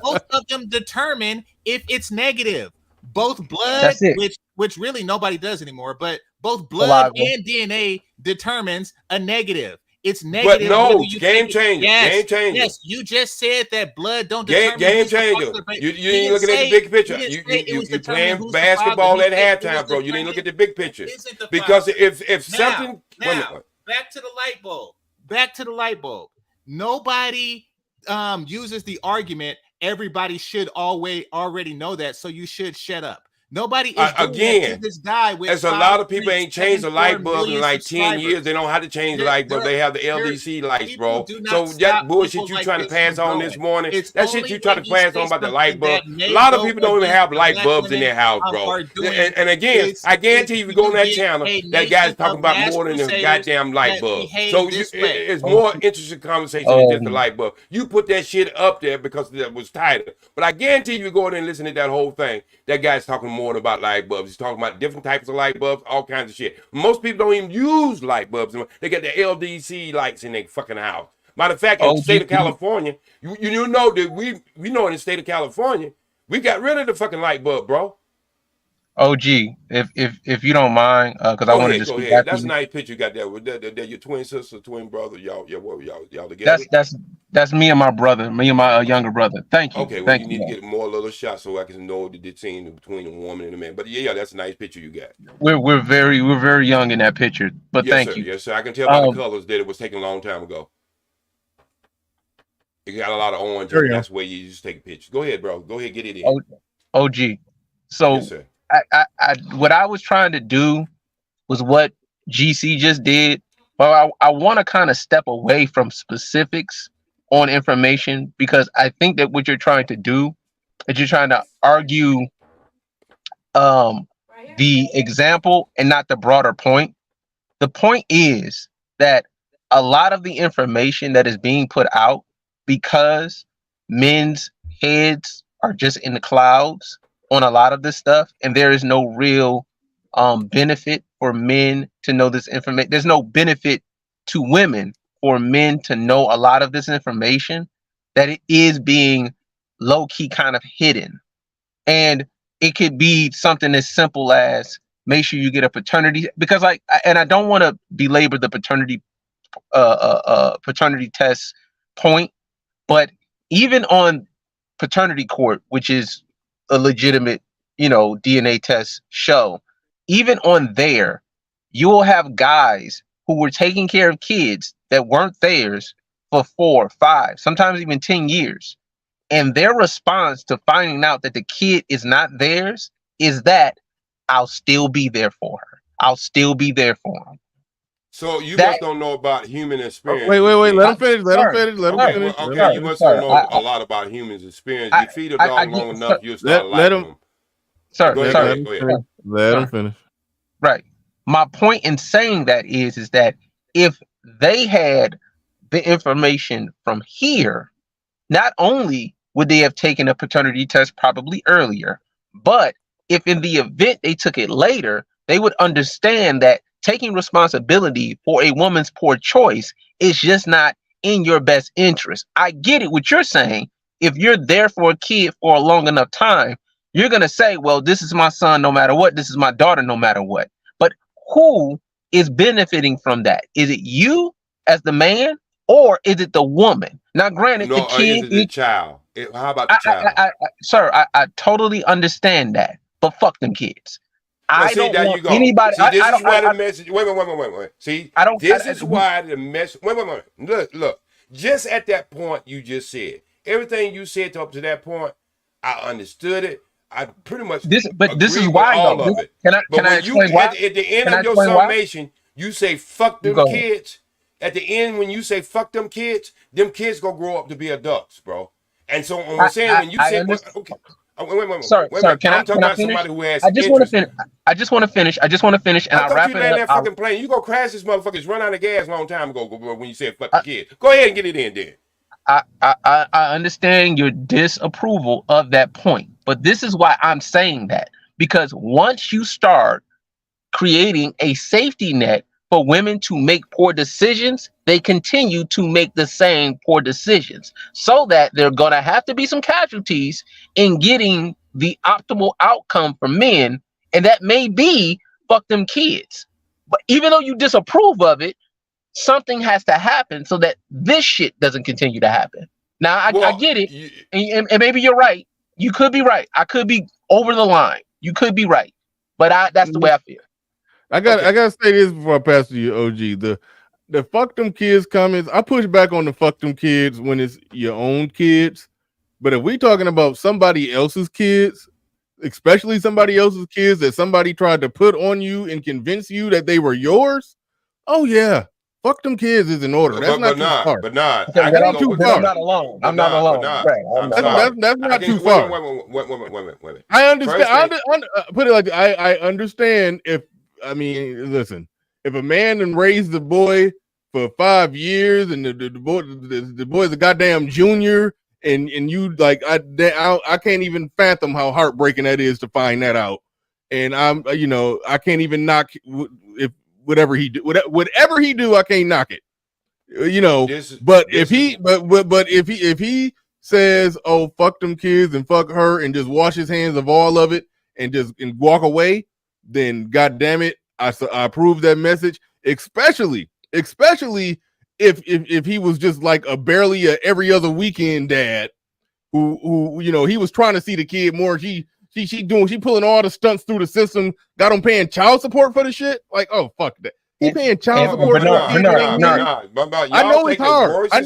both of them determine if it's negative. Both blood, which really nobody does anymore, but both blood and DNA determines a negative. It's negative. But no, game changer. Game changer. Yes, you just said that blood don't determine. Game changer. You didn't look at the big picture. You playing basketball at halftime, bro. You didn't look at the big picture. Because if something back to the light bulb. Nobody uses the argument everybody should already know that, so you should shut up. Nobody is doing that to again, this guy with as a lot of people ain't changed the 5.74 light bulb in million like 10 years. subscribers. They don't have to change the light bulb. They have the LDC lights, People bro. do not So stop that bullshit people you like trying to this pass from on this growing. morning, It's that shit only you trying when to you pass say on about the something light bulb. that A may lot of go people don't even against have what light black bulbs in women their house, bro. are doing And again, is I guarantee if you go on that get channel, a that guy's nation talking of about mass more than a crusaders goddamn light that bulb. behave So this way. it's more interesting conversation than just the light bulb. You put that shit up there because that was tighter. But I guarantee you go in and listen to that whole thing. That guy's talking more about light bulbs. He's talking about different types of light bulbs, all kinds of shit. Most people don't even use light bulbs. They got the LDC lights in their fucking house. Matter of fact, in the state of California, you know that we know in the state of California, we got rid of the fucking light bulb, bro. OG, if you don't mind, because I wanted to Go speak ahead. after That's a you. nice picture you got there. With that your twin sister, twin brother, y'all together. That's me and my brother, me and my younger brother. Thank you, Okay, well, thank you you. need to get more little shots so I can know the scene between the woman and the man. But yeah, that's a nice picture you got. We're very young in that picture, but Yes, thank sir. you. Yes, sir. I can tell by the colors that it was taken a long time ago. It got a lot of orange on it. That's where you just take pictures. Go ahead, bro. Go ahead, get it in. OG. So yes, sir. I what I was trying to do was what GC just did, but I want to kind of step away from specifics on information because I think that what you're trying to do is you're trying to argue the example and not the broader point. The point is that a lot of the information that is being put out because men's heads are just in the clouds on a lot of this stuff, and there is no real benefit for men to know this information. There's no benefit to women for men to know a lot of this information, that it is being low-key kind of hidden. And it could be something as simple as make sure you get a paternity, because and I don't want to belabor the paternity test point, but even on paternity court, which is a legitimate, DNA test show, even on there, you will have guys who were taking care of kids that weren't theirs for 4, 5, sometimes even 10 years. And their response to finding out that the kid is not theirs is that I'll still be there for her. I'll still be there for him. So you must don't know about human experience. Wait. Let him finish. Let him finish. Okay, you must don't know a lot about humans' experience. You feed a dog long enough, you'll start liking them. Sir, go ahead. Let him finish. Right. My point in saying that is that if they had the information from here, not only would they have taken a paternity test probably earlier, but if in the event they took it later, they would understand that taking responsibility for a woman's poor choice is just not in your best interest. I get it what you're saying. If you're there for a kid for a long enough time, you're going to say, well, this is my son no matter what. This is my daughter no matter what. But who is benefiting from that? Is it you as the man, or is it the woman? Now, granted, no, the kid is it the child? How about the child? Sir, I totally understand that, but fuck them kids. Well, I don't want you go. anybody. See, this is why the message. Wait. See, this is why the message. Wait. Look. Just at that point you just said, everything you said up to that point, I understood it. I pretty much this is why all of it. Can I explain why? At the end of your summation, you say fuck them kids. At the end, when you say fuck them kids gonna grow up to be adults, bro. And so I'm saying when you say okay. Wait. Sir, I'm talking about somebody who has. I just want to finish, and I'll wrap it up. That fucking plane. You go crash this motherfucker's run out of gas a long time ago when you said fuck the kid. Go ahead and get it in then. I understand your disapproval of that point, but this is why I'm saying that, because once you start creating a safety net for women to make poor decisions, they continue to make the same poor decisions, so that there are going to have to be some casualties in getting the optimal outcome for men. And that may be fuck them kids. But even though you disapprove of it, something has to happen so that this shit doesn't continue to happen. Now, I get it. And maybe you're right. You could be right. I could be over the line. You could be right. But that's the way I feel. I gotta say this before I pass to you, OG. The fuck them kids comments, I push back on the fuck them kids when it's your own kids. But if we talking about somebody else's kids, especially somebody else's kids that somebody tried to put on you and convince you that they were yours, oh yeah, fuck them kids is in order. That's not too far. But not. Okay, I That can ain't go too with far. I'm not alone. But I'm not not. alone. But not. Right, I'm I'm not sorry. alone. That's I not can too far. Wait. I understand. First thing, Put it like this. I understand if I mean, listen, if a man and raised the boy for 5 years and the boy's a goddamn junior and you like I can't even fathom how heartbreaking that is to find that out. And I'm I can't even knock if whatever he do I can't knock it. But if he says, "Oh, fuck them kids and fuck her," and just wash his hands of all of it and walk away, then God damn it, I approve that message. Especially if he was just like barely a every other weekend dad who he was trying to see the kid more. She pulling all the stunts through the system, got him paying child support for the shit. Like, oh fuck that. He paying child support for the kid. I know it's hard. I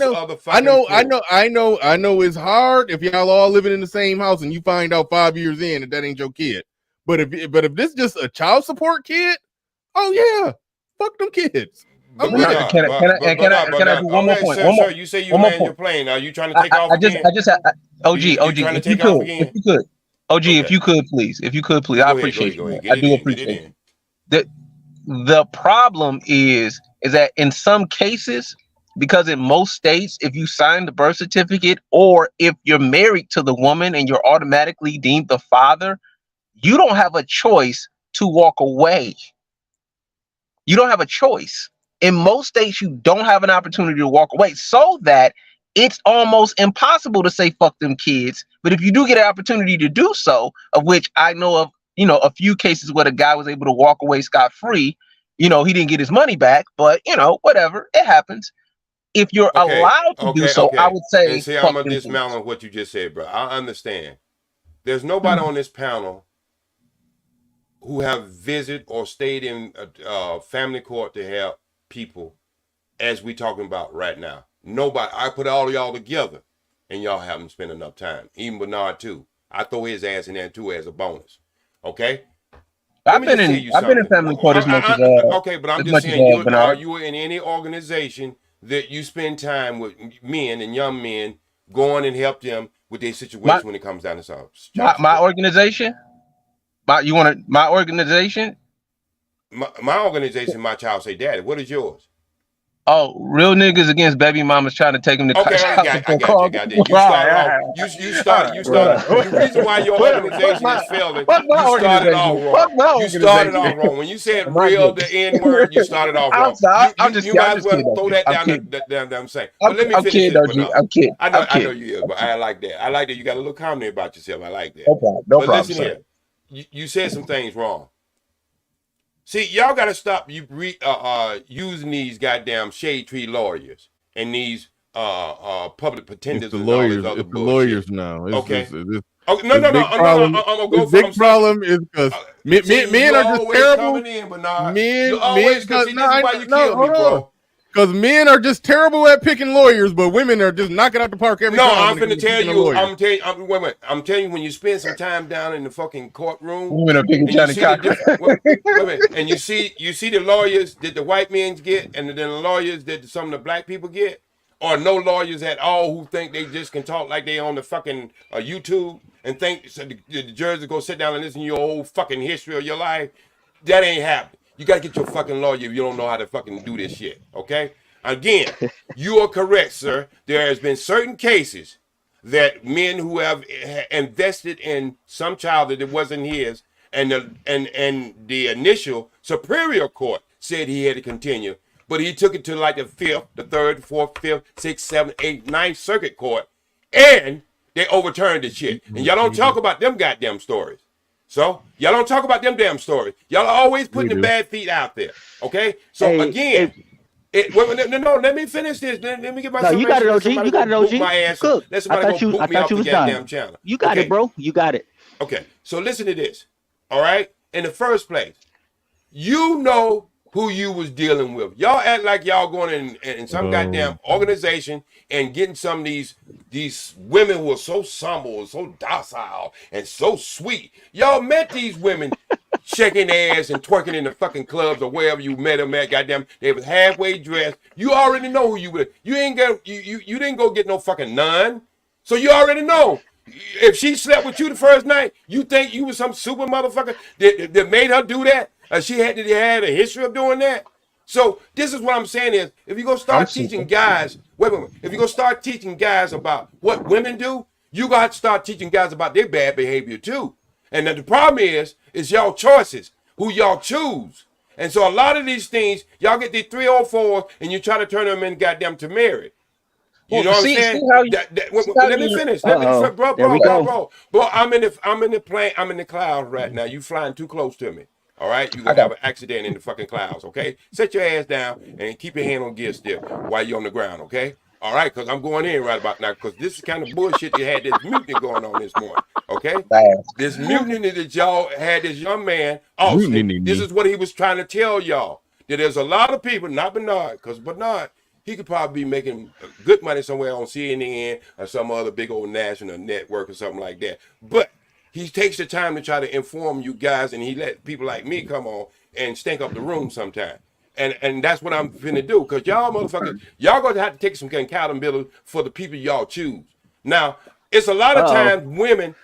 know it's hard if y'all all living in the same house and you find out 5 years in that ain't your kid. But if this just a child support kid, oh yeah, fuck them kids. I'm with it. Can I do one more point? Sir, you say you land your plane. Are you trying to take off again? OG, if you could, OG, if you could, please, I appreciate you. I do appreciate it. The problem is that in some cases, because in most states, if you sign the birth certificate or if you're married to the woman and you're automatically deemed the father, you don't have a choice to walk away. You don't have a choice. In most states, you don't have an opportunity to walk away, so that it's almost impossible to say fuck them kids. But if you do get an opportunity to do so, of which I know of, a few cases where the guy was able to walk away scot-free, he didn't get his money back, but whatever, it happens. If you're allowed to do so, I would say. And see, I'm gonna dismount on what you just said, bro. I understand. There's nobody on this panel who have visited or stayed in a family court to help people as we talking about right now. Nobody. I put all of y'all together, and y'all haven't spent enough time. Even Bernard too. I throw his ass in there too as a bonus. Okay. I've been in family court as much as okay, but I'm just saying, are you in any organization that you spend time with men and young men going and help them with their situation when it comes down to something? My organization? My organization? My organization, my child say daddy. What is yours? Oh, real niggas against baby mamas trying to take them to okay, I got you. You started. The reason why your organization is failing, you started off wrong. You started off wrong. When you said real, the N word, you started off wrong. You might as well throw that down the damn same. But let me finish this. I'm kidding. I know you is, but I like that. I like that you got a little comment about yourself. I like that. No problem. Listen here. You said some things wrong. See, y'all got to stop using these goddamn shade tree lawyers and these public pretenders. It's the lawyers now. Okay. No. The big problem is because men are just terrible. Because men are just terrible at picking lawyers, but women are just knocking out the park every time. No, I'm finna tell you. I'm telling you, when you spend some time down in the fucking courtroom, women are picking Johnny Cochran. And you see the lawyers that the white men get, and then the lawyers that some of the black people get, or no lawyers at all who think they just can talk like they on the fucking YouTube and think the judge will go sit down and listen to your whole fucking history of your life. That ain't happening. You got to get your fucking lawyer if you don't know how to fucking do this shit, okay? Again, you are correct, sir. There has been certain cases that men who have invested in some child that it wasn't his, and the initial superior court said he had to continue, but he took it to like the 5th, the 3rd, 4th, 5th, 6th, 7th, 8th, 9th Circuit Court, and they overturned the shit. And y'all don't talk about them goddamn stories. So y'all don't talk about them damn stories. Y'all are always putting the bad feet out there. Okay. So again, no. Let me finish this. Let me get my. No, you got it, OG. You got it, OG. My ass. Good. Let somebody go boot me off the goddamn channel. You got it, bro. You got it. Okay. So listen to this. All right. In the first place, you know who you was dealing with. Y'all act like y'all going in some goddamn organization and getting some of these women who are so somber and so docile and so sweet. Y'all met these women shaking ass and twerking in the fucking clubs or wherever you met them at. Goddamn, they was halfway dressed. You already know who you with. You ain't go. You didn't go get no fucking nun. So you already know. If she slept with you the first night, you think you was some super motherfucker that made her do that? She had a history of doing that. So this is what I'm saying is, if you go start teaching guys, wait. If you go start teaching guys about what women do, you got to start teaching guys about their bad behavior too. And the problem is y'all choices, who y'all choose. And so a lot of these things, y'all get these 304s and you try to turn them in goddamn to married. You know what I'm saying? Let me finish. Bro. I'm in the clouds right now. You flying too close to me. All right, you're gonna have an accident in the fucking clouds, okay? Set your ass down and keep your hand on gear still while you're on the ground, okay? All right, because I'm going in right about now, because this is kind of bullshit you had this mutiny going on this morning, okay? This mutiny that y'all had this young man, Austin, this is what he was trying to tell y'all. That there's a lot of people, not Bernard, because Bernard, he could probably be making good money somewhere on CNN or some other big old national network or something like that. But he takes the time to try to inform you guys, and he let people like me come on and stink up the room sometime. And that's what I'm finna do, because y'all motherfuckers, y'all gonna have to take some accountability for the people y'all choose. Now, it's a lot of times women.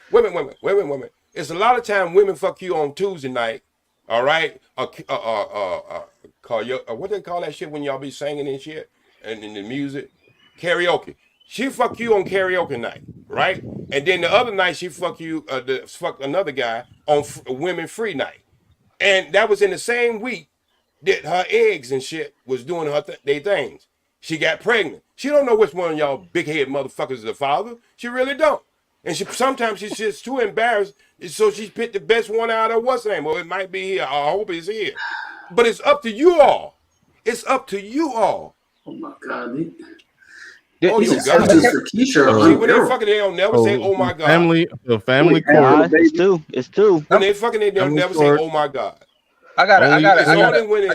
It's a lot of time women fuck you on Tuesday night, all right? Call you what they call that shit when y'all be singing and shit and in the music, karaoke. She fuck you on karaoke night, right? And then the other night she fuck you, fuck another guy on women free night, and that was in the same week that her eggs and shit was doing they things. She got pregnant. She don't know which one of y'all big head motherfuckers is the father. She really don't. And sometimes she's just too embarrassed, so she picked the best one out of what's name. Well, it might be here. I hope it's here. But it's up to you all. It's up to you all. Oh my God. These exceptions for Keisha are when they fucking, they don't never say, "Oh my God." Family court. It's two. When they fucking, they don't never say, "Oh my God." Only women.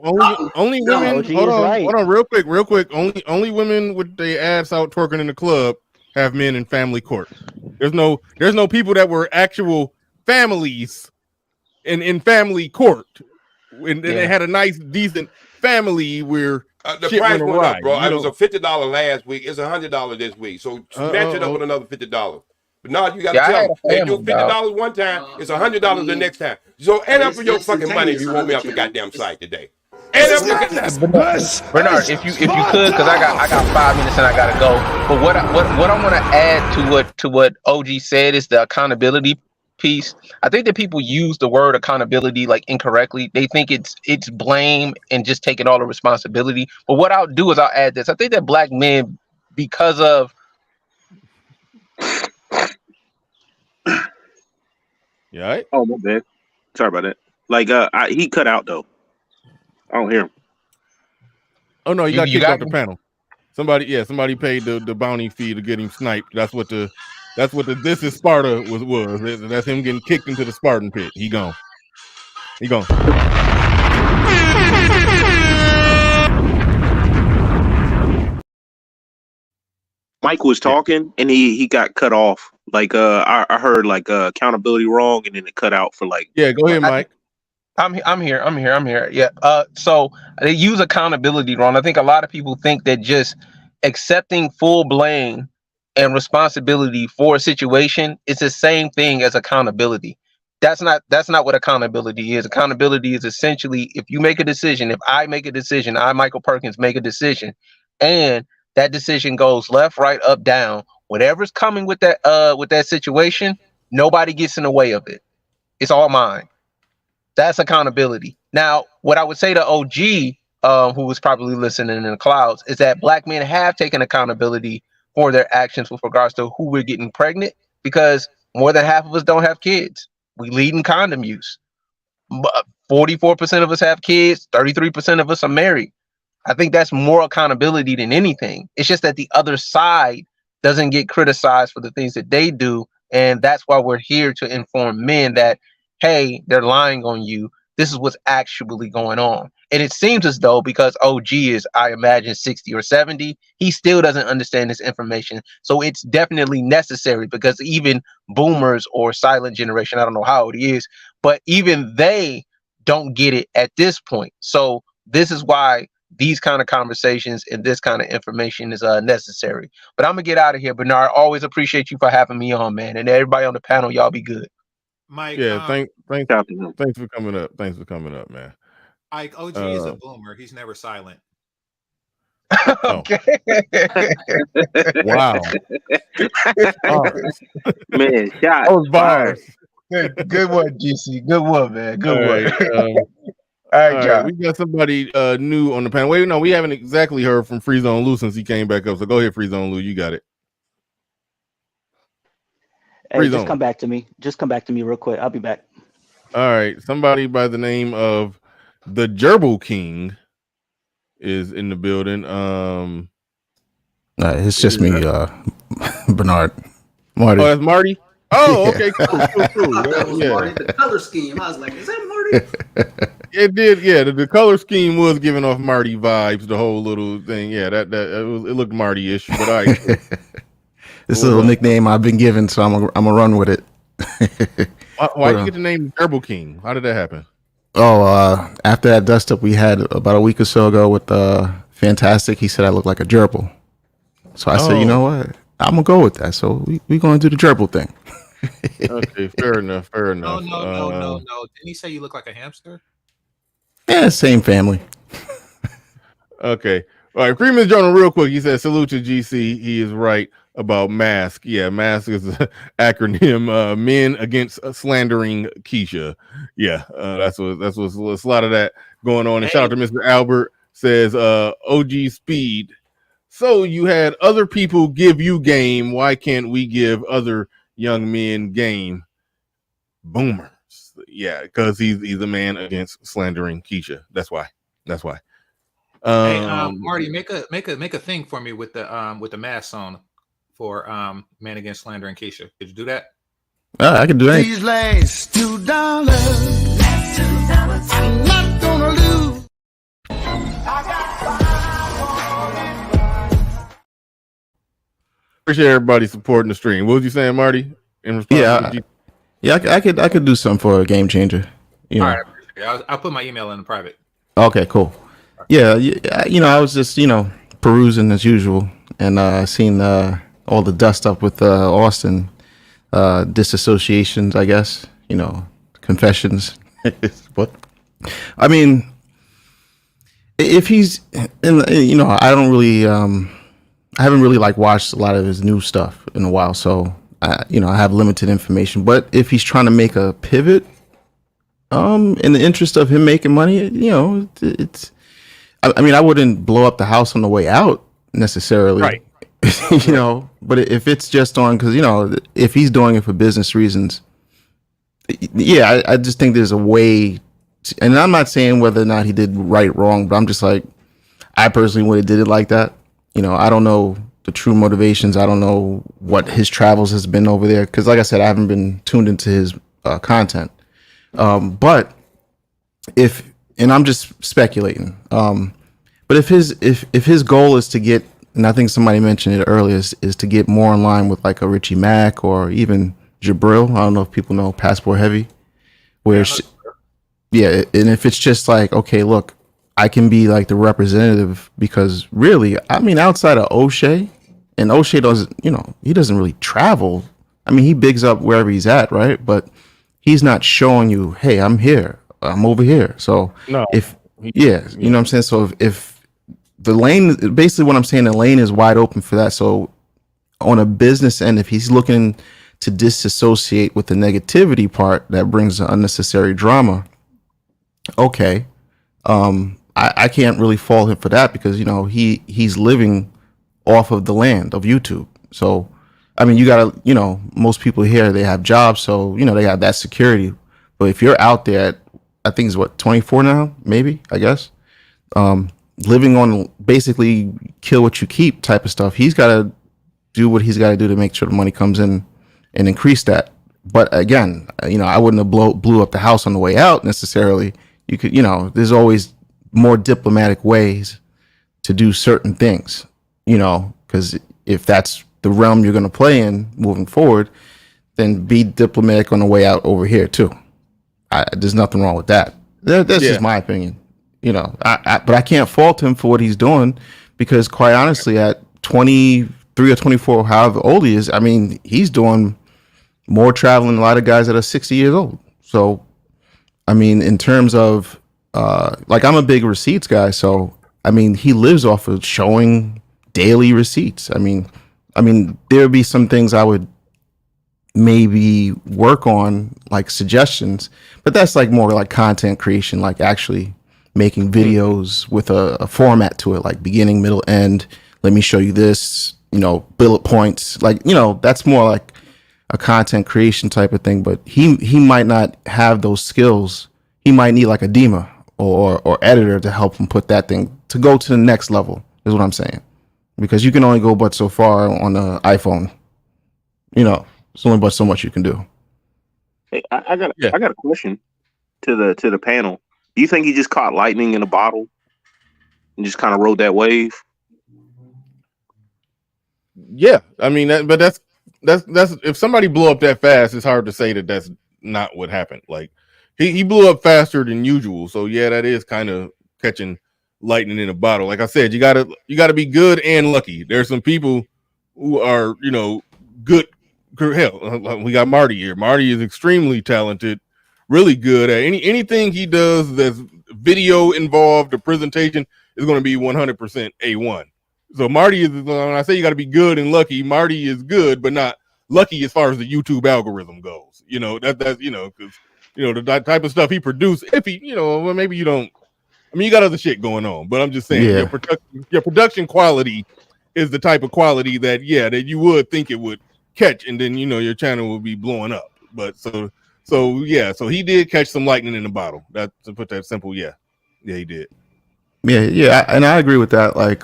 Hold on, real quick. Only women with their ass out twerking in the club have men in family court. There's no people that were actual families in family court, and they had a nice, decent family where the price went up, bro. It was a $50 last week. It's $100 this week. So match it up with another $50. But now you got to tell them, they do $50 one time, it's $100 the next time. So add up for your fucking money if you want me off the goddamn site today. Add up Bernard, if you could, because I got 5 minutes and I gotta go. But what I want to add to what OG said is the accountability piece. I think that people use the word accountability like incorrectly. They think it's blame and just taking all the responsibility. But what I'll do is I'll add this. I think that black men, because of right? Oh, my bad. Sorry about that. Like he cut out though. I don't hear him. Oh no, you got kicked off the panel. Somebody paid the bounty fee to get him sniped. That's what the This Is Sparta was. That's him getting kicked into the Spartan pit. He gone. Mike was talking and he got cut off. Like I heard like accountability wrong, and then it cut out for like. Yeah, go ahead, Mike. I'm here. Yeah. So they use accountability wrong. I think a lot of people think that just accepting full blame and responsibility for a situation is the same thing as accountability. That's not what accountability is. Accountability is essentially, if you make a decision, if I make a decision, I, Michael Perkins, make a decision, and that decision goes left, right, up, down, whatever's coming with that situation, nobody gets in the way of it. It's all mine. That's accountability. Now, what I would say to OG, who was probably listening in the clouds, is that black men have taken accountability for their actions with regards to who we're getting pregnant, because more than half of us don't have kids. We lead in condom use. 44% of us have kids. 33% of us are married. I think that's more accountability than anything. It's just that the other side doesn't get criticized for the things that they do. And that's why we're here to inform men that, hey, they're lying on you. this is what's actually going on. And it seems as though because OG is, I imagine, 60 or 70, he still doesn't understand this information. So it's definitely necessary because even boomers or silent generation, I don't know how it is, but even they don't get it at this point. So this is why these kind of conversations and this kind of information is necessary. But I'm gonna get out of here. Bernard, always appreciate you for having me on, man. And everybody on the panel, y'all be good. Mike, Yeah, thanks for coming up. Thanks for coming up, man. Mike, OG is a boomer. He's never silent. Okay. Wow. Man, shot. Oh, bars. Good one, GC. Good one, man. Good one. All right, we got somebody new on the panel. Wait, no, we haven't exactly heard from Free Zone Lou since he came back up. So go ahead, Free Zone Lou. You got it. Hey, just come back to me. Just come back to me real quick. I'll be back. All right. Somebody by the name of the Gerbil King is in the building. It's just me, Bernard. Marty. Oh, that's Marty? Oh, Yeah. okay, cool. That was Yeah. Marty, the color scheme. I was like, is that Marty? It did, yeah. The color scheme was giving off Marty vibes, the whole little thing. Yeah, it looked Marty-ish, but I This is a little nickname I've been given, so I'm gonna run with it. why did you get the name Gerbil King? How did that happen? Oh, after that dust up we had about a week or so ago with Fantastic, he said I look like a gerbil. So I said, you know what? I'm gonna go with that. So we gonna do the gerbil thing. Okay, fair enough. No. Didn't he say you look like a hamster? Yeah, same family. Okay. All right. Freeman's Journal, real quick. He said, salute to GC. He is right about mask. Yeah, mask is an acronym. Men against slandering Keisha. Yeah, that's what's a lot of that going on. And shout out to Mr. Albert, says OG Speed. So you had other people give you game. Why can't we give other young men game? Boomers. Yeah, because he's a man against slandering Keisha. That's why. Hey, Marty, make a thing for me with the mask on for Man Against Slander and Keisha. Did you do that? I can do that. These last $2, I'm not gonna lose. Appreciate everybody supporting the stream. What was you saying, Marty? In response to I could do something for a game changer. You know. All right, I'll put my email in the private. Okay, cool. Yeah, I was just perusing as usual, and seen all the dust up with Austin disassociations. I guess confessions. What? I mean, if he's I don't really I haven't really watched a lot of his new stuff in a while, so I have limited information. But if he's trying to make a pivot, in the interest of him making money, it's. I mean, I wouldn't blow up the house on the way out necessarily, right? But if it's just on because if he's doing it for business reasons, yeah, I just think there's a way. And I'm not saying whether or not he did right, wrong, but I'm just like, I personally would have did it like that. I don't know the true motivations. I don't know what his travels has been over there because, like I said, I haven't been tuned into his content. But and I'm just speculating. But if his goal is to get, and I think somebody mentioned it earlier, is to get more in line with like a Richie Mack or even Jabril. I don't know if people know Passport Heavy, where and if it's just like, okay, look, I can be like the representative because really, I mean, outside of O'Shea, and O'Shea doesn't, he doesn't really travel. I mean, he bigs up wherever he's at, right? But he's not showing you, hey, I'm here, I'm over here. So you know what I'm saying? So if the lane, basically what I'm saying, the lane is wide open for that. So on a business end, if he's looking to disassociate with the negativity part that brings the unnecessary drama, okay. I can't really fault him for that because, he's living off of the land of YouTube. So, I mean, you gotta, most people here, they have jobs. So, they have that security. But if you're out there at, I think it's 24 now, maybe, I guess, living on basically kill what you keep type of stuff. He's got to do what he's got to do to make sure the money comes in and increase that. But again, I wouldn't have blew up the house on the way out necessarily You could, there's always more diplomatic ways to do certain things, because if that's the realm you're going to play in moving forward, then be diplomatic on the way out over here too. There's nothing wrong with that. That's just my opinion, but I can't fault him for what he's doing, because quite honestly, at 23 or 24, however old he is, I mean, he's doing more traveling than a lot of guys that are 60 years old. So, I mean, in terms of, I'm a big receipts guy. So, I mean, he lives off of showing daily receipts. I mean, there'd be some things I would maybe work on, like suggestions, but that's like more like content creation, like actually making videos with a format to it, like beginning, middle, end. Let me show you this, bullet points, that's more like a content creation type of thing. But he might not have those skills. He might need like a DEMA or editor to help him put that thing to go to the next level, is what I'm saying. Because you can only go but so far on the iPhone. There's only but so much you can do. Hey, I got a question to the panel. Do you think he just caught lightning in a bottle and just kind of rode that wave? Yeah, I mean, that's if somebody blew up that fast, it's hard to say that that's not what happened. Like he blew up faster than usual, so yeah, that is kind of catching lightning in a bottle. Like I said, you gotta be good and lucky. There's some people who are good. Hell, we got Marty here. Marty is extremely talented, really good at anything he does that's video involved. The presentation is going to be 100% A1. So Marty is, when I say you got to be good and lucky, Marty is good, but not lucky as far as the YouTube algorithm goes. That's because the type of stuff he produced. If he, well, maybe you don't. I mean, you got other shit going on, but I'm just saying your production quality is the type of quality that you would think it would catch, and then your channel will be blowing up. But so he did catch some lightning in the bottle. That, to put that simple, he did. Yeah, and I agree with that. Like,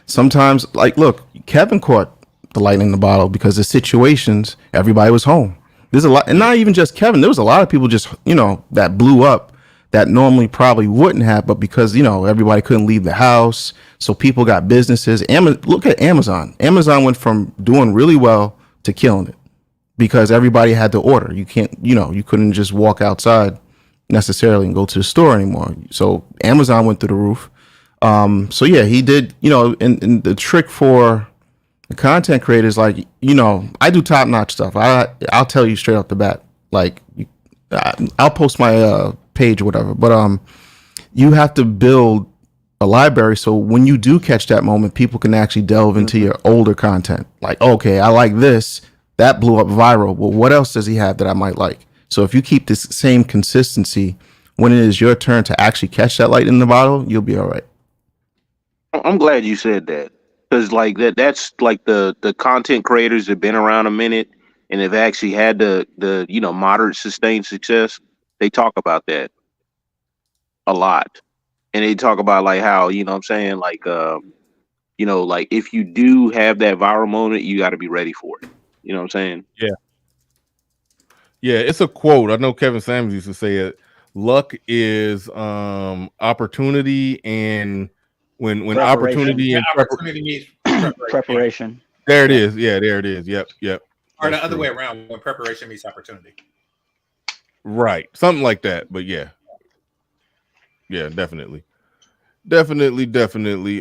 sometimes, like, look, Kevin caught the lightning in the bottle because the situations, everybody was home. There's a lot, and not even just Kevin. There was a lot of people just that blew up that normally probably wouldn't have, but because everybody couldn't leave the house, so people got businesses. Look at Amazon. Amazon went from doing really well to killing it because everybody had to order. You can't, you couldn't just walk outside necessarily and go to the store anymore. So Amazon went through the roof. So yeah, he did, and the trick for the content creators, like, I do top notch stuff. I'll tell you straight off the bat, like, I'll post my page or whatever, but you have to build a library so when you do catch that moment, people can actually delve into your older content. Like, okay, I like this, that blew up viral. Well, what else does he have that I might like? So if you keep this same consistency, when it is your turn to actually catch that light in the bottle, you'll be all right. I'm glad you said that, because like that's like the content creators that have been around a minute and have actually had the moderate sustained success. They talk about that a lot, and they talk about like how what I'm saying, like like if you do have that viral moment, you got to be ready for it. You know what I'm saying? Yeah, it's a quote. I know Kevin Samuels used to say it. Luck is opportunity, and when opportunity and opportunity meets preparation. There it is. Yeah, there it is. Yep. Or the other way around, when preparation meets opportunity. Right. Something like that. But yeah. Yeah, definitely.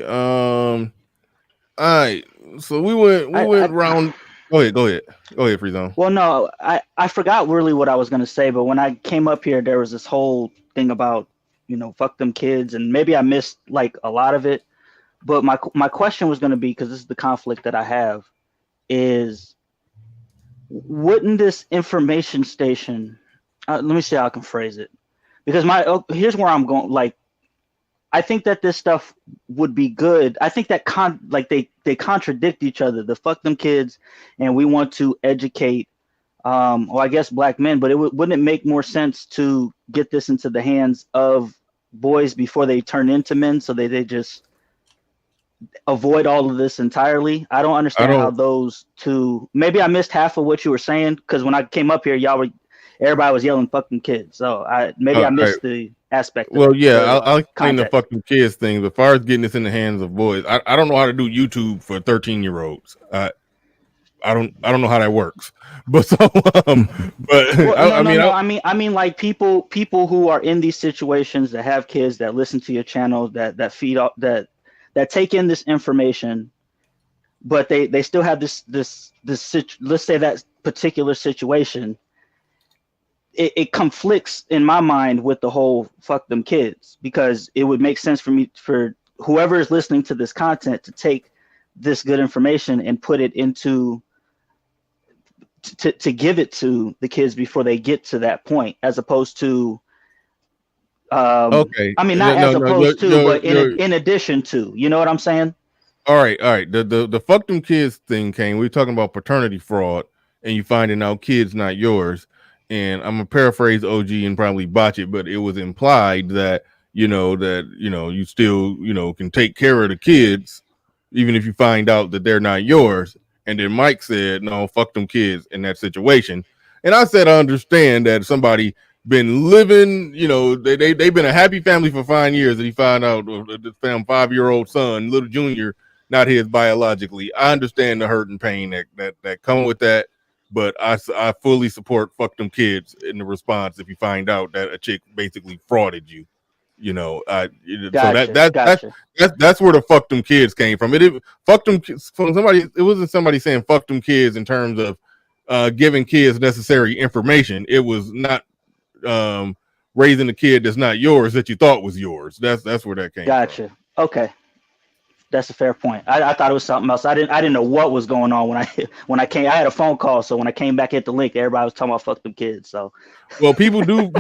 All right. So we went round. Go ahead, Free Zone. Well, no, I forgot really what I was gonna say, but when I came up here, there was this whole thing about fuck them kids, and maybe I missed like a lot of it. But my question was gonna be, because this is the conflict that I have, is wouldn't this information station? Let me see how I can phrase it, because here's where I'm going. Like, I think that this stuff would be good. I think that they contradict each other. The fuck them kids, and we want to educate, I guess black men. But wouldn't it make more sense to get this into the hands of boys before they turn into men, so they just avoid all of this entirely? I don't understand how those two. Maybe I missed half of what you were saying, because when I came up here, everybody was yelling "fuck them kids." So I All right. missed the aspect. Well, of yeah, the, I'll explain the context. fucking kids thing. But as far as getting this in the hands of boys, I don't know how to do YouTube for 13-year-olds. I don't know how that works. But so but Well, I mean, I mean like people who are in these situations that have kids that listen to your channel that feed off that take in this information, but they still have this let's say that particular situation. It conflicts in my mind with the whole "fuck them kids," because it would make sense for whoever is listening to this content to take this good information and put it into to give it to the kids before they get to that point, as opposed to okay. I mean, not No, as no, opposed to, you're, but you're, in addition to, you know what I'm saying? all right. The fuck them kids thing came. We were talking about paternity fraud, and you finding out kids not yours. And I'm gonna paraphrase OG and probably botch it, but it was implied that you still can take care of the kids, even if you find out that they're not yours. And then Mike said, "No, fuck them kids" in that situation. And I said, I understand that somebody been living, they've been a happy family for 5 years, and he found out this 5-year-old son, little junior, not his biologically. I understand the hurt and pain that come with that, but I fully support fuck them kids in the response if you find out that a chick basically frauded you. Gotcha. That's where the fuck them kids came from. Fuck them from somebody. It wasn't somebody saying fuck them kids in terms of giving kids necessary information. It was not raising a kid that's not yours that you thought was yours. That's where that came from. Gotcha. Okay, that's a fair point. I thought it was something else. I didn't know what was going on when I came. I had a phone call, so when I came back, hit the link, everybody was talking about "fuck them kids." So, well, people do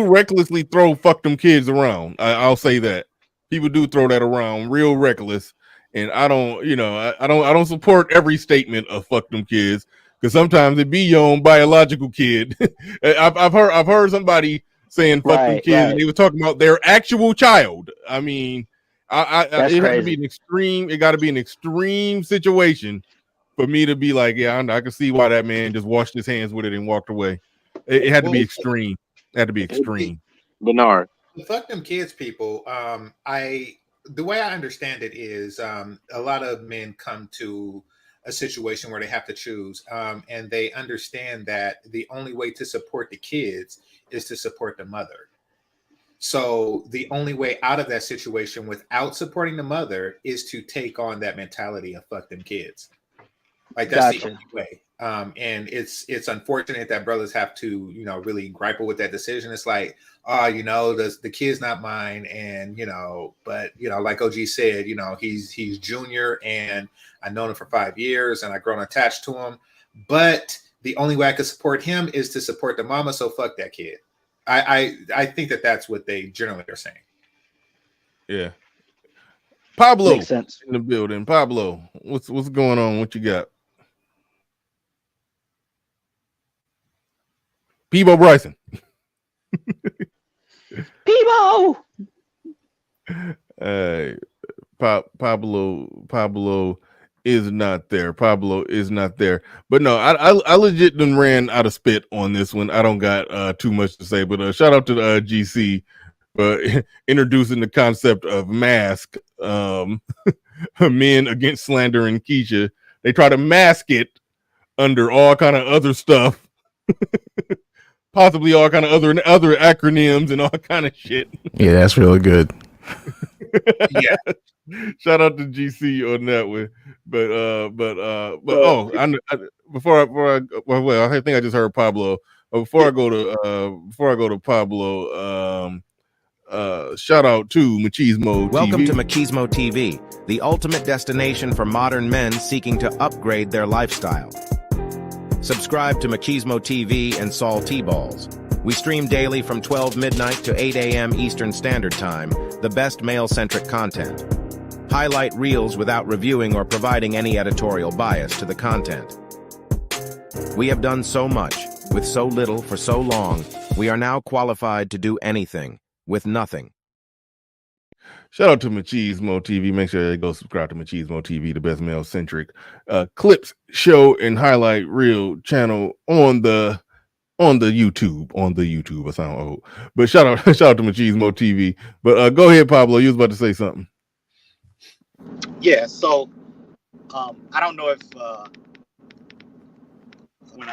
recklessly throw "fuck them kids" around. I'll say that people do throw that around real reckless, and I don't, I don't support every statement of "fuck them kids," because sometimes it be your own biological kid. I've heard somebody saying "fuck them kids," and they were talking about their actual child. I mean, it had to be an extreme. It got to be an extreme situation for me to be like, yeah, I can see why that man just washed his hands with it and walked away. It had to be extreme. It had to be extreme. Bernard, fuck them kids, people. The way I understand it is, a lot of men come to a situation where they have to choose, and they understand that the only way to support the kids is to support the mother. So the only way out of that situation without supporting the mother is to take on that mentality of "fuck them kids." Like that's the only way. And it's unfortunate that brothers have to, really grapple with that decision. It's like, the kid's not mine, and but like OG said, he's junior, and I've known him for 5 years, and I've grown attached to him. But the only way I could support him is to support the mama. So fuck that kid. I think that's what they generally are saying. Yeah. Pablo makes sense in the building. Pablo, what's going on? What you got? Peebo Bryson. Peebo. Pablo is not there. Pablo is not there. But no, I legit done ran out of spit on this one. I don't got too much to say. But shout out to the GC for introducing the concept of mask. Men against slander and Keisha. They try to mask it under all kind of other stuff. Possibly all kind of other acronyms and all kind of shit. Yeah, that's really good. Yeah. Shout out to GC on that one. I think I just heard Pablo. Before I go to Pablo, shout out to Machismo TV. Welcome to Machismo TV, the ultimate destination for modern men seeking to upgrade their lifestyle. Subscribe to Machismo TV and Saul T-Balls. We stream daily from 12 midnight to 8 a.m. Eastern Standard Time, the best male-centric content. Highlight reels without reviewing or providing any editorial bias to the content. We have done so much, with so little for so long, we are now qualified to do anything, with nothing. Shout out to Machismo TV. Make sure you go subscribe to Machismo TV, the best male-centric clips, show, and highlight reel channel on the on the YouTube. I sound old, but shout out shout out to Machismo TV. But go ahead, Pablo. You was about to say something. Yeah, so I don't know if when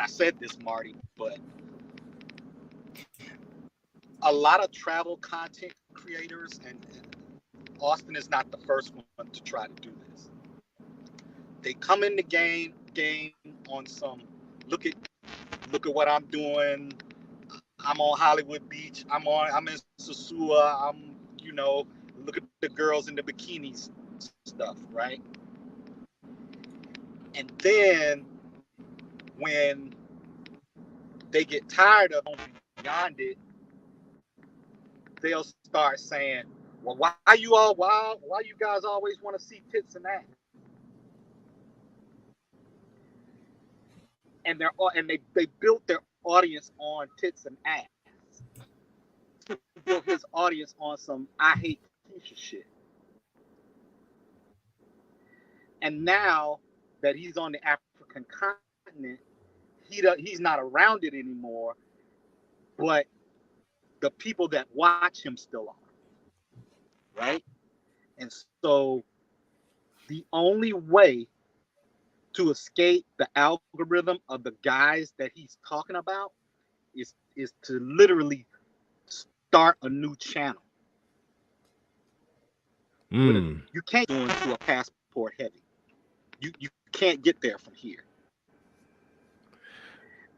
I said this, Marty, but a lot of travel content creators, and Austin is not the first one to try to do this. They come in the game on some look at what I'm doing. I'm on Hollywood Beach. I'm in Sosua. Look at the girls in the bikinis stuff, right? And then when they get tired of going beyond it, they'll start saying, "Well, why you guys always want to see tits and ass?" And they built their audience on tits and ass. He built his audience on some I hate Keisha shit. And now that he's on the African continent, he's not around it anymore, but the people that watch him still are, right? And so the only way to escape the algorithm of the guys that he's talking about is to literally start a new channel. You can't go into a passport heavy. You can't get there from here.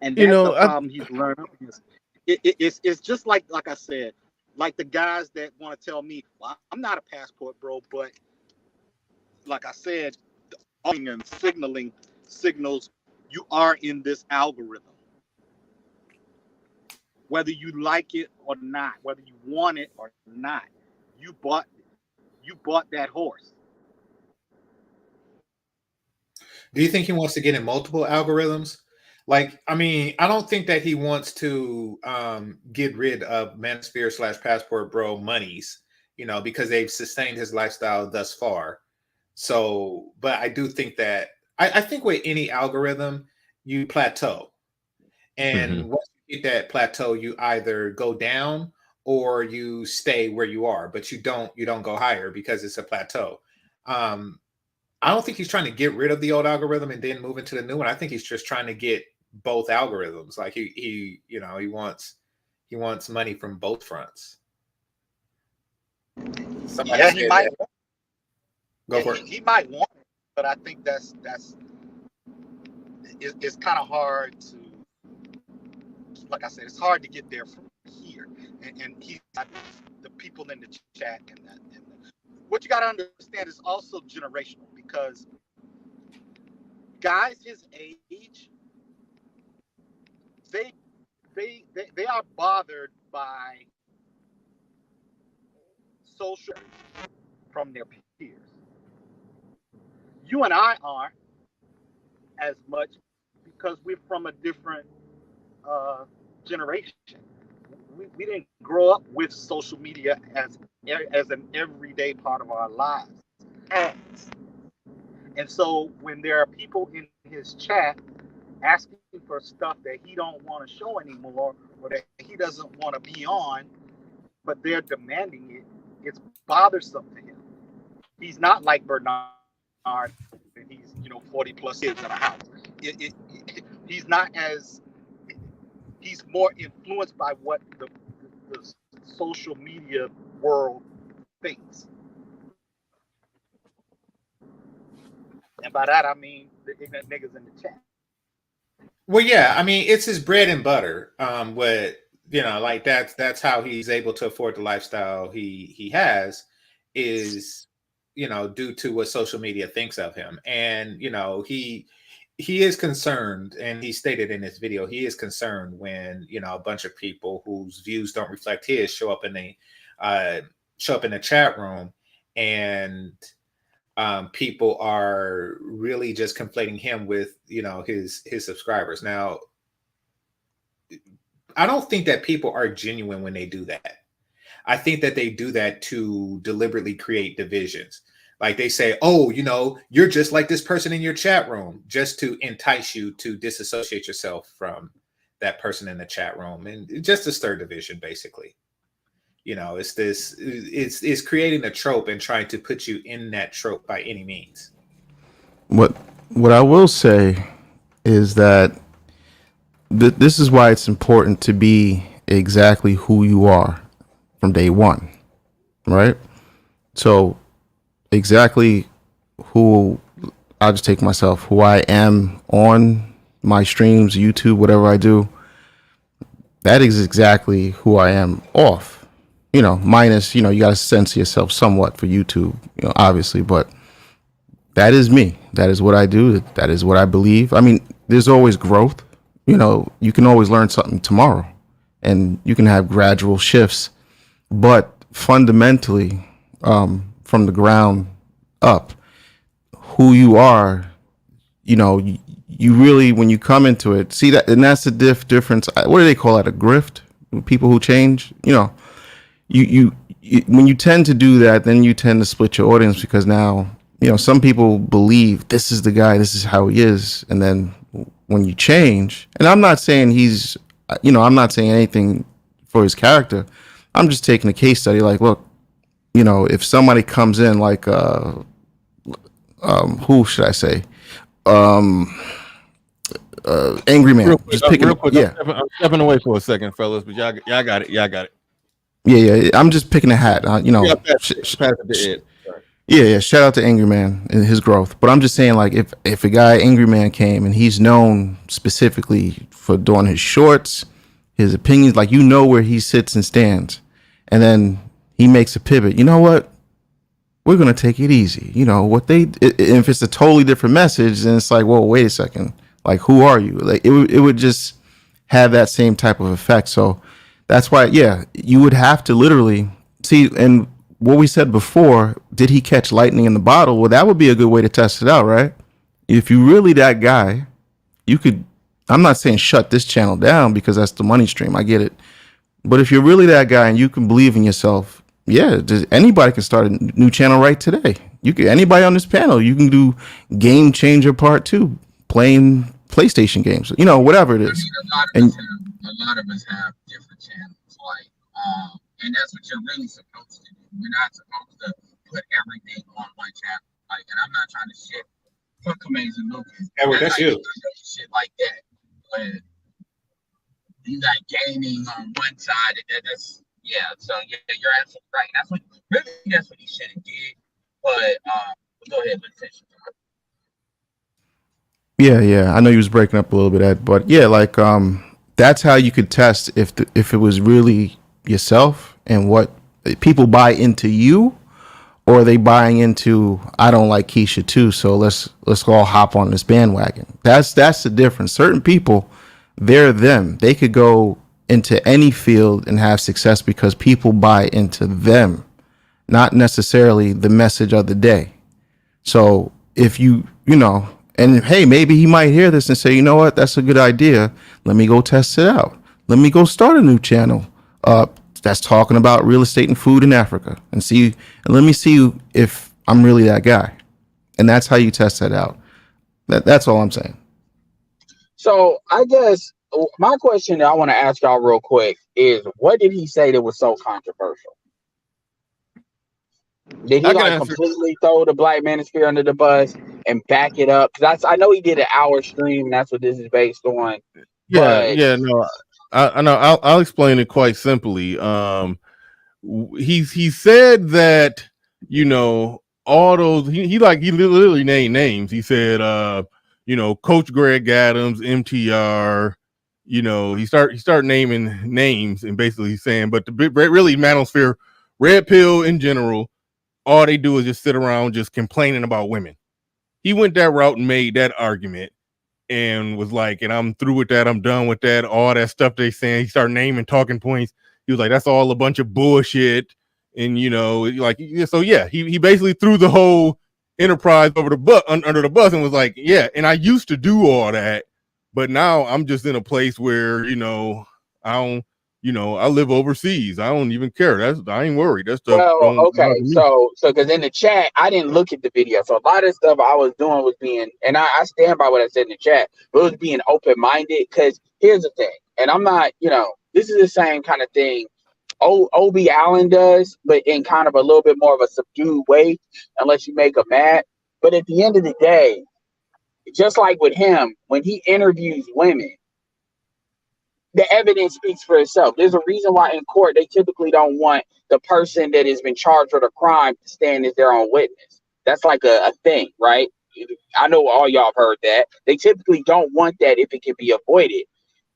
And that's the problem he's learned. It's just like I said, like the guys that want to tell me, well, I'm not a passport bro, but like I said, and signaling signals you are in this algorithm. Whether you like it or not, whether you want it or not, you bought that horse. Do you think he wants to get in multiple algorithms? Like, I mean, I don't think that he wants to get rid of Manosphere / Passport Bro monies, because they've sustained his lifestyle thus far. So, but I do think that I think with any algorithm, you plateau. And once you hit that plateau, you either go down or you stay where you are, but you don't go higher because it's a plateau. I don't think he's trying to get rid of the old algorithm and then move into the new one. I think he's just trying to get both algorithms. Like he wants money from both fronts. Yeah, he might. Go for it. He might want it, but I think it's kind of hard to, like I said, it's hard to get there from here. And he's the people in the chat and what you got to understand is also generational, because guys his age, they are bothered by social from their peers. You and I aren't as much because we're from a different generation. We didn't grow up with social media as an everyday part of our lives. And so when there are people in his chat asking for stuff that he don't want to show anymore, or that he doesn't want to be on, but they're demanding it, it's bothersome to him. He's not like Bernard, and he's 40 plus kids in a house. He's not as, he's more influenced by what the social media world thinks. And by that I mean the ignorant niggas in the chat. Well, yeah, I mean, it's his bread and butter. Like that's how he's able to afford the lifestyle he has, is due to what social media thinks of him. And he is concerned, and he stated in this video, he is concerned when a bunch of people whose views don't reflect his show up in the chat room, and people are really just conflating him with his subscribers. Now, I don't think that people are genuine when they do that. I think that they do that to deliberately create divisions. Like they say, oh, you're just like this person in your chat room, just to entice you to disassociate yourself from that person in the chat room, and just to stir division, basically. It's creating a trope and trying to put you in that trope by any means. What I will say is that this is why it's important to be exactly who you are from day one, right? So exactly who, I'll just take myself, who I am on my streams, YouTube, whatever I do, that is exactly who I am off, minus, you got to censor yourself somewhat for YouTube, obviously, but that is me. That is what I do. That is what I believe. I mean, there's always growth. You can always learn something tomorrow, and you can have gradual shifts, but fundamentally, from the ground up, who you are, you really, when you come into it, see that, and that's the difference. What do they call that? A grift? People who change, you when you tend to do that, then you tend to split your audience, because now, some people believe this is the guy, this is how he is. And then when you change, and I'm not saying I'm not saying anything for his character. I'm just taking a case study. Like, look, if somebody comes in like, who should I say? Angry Man. Real quick, Just picking, real quick. yeah. I'm stepping away for a second, fellas, but y'all got it. Y'all got it. Yeah. I'm just picking a hat. Pass it to Ed. Yeah. Shout out to Angry Man and his growth. But I'm just saying, like, if a guy, Angry Man, came and he's known specifically for doing his shorts, his opinions, like, where he sits and stands, and then he makes a pivot. You know what? We're gonna take it easy. If it's a totally different message, then it's like, well, wait a second. Like, who are you? Like, it would just have that same type of effect. So that's why, you would have to literally see. And what we said before, did he catch lightning in the bottle? Well, that would be a good way to test it out, right? If you really that guy, you could, I'm not saying shut this channel down, because that's the money stream. I get it. But if you're really that guy and you can believe in yourself, anybody can start a new channel right today. Anybody on this panel, you can do Game Changer Part 2, playing PlayStation games, whatever it is. A lot of us have different channels, and that's what you're really supposed to do. You're not supposed to put everything on one channel. And I'm not trying to shit fuck Amazing Lucas. Edward, that's you. Shit like that. But you got gaming on one side. So you're absolutely right. That's what he should have did. But go ahead, let's finish. Yeah. I know you was breaking up a little bit, Ed, but that's how you could test if it was really yourself, and what people buy into you, or are they buying into, I don't like Keisha too, so let's all hop on this bandwagon. That's the difference. Certain people, they're them. They could go into any field and have success because people buy into them, not necessarily the message of the day. So if and hey, maybe he might hear this and say, you know what, that's a good idea. Let me go test it out. Let me go start a new channel that's talking about real estate and food in Africa, and let me see if I'm really that guy. And that's how you test that out. That's all I'm saying. So I guess my question that I want to ask y'all real quick is, what did he say that was so controversial? Did he completely throw the Black Manosphere under the bus and back it up? Because I know he did an hour stream, and that's what this is based on. No, I know. I'll explain it quite simply. He said that all those he literally named names. He said Coach Greg Adams, MTR. He started naming names, and basically saying, but really Manosphere, Red Pill in general, all they do is just sit around just complaining about women. He went that route and made that argument, and was like, and I'm through with that. I'm done with that. All that stuff they saying. He started naming talking points. He was like, that's all a bunch of bullshit. And he basically threw the whole enterprise over under the bus, and was like, and I used to do all that, but now I'm just in a place where I don't I live overseas. I don't even care. I ain't worried. That stuff Well, don't okay, bother me. so because in the chat I didn't look at the video, so a lot of stuff I was doing was being, and I stand by what I said in the chat, but it was being open minded. Because here's the thing, and I'm not, this is the same kind of thing Obi Allen does, but in kind of a little bit more of a subdued way, unless you make him mad. But at the end of the day, just like with him, when he interviews women, the evidence speaks for itself. There's a reason why in court they typically don't want the person that has been charged with a crime to stand as their own witness. That's like a thing, right? I know all y'all have heard that. They typically don't want that if it can be avoided.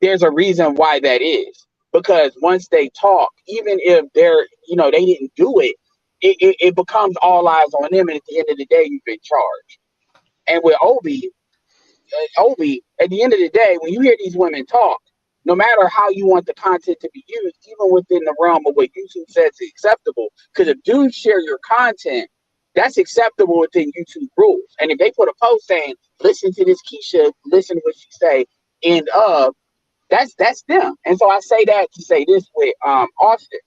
There's a reason why that is. Because once they talk, even if they didn't do it, it becomes all eyes on them. And at the end of the day, you've been charged. And with Obi, at the end of the day, when you hear these women talk, no matter how you want the content to be used, even within the realm of what YouTube says is acceptable, because if dudes share your content, that's acceptable within YouTube rules. And if they put a post saying, listen to this Keisha, listen to what she say, end of, that's them. And so I say that to say this with Austin.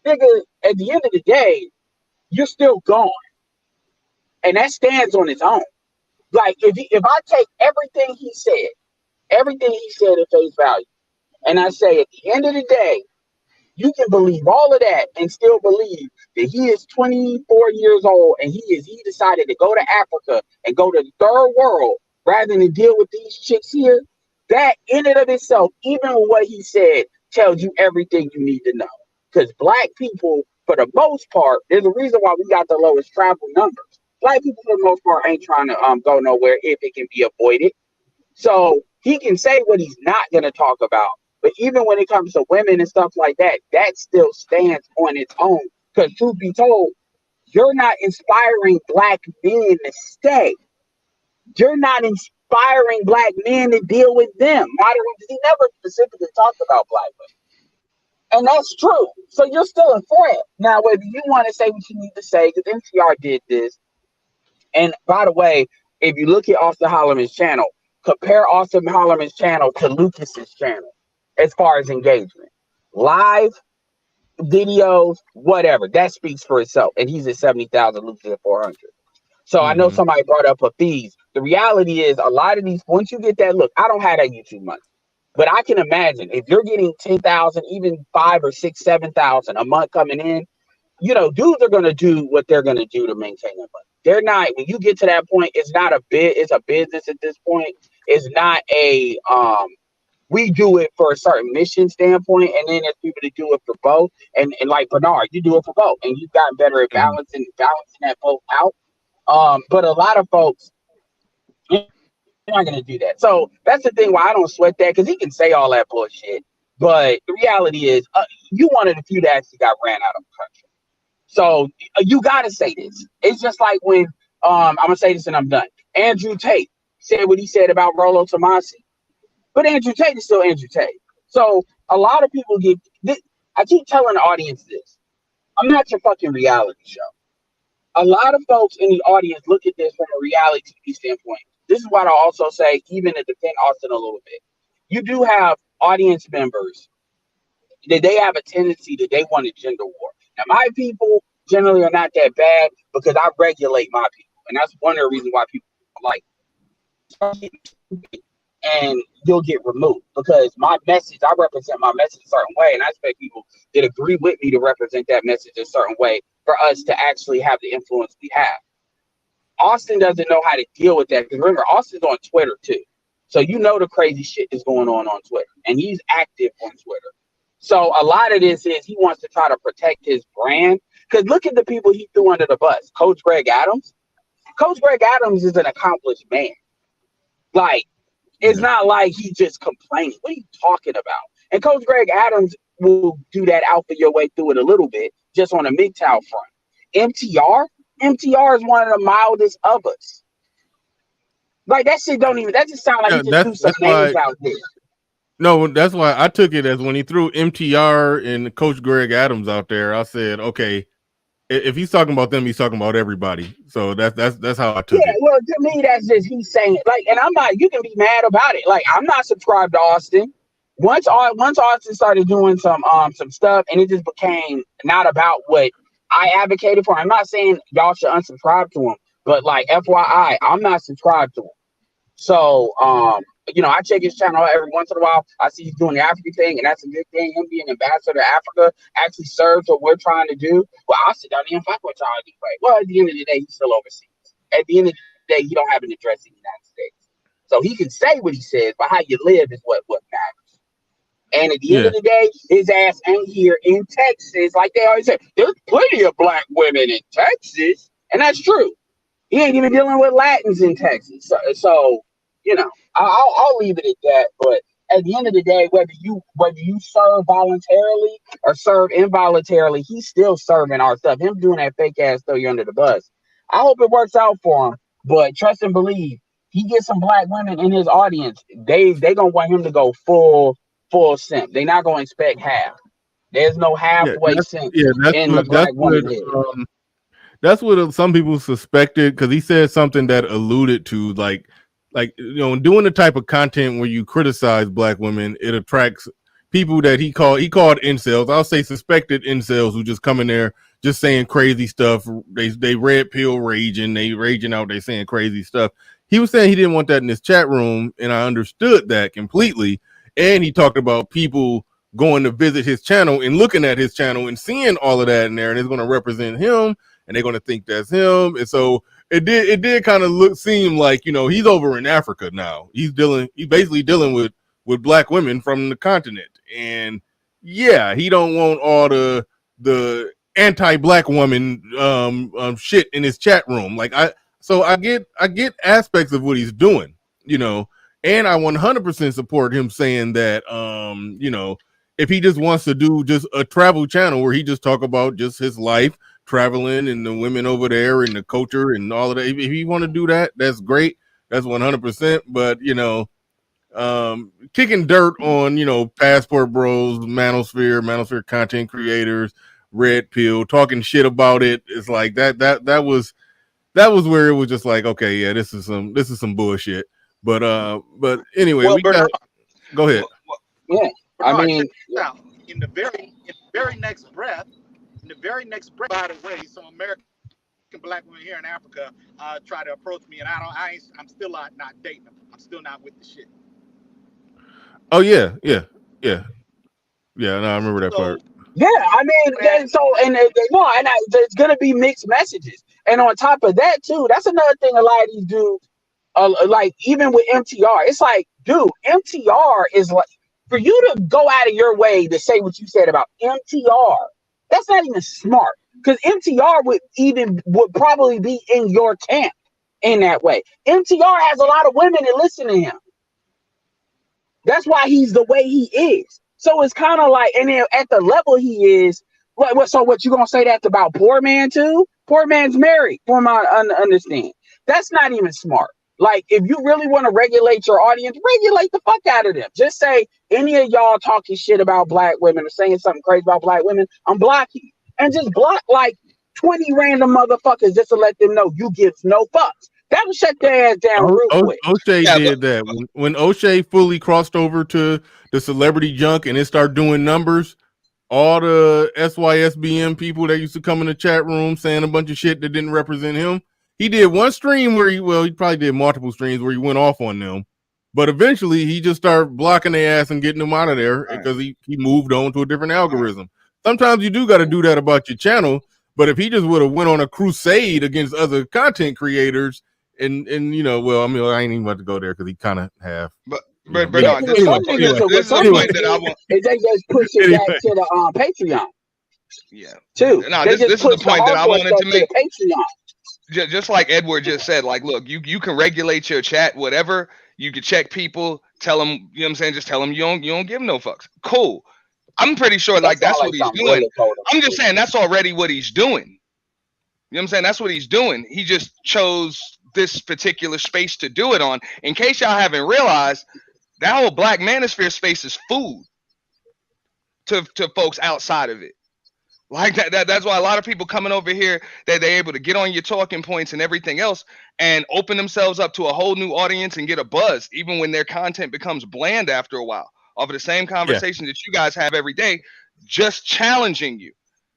Nigga, at the end of the day, you're still gone. And that stands on its own. Like, if I take everything he said at face value, and I say at the end of the day, you can believe all of that and still believe that he is 24 years old and he decided to go to Africa and go to the third world rather than deal with these chicks here. That in and of itself, even with what he said, tells you everything you need to know. Because black people, for the most part, there's a reason why we got the lowest travel numbers. Black people, for the most part, ain't trying to go nowhere if it can be avoided. So he can say what he's not going to talk about. But even when it comes to women and stuff like that, that still stands on its own. Because truth be told, you're not inspiring black men to stay. You're not inspiring black men to deal with them. He never specifically talked about black women. And that's true. So you're still a threat. Now, whether you want to say what you need to say, because NCR did this. And by the way, if you look at Austin Holloman's channel, compare Austin Holloman's channel to Lucas's channel as far as engagement. Live, videos, whatever. That speaks for itself. And he's at 70,000, Lucas at 400. So I know somebody brought up a fees. The reality is a lot of these, once you get that, look, I don't have that YouTube money. But I can imagine if you're getting 10,000, even 5 or 6, 7,000 a month coming in, dudes are going to do what they're going to do to maintain their money. They're not, when you get to that point, it's not a bit, it's a business at this point. It's not a, we do it for a certain mission standpoint, and then there's people that do it for both. And like Bernard, you do it for both, and you've gotten better at balancing that both out. But a lot of folks, you're not going to do that. So that's the thing why I don't sweat that, because he can say all that bullshit. But the reality is, you one of the few that actually got ran out of the country. So you got to say this. It's just like when, I'm going to say this and I'm done. Andrew Tate said what he said about Rollo Tomasi. But Andrew Tate is still Andrew Tate. So a lot of people get this. I keep telling the audience this. I'm not your fucking reality show. A lot of folks in the audience look at this from a reality TV standpoint. This is what I also say, even to defend Austin a little bit. You do have audience members that they have a tendency that they want a gender war. Now, my people generally are not that bad because I regulate my people. And that's one of the reasons why people like and you'll get removed because my message, I represent my message a certain way, and I expect people that agree with me to represent that message a certain way for us to actually have the influence we have. Austin doesn't know how to deal with that because remember, Austin's on Twitter too. So the crazy shit is going on Twitter, and he's active on Twitter. So a lot of this is he wants to try to protect his brand because look at the people he threw under the bus. Coach Greg Adams. Coach Greg Adams is an accomplished man. Like, it's not like he's just complaining. What are you talking about? And Coach Greg Adams will do that alpha your way through it a little bit, just on a MGTOW front. MTR is one of the mildest of us. Like, that shit that just sound like he just threw some names out there. No, that's why I took it as when he threw MTR and Coach Greg Adams out there, I said, okay, if he's talking about them, he's talking about everybody. So that's how I took it. Yeah, well, to me, that's just he's saying it. Like, and I'm not. You can be mad about it. Like, I'm not subscribed to Austin. once Austin started doing some stuff, and it just became not about what I advocated for. I'm not saying y'all should unsubscribe to him, but like FYI, I'm not subscribed to him. So I check his channel out every once in a while. I see he's doing the African thing, and that's a good thing. Him being ambassador to Africa actually serves what we're trying to do. Well, I'll sit down here and fuck with y'all anyway. Well, at the end of the day, he's still overseas. At the end of the day, he don't have an address in the United States. So he can say what he says, but how you live is what matters. And at the end Yeah. of the day, his ass ain't here in Texas. Like they always say, there's plenty of black women in Texas. And that's true. He ain't even dealing with Latins in Texas. So I'll leave it at that. But at the end of the day, whether you serve voluntarily or serve involuntarily, he's still serving our stuff. Him doing that fake ass throw you under the bus. I hope it works out for him. But trust and believe, he gets some black women in his audience. They gonna want him to go full simp. They're not gonna expect half. There's no halfway simp in the black woman head. That's what some people suspected, because he said something that alluded to like doing the type of content where you criticize black women, it attracts people that he called incels. I'll say suspected incels who just come in there just saying crazy stuff. They red pill raging, they raging out, they saying crazy stuff. He was saying he didn't want that in his chat room, and I understood that completely. And he talked about people going to visit his channel and looking at his channel and seeing all of that in there, and it's going to represent him, and they're going to think that's him. And so it did kind of seem like, he's over in Africa now. He's basically dealing with black women from the continent. And yeah, he don't want all the anti-black woman shit in his chat room. Like I get aspects of what he's doing, and I 100% support him saying that if he just wants to do just a travel channel where he just talk about just his life traveling and the women over there and the culture and all of that. If you want to do that, that's great. That's 100%. But kicking dirt on Passport Bros, Manosphere content creators, Red Pill, talking shit about it. It's like that was where it was just like, okay, yeah, this is some bullshit. But anyway, go ahead. Yeah, I mean, in the very next breath, by the way, some American black women here in Africa try to approach me, and I'm still not dating them. I'm still not with the shit. Oh yeah. No, I remember that part. Yeah, I mean, there's gonna be mixed messages, and on top of that too, that's another thing. A lot of these dudes, like even with MTR, it's like, dude, MTR is like, for you to go out of your way to say what you said about MTR, that's not even smart, because MTR would probably be in your camp in that way. MTR has a lot of women that listen to him. That's why he's the way he is. So it's kind of like, and then at the level he is, so what you gonna say that about Poor Man too? Poor Man's married, from my understand. That's not even smart. Like, if you really want to regulate your audience, regulate the fuck out of them. Just say, any of y'all talking shit about black women or saying something crazy about black women, I'm blocking you. And just block like 20 random motherfuckers just to let them know you give no fucks. That will shut their ass down real quick. O'Shea did that. When O'Shea fully crossed over to the celebrity junk and it started doing numbers, all the SYSBM people that used to come in the chat room saying a bunch of shit that didn't represent him, he did one stream where he probably did multiple streams where he went off on them. But eventually he just started blocking their ass and getting them out of there because he moved on to a different algorithm. Sometimes you do got to do that about your channel. But if he just would have went on a crusade against other content creators, and I ain't even about to go there because he kind of have. But no, this is the point that I want. They just push it back to the Patreon. Yeah. Too. No, this is the point that I wanted to make. Patreon. Just like Edward just said, like, look, you can regulate your chat, whatever. You can check people, tell them, you know what I'm saying? Just tell them you don't give them no fucks. Cool. I'm pretty sure that's what he's doing. I'm just saying that's already what he's doing. You know what I'm saying? That's what he's doing. He just chose this particular space to do it on. In case y'all haven't realized, that whole Black Manosphere space is food to folks outside of it. Like that's why a lot of people coming over here, that they're able to get on your talking points and everything else and open themselves up to a whole new audience and get a buzz, even when their content becomes bland after a while. off of the same conversation that you guys have every day, just challenging you.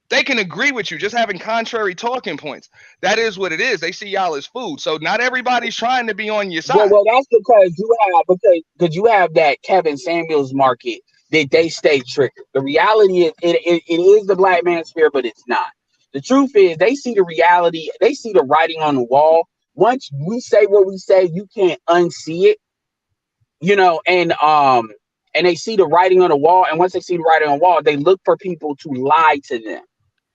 They can agree with you, just having contrary talking points. That is what it is. They see y'all as food. So not everybody's trying to be on your side. Well, that's because you have that Kevin Samuels market that they stay triggered. The reality is it is the black man's sphere, but it's not. The truth is they see the reality, they see the writing on the wall. Once we say what we say, you can't unsee it, and they see the writing on the wall, and once they see the writing on the wall, they look for people to lie to them.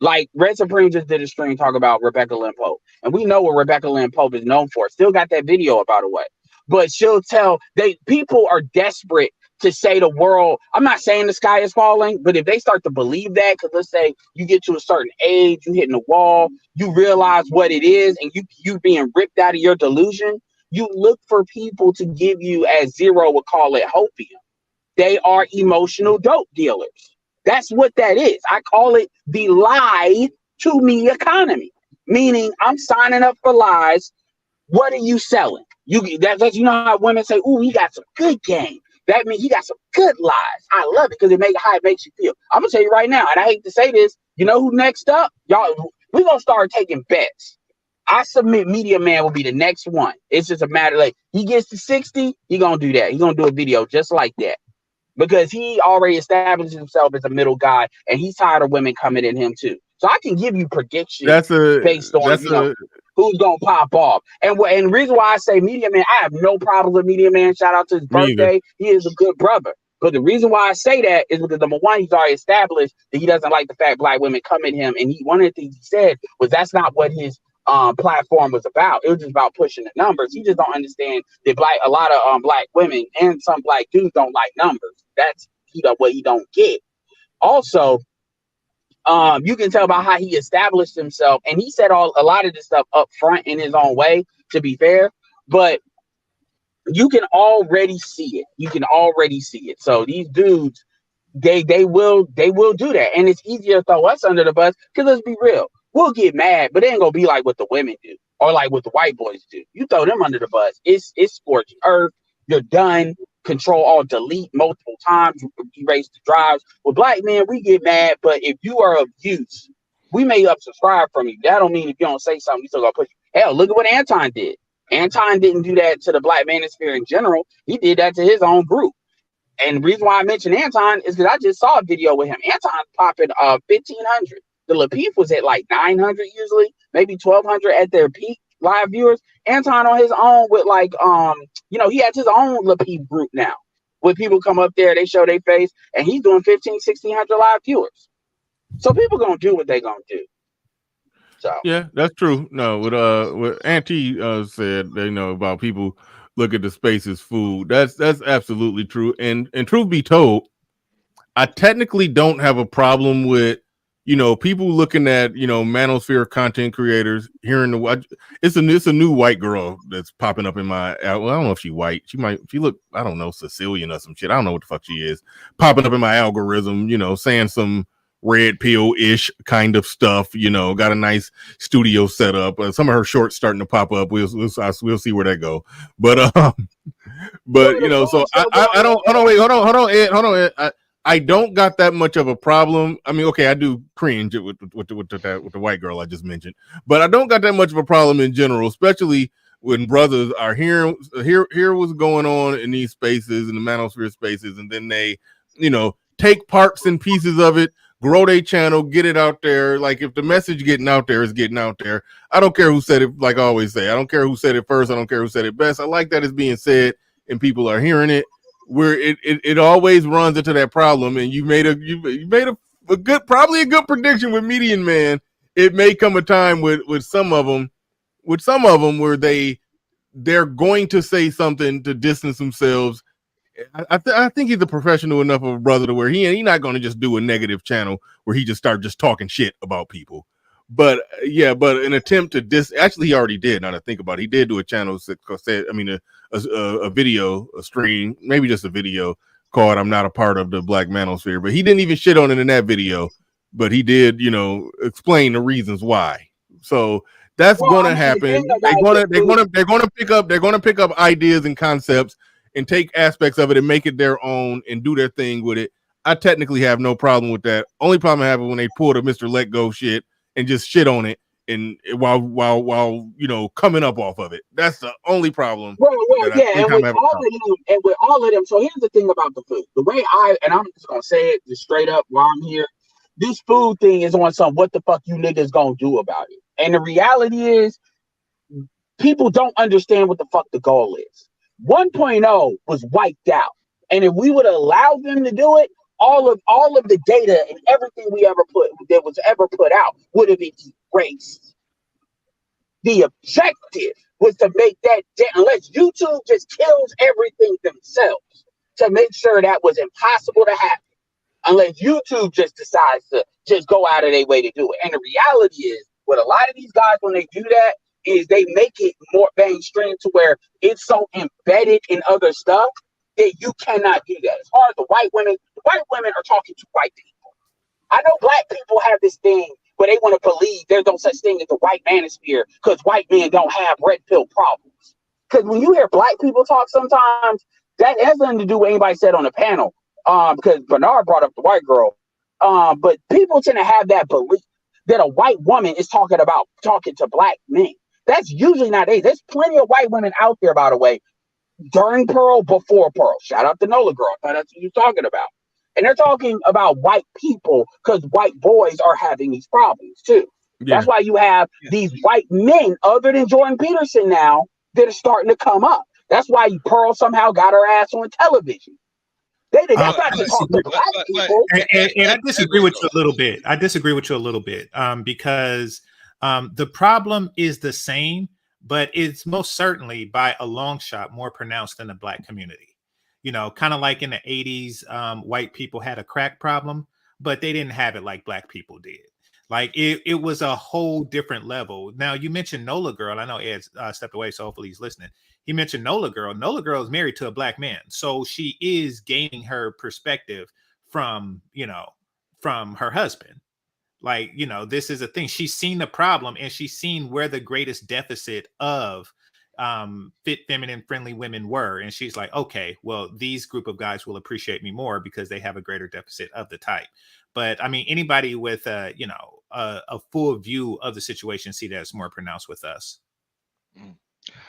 Like Red Supreme just did a stream talk about Rebecca Lynn Pope, and we know what Rebecca Lynn Pope is known for. Still got that video about the way, but she'll tell people are desperate to say the world. I'm not saying the sky is falling, but if they start to believe that, because let's say you get to a certain age, you hitting the wall, you realize what it is, and you being ripped out of your delusion, you look for people to give you, as Zero would call it, hopium. They are emotional dope dealers. That's what that is. I call it the lie to me economy, meaning I'm signing up for lies. What are you selling? You know how women say, "Ooh, he got some good game." That means he got some good lies. I love it because how it makes you feel. I'm gonna tell you right now, and I hate to say this. You know who next up? Y'all, we're gonna start taking bets. I submit Media Man will be the next one. It's just a matter like he gets to 60, he gonna do that. He gonna do a video just like that. Because he already established himself as a middle guy, and he's tired of women coming in him too. So I can give you predictions based on who's gonna pop off. And the reason why I say Media Man, I have no problem with Media Man. Shout out to his birthday. He is a good brother. But the reason why I say that is because number one, he's already established that he doesn't like the fact black women come at him. And one of the things he said was that's not what his platform was about. It was just about pushing the numbers. He just don't understand that a lot of black women and some black dudes don't like numbers. That's what he don't get. Also, you can tell by how he established himself, and he said a lot of this stuff up front in his own way, to be fair, but you can already see it. You can already see it. So these dudes, they will do that, and it's easier to throw us under the bus because let's be real, we'll get mad, but it ain't gonna be like what the women do or like what the white boys do. You throw them under the bus, it's scorched earth. You're done. Control Alt Delete multiple times, erase the drives. With black men, we get mad, but if you are of use, we may unsubscribe from you. That don't mean if you don't say something, you still gonna push you. Hell, look at what Anton did. Anton didn't do that to the black manosphere in general. He did that to his own group. And the reason why I mentioned Anton is because I just saw a video with him. Anton popping 1,500. The Lapeef was at like 900 usually, maybe 1,200 at their peak live viewers. Anton on his own with like he has his own Lapeef group now. When people come up there, they show their face, and he's doing 1,500-1,600 live viewers. So people gonna do what they gonna do. So yeah, that's true. No, what Auntie said, about people look at the space as food. That's absolutely true. And truth be told, I technically don't have a problem with people looking at manosphere content creators hearing it's a new white girl that's popping up in my I don't know if she's white. She look, I don't know, Sicilian or some shit. I don't know what the fuck she is, popping up in my algorithm, saying some red pill-ish kind of stuff, got a nice studio set up. Some of her shorts starting to pop up. We'll see where that go. But so I don't wait, hold on, Ed. I don't got that much of a problem. I mean, okay, I do cringe with the white girl I just mentioned, but I don't got that much of a problem in general, especially when brothers are hear what's going on in these spaces, in the manosphere spaces, and then they, take parts and pieces of it, grow their channel, get it out there. Like if the message getting out there is getting out there, I don't care who said it. Like I always say, I don't care who said it first. I don't care who said it best. I like that it's being said and people are hearing it. Where it always runs into that problem, and you made a good, probably a good prediction with Median Man. It may come a time with some of them where they're going to say something to distance themselves. I think he's a professional enough of a brother to where he's not going to just do a negative channel where he just start just talking shit about people. But an attempt to actually he already did. Now that I think about it, he did do a channel a video, a stream, maybe just a video called "I'm Not a Part of the Black Manosphere," but he didn't even shit on it in that video. But he did, explain the reasons why. So that's going to happen. They're going to pick up ideas and concepts and take aspects of it and make it their own and do their thing with it, I technically have no problem with that. Only problem I have is when they pull the Mr. Let Go shit and just shit on it, and while coming up off of it. That's the only problem. Well, yeah, and with all of them. So here's the thing about the food. The way I'm just gonna say it just straight up while I'm here. This food thing is on some what the fuck you niggas gonna do about it. And the reality is, people don't understand what the fuck the goal is. 1.0 was wiped out, and if we would allow them to do it, all of the data and everything that was ever put out would have been erased. The objective was to make that unless YouTube just kills everything themselves to make sure that was impossible to happen. Unless YouTube just decides to just go out of their way to do it. And the reality is, with a lot of these guys, when they do that, is they make it more mainstream to where it's so embedded in other stuff that you cannot do that. As far as the white women are talking to white people. I know black people have this thing where they want to believe there's no such thing as the white manosphere because white men don't have red pill problems. Because when you hear black people talk sometimes, that has nothing to do with anybody said on the panel. Because Bernard brought up the white girl. But people tend to have that belief that a white woman is talking to black men. That's usually not it. There's plenty of white women out there, by the way, during Pearl, before Pearl. Shout out to Nola Girl. I thought that's what you're talking about. And they're talking about white people because white boys are having these problems too. Yeah. That's why you have these white men, other than Jordan Peterson now, that are starting to come up. That's why Pearl somehow got her ass on television. That's not to talk to black people. And I disagree with you a little bit. Because the problem is the same, but it's most certainly by a long shot more pronounced in the black community. You know, kind of like in the 80s, white people had a crack problem, but they didn't have it like black people did. Like it was a whole different level. Now, you mentioned Nola Girl. I know Ed stepped away, so hopefully he's listening. He mentioned Nola Girl. Nola Girl is married to a black man. So she is gaining her perspective from her husband. Like, this is a thing. She's seen the problem and she's seen where the greatest deficit of fit, feminine, friendly women were. And she's like, okay, well, these group of guys will appreciate me more because they have a greater deficit of the type. But I mean, anybody with a full view of the situation see that it's more pronounced with us.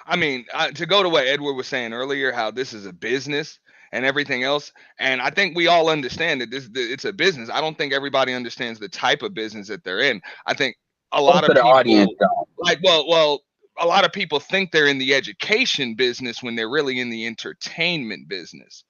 I mean, to go to what Edward was saying earlier, how this is a business and everything else. And I think we all understand that it's a business. I don't think everybody understands the type of business that they're in. I think a lot of people, audience a lot of people think they're in the education business when they're really in the entertainment business.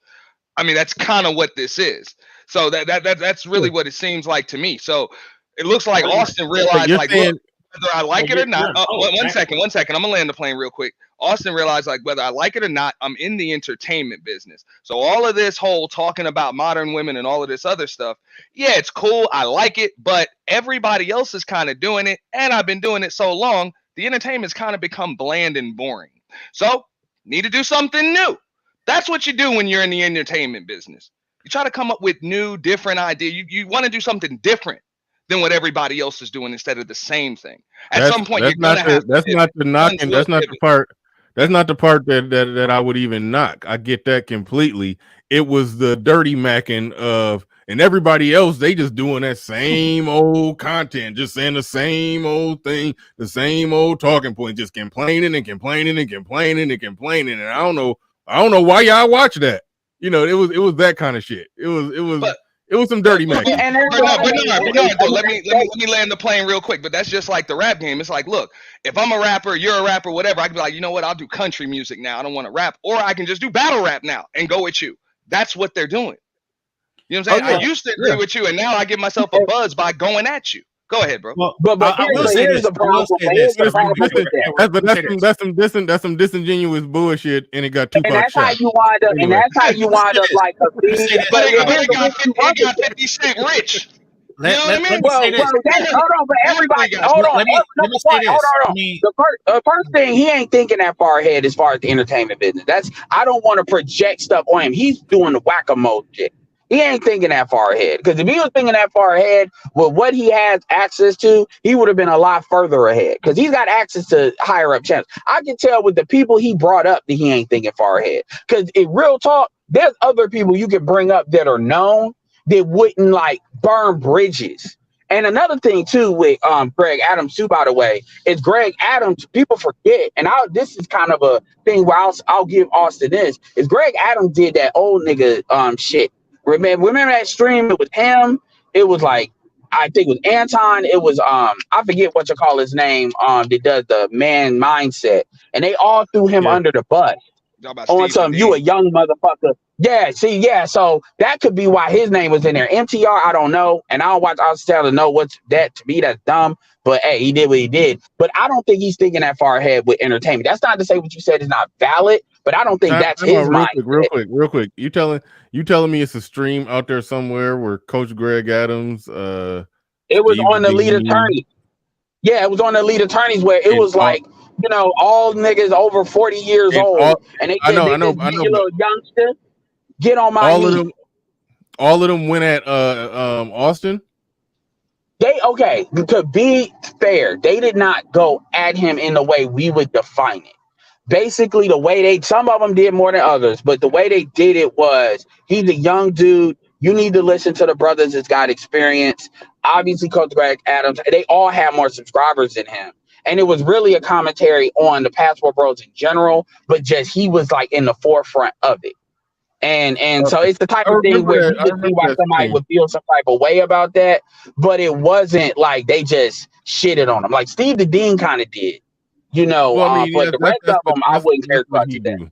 I mean, that's kind of what this is. So that's really what it seems like to me. So it looks like Austin realized, like, look, whether I like it or not. One second. I'm gonna land the plane real quick. Austin realized, like, whether I like it or not, I'm in the entertainment business. So all of this whole talking about modern women and all of this other stuff, yeah, it's cool. I like it, but everybody else is kind of doing it, and I've been doing it so long, the entertainment's kind of become bland and boring. So need to do something new. That's what you do when you're in the entertainment business. You try to come up with new, different ideas. You want to do something different than what everybody else is doing instead of the same thing. At some point, you're gonna have to. That's not the knocking. That's not the part. That's not the part that I would even knock. I get that completely. It was the dirty macking of, and everybody else, they just doing that same old content, just saying the same old thing, the same old talking point, just complaining and complaining and complaining and complaining. And I don't know why y'all watch that. It was that kind of shit. It was some dirty macking. But let me land the plane real quick. But that's just like the rap game. It's like, look, if I'm a rapper, you're a rapper, whatever, I can be like, you know what? I'll do country music now. I don't want to rap, or I can just do battle rap now and go with you. That's what they're doing. You know what I'm saying? Oh, yeah. I used to agree with you, and now I give myself a buzz by going at you. Go ahead, bro. Well, but here's the problem. That's some disingenuous bullshit, and it got Tupac and that's shot. how you wind up. Anyway. And that's how you wind up like a big. But it got 50 Cent rich. You know what I mean? Hold on, but everybody, hold on. The first thing, he ain't thinking that far ahead as far as the entertainment business. I don't want to project stuff on him. He's doing the whack-a-mole shit. He ain't thinking that far ahead. Because if he was thinking that far ahead with what he has access to, he would have been a lot further ahead. Because he's got access to higher up channels. I can tell with the people he brought up that he ain't thinking far ahead. Because in real talk, there's other people you can bring up that are known that wouldn't like burn bridges. And another thing too with Greg Adams too, by the way, is Greg Adams. People forget, and this is kind of a thing where I'll give Austin this. Is Greg Adams did that old nigga shit. Remember that stream? It was him. It was like I think it was Anton. It was I forget what you call his name. That does the man mindset, and they all threw him under the bus. On some you a young motherfucker. Yeah, see, yeah. So that could be why his name was in there. MTR, I don't know, and I don't watch Austin to know what's that. To me, that's dumb. But hey, he did what he did. But I don't think he's thinking that far ahead with entertainment. That's not to say what you said is not valid, but I don't think that's his mind. Real quick. You telling me it's a stream out there somewhere where Coach Greg Adams it was on the lead attorney. Yeah, it was on the lead attorneys where it was like, you know, all niggas over 40 years old. And they said, I know, you little youngster, get on my knee. All of them went at Austin. Okay, to be fair, they did not go at him in the way we would define it. Basically, the way some of them did more than others, but the way they did it was, he's a young dude. You need to listen to the brothers that's got experience. Obviously, Coach Greg Adams, they all have more subscribers than him. And it was really a commentary on the Passport Bros in general, but just he was like in the forefront of it. And so it's the type of thing where you could see why somebody would feel some type of way about that, but it wasn't like they just shitted on him. Like Steve the Dean kind of did, you know, but the rest of them, I wouldn't care about that.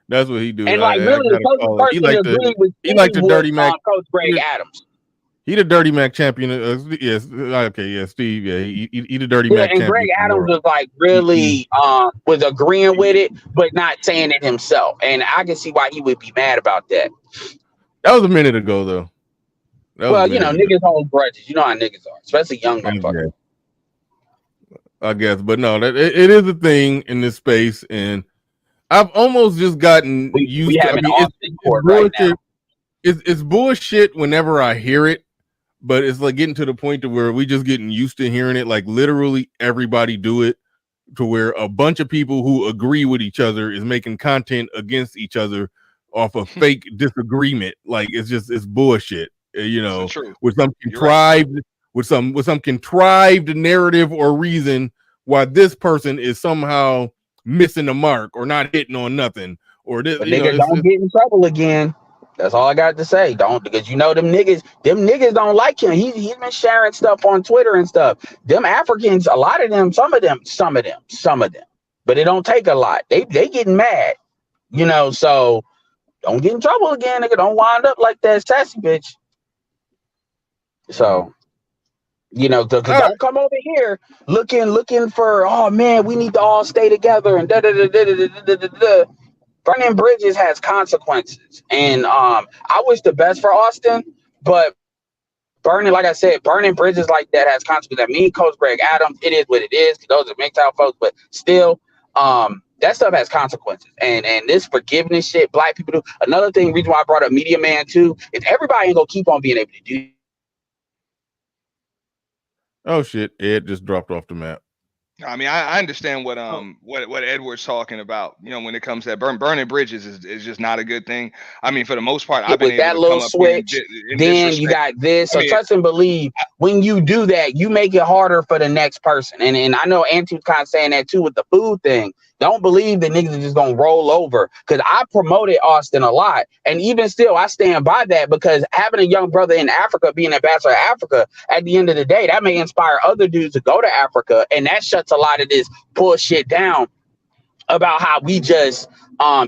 That's what he do. And like really, the closest person to agree with he like the Dirty Mac. Coach Greg Adams. He the Dirty Mac champion. Yes, okay, yeah, Steve. Yeah, he the Dirty Mac. And champion. Greg Adams was like really was agreeing with it, but not saying it himself. And I can see why he would be mad about that. That was a minute ago, though. Well, you know, niggas hold grudges. You know how niggas are, especially young motherfuckers. I guess, but no, it is a thing in this space, and I've almost just gotten used to. I mean, it's bullshit whenever I hear it. But it's like getting to the point to where we just getting used to hearing it. Like literally everybody do it, to where a bunch of people who agree with each other is making content against each other off a fake disagreement. Like it's bullshit, you know, with some contrived narrative or reason why this person is somehow missing the mark or not hitting on nothing, or this. But nigga, don't get in trouble again. That's all I got to say. Don't, because you know them niggas don't like him. He's been sharing stuff on Twitter and stuff. Them Africans, a lot of them, some of them, but it don't take a lot. They getting mad, you know. So don't get in trouble again, nigga. Don't wind up like that sassy bitch. So, you know, don't come over here looking for, oh man, we need to all stay together and da da da da da da da da. Burning bridges has consequences, and I wish the best for Austin, but burning bridges like that has consequences. That mean Coach Greg Adams, it is what it is. Those are MGTOW folks, but still, that stuff has consequences. And this forgiveness shit, black people do. Another thing, reason why I brought up Media Man too, is everybody ain't gonna keep on being able to do. Oh shit! Ed just dropped off the map. I mean, I understand what Edward's talking about. You know, when it comes to that burning bridges is just not a good thing. I mean, for the most part, I've been able to come up switch. Then you got this. So trust and believe. When you do that, you make it harder for the next person. And I know Anti's kind of saying that too with the food thing. Don't believe the niggas are just gonna roll over, because I promoted Austin a lot, and even still, I stand by that, because having a young brother in Africa, being ambassador of Africa, at the end of the day, that may inspire other dudes to go to Africa, and that shuts a lot of this bullshit down about how we just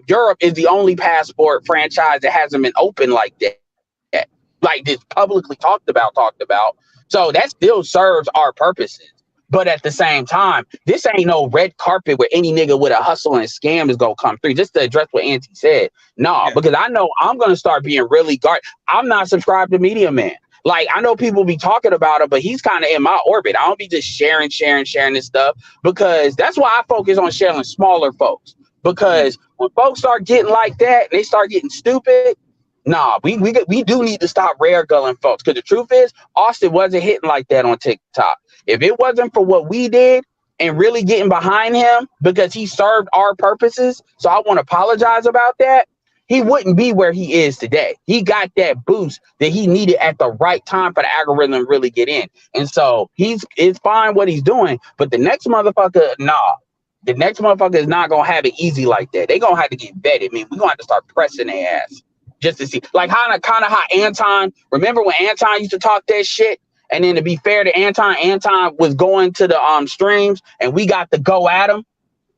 Europe is the only passport franchise that hasn't been open like that, like this publicly talked about. So that still serves our purposes. But at the same time, this ain't no red carpet where any nigga with a hustle and scam is gonna come through. Just to address what Auntie said. Because I know I'm gonna start being really guard. I'm not subscribed to Media Man. Like, I know people be talking about it, but he's kind of in my orbit. I don't be just sharing this stuff, because that's why I focus on sharing smaller folks. Because when folks start getting like that, and they start getting stupid, Nah, we do need to stop rare gulling folks, because the truth is Austin wasn't hitting like that on TikTok. If it wasn't for what we did and really getting behind him because he served our purposes, so I want to apologize about that, he wouldn't be where he is today. He got that boost that he needed at the right time for the algorithm to really get in. And so it's fine what he's doing, but the next motherfucker, nah. The next motherfucker is not gonna have it easy like that. They gonna have to get vetted. I mean, we're gonna have to start pressing their ass just to see. Like kind of how Anton, remember when Anton used to talk that shit? And then to be fair to Anton was going to the streams and we got to go at him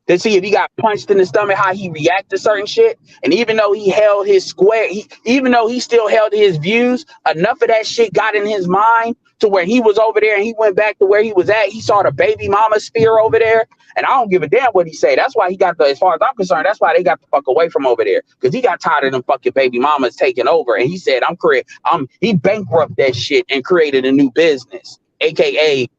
to see if he got punched in the stomach, how he react to certain shit. And even though he held his square, even though he still held his views, enough of that shit got in his mind to where he was over there and he went back to where he was at. He saw the baby mama spear over there. And I don't give a damn what he say. That's why he got as far as I'm concerned, that's why they got the fuck away from over there. Because he got tired of them fucking baby mamas taking over. And he said, he bankrupted that shit and created a new business, aka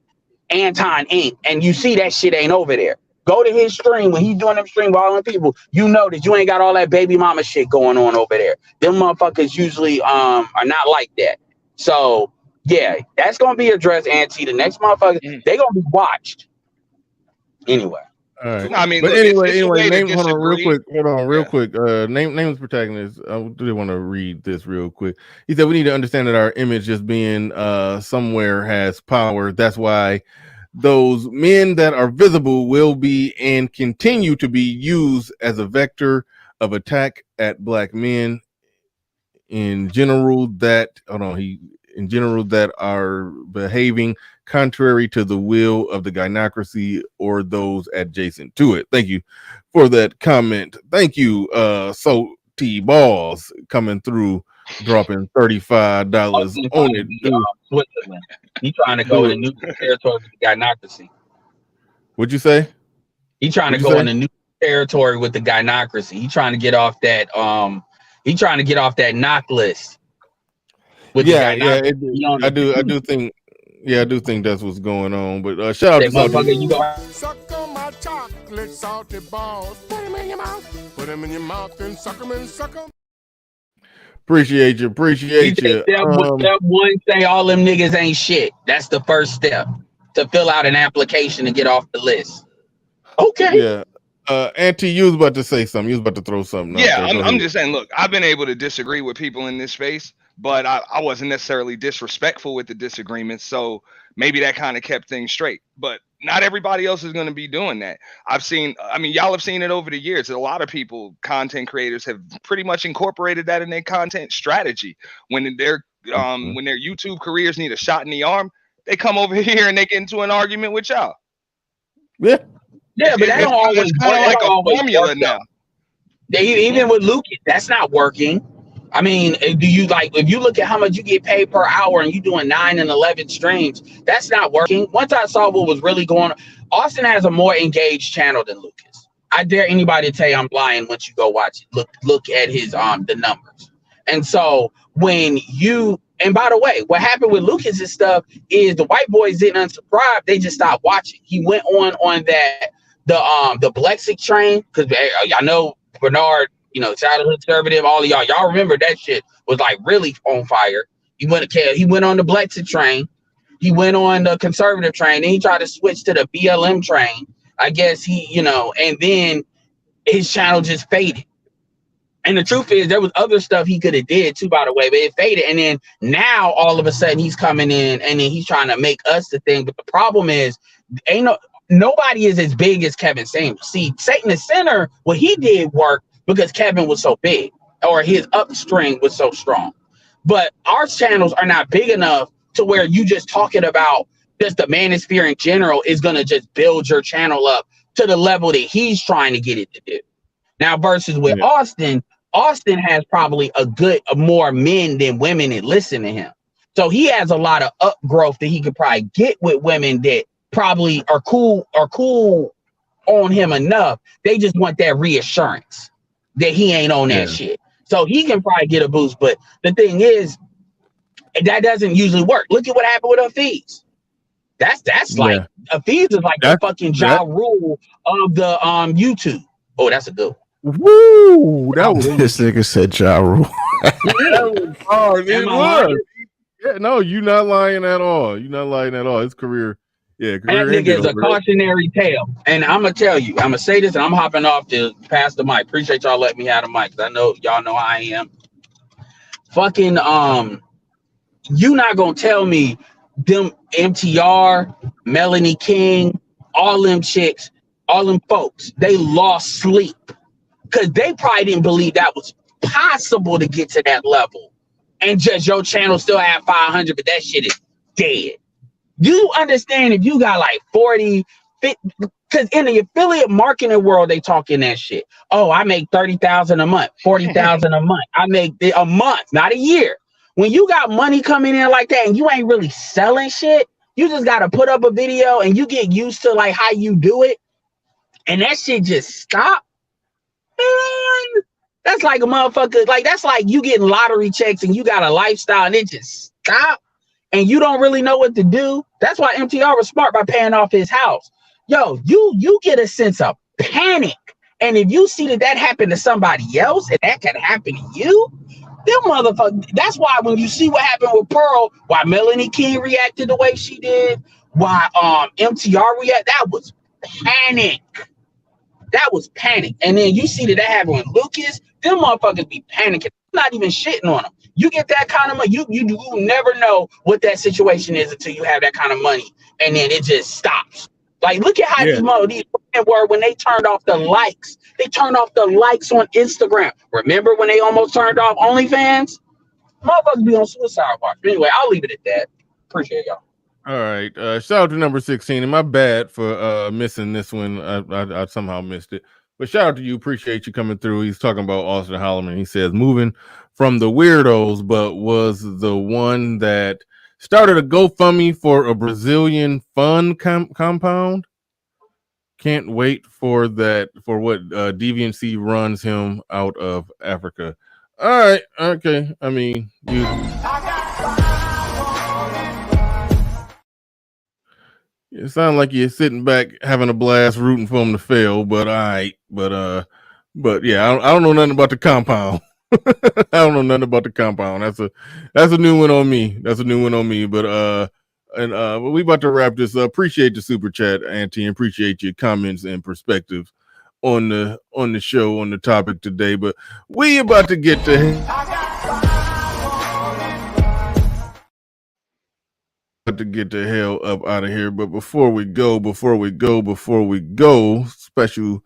Anton Inc. And you see that shit ain't over there. Go to his stream when he's doing them stream with all them people. You know that you ain't got all that baby mama shit going on over there. Them motherfuckers usually are not like that. So yeah, that's gonna be addressed, Auntie. The next motherfucker, they gonna be watched. Anyway. All right. I mean, but look, anyway, name. Hold on, real quick. Name's protagonist. I do want to read this real quick. He said we need to understand that our image just being somewhere has power. That's why those men that are visible will be and continue to be used as a vector of attack at black men in general that are behaving contrary to the will of the gynocracy or those adjacent to it. Thank you for that comment. Thank you, So T Balls coming through, dropping $35 on it. Switzerland. He trying to go in new territory with the gynocracy. What'd you say? He trying to go into new territory with the gynocracy. He trying to get off that he trying to get off that knock list. I do think that's what's going on. But shout out to Suck on my chocolate salty balls. Put them in your mouth. Put them in your mouth and suck them and suck them. Appreciate you. Step one, say all them niggas ain't shit. That's the first step to fill out an application to get off the list. Okay. Yeah. Auntie, you was about to say something. You was about to throw something. Yeah, I'm just saying, look, I've been able to disagree with people in this space, but I wasn't necessarily disrespectful with the disagreements. So maybe that kind of kept things straight. But not everybody else is going to be doing that. Y'all have seen it over the years. A lot of people, content creators, have pretty much incorporated that in their content strategy. When their YouTube careers need a shot in the arm, they come over here and they get into an argument with y'all. Yeah, but that don't always kind of like a formula now. Even with Lucas, that's not working. I mean, if you look at how much you get paid per hour and you doing 9 and 11 streams, that's not working. Once I saw what was really going on, Austin has a more engaged channel than Lucas. I dare anybody to tell you I'm lying once you go watch it. Look at his the numbers. And so and by the way, what happened with Lucas's stuff is the white boys didn't unsubscribe, they just stopped watching. He went on that the Blexic train, because I know Bernard, childhood conservative, all of y'all remember that shit was like really on fire. He went on the Blexic train, he went on the conservative train, then he tried to switch to the BLM train. I guess and then his channel just faded. And the truth is, there was other stuff he could have did too, by the way, but it faded. And then now all of a sudden he's coming in and then he's trying to make us the thing. But the problem is, nobody is as big as Kevin Samuels. See, Satan the Sinner, what he did work because Kevin was so big, or his upstring was so strong. But our channels are not big enough to where you just talking about just the manosphere in general is going to just build your channel up to the level that he's trying to get it to do. Now, versus with Austin has probably more men than women that listen to him. So he has a lot of upgrowth that he could probably get with women that probably are cool on him enough. They just want that reassurance that he ain't on that shit. So he can probably get a boost. But the thing is, that doesn't usually work. Look at what happened with Hafiz. That's like Hafiz is like the fucking Ja Rule of the YouTube. Oh, that's a good one. Woo! This nigga said Ja Rule. was hard. It Am I was. lying? Yeah, no, you're not lying at all. You're not lying at all. His career, yeah, That career nigga ended is a over that. cautionary tale. And I'm gonna tell you, I'm gonna say this, and I'm hopping off to pass the mic. Appreciate y'all letting me have the mic, because I know y'all know how I am. Fucking you not gonna tell me them MTR, Melanie King, all them chicks, all them folks, they lost sleep because they probably didn't believe that was possible to get to that level. And just your channel still had 500, but that shit is dead. You understand if you got like 40, 50, because in the affiliate marketing world, they talking that shit. Oh, I make 30,000 a month, 40,000 a month. I make a month, not a year. When you got money coming in like that and you ain't really selling shit, you just got to put up a video and you get used to like how you do it. And that shit just stop. Man, that's like a motherfucker. Like, that's like you getting lottery checks and you got a lifestyle and it just stop. And you don't really know what to do. That's why MTR was smart by paying off his house. Yo, you get a sense of panic. And if you see that happened to somebody else and that can happen to you, them motherfuckers. That's why when you see what happened with Pearl, why Melanie King reacted the way she did, why MTR reacted, that was panic. That was panic. And then you see that happened with Lucas, them motherfuckers be panicking. I'm not even shitting on them. You get that kind of money, you never know what that situation is until you have that kind of money, and then it just stops. Like, look at how these were when they turned off the likes. They turned off the likes on Instagram. Remember when they almost turned off OnlyFans? Motherfuckers be on suicide watch. But anyway, I'll leave it at that. Appreciate y'all. All right. Shout out to number 16. And my bad for missing this one. I somehow missed it. But shout out to you. Appreciate you coming through. He's talking about Austin Holloman. He says moving from the weirdos, but was the one that started a GoFundMe for a Brazilian fund compound. Can't wait for that, for what DVNC runs him out of Africa. All right. Okay. I mean, you. It sounds like you're sitting back having a blast, rooting for him to fail. But all right, but yeah, I don't know nothing about the compound. I don't know nothing about the compound. That's a new one on me. That's a new one on me. But we about to wrap this up. Appreciate the super chat, Auntie, and appreciate your comments and perspectives on the show, on the topic today. But we about to get to the hell up out of here. But before we go, special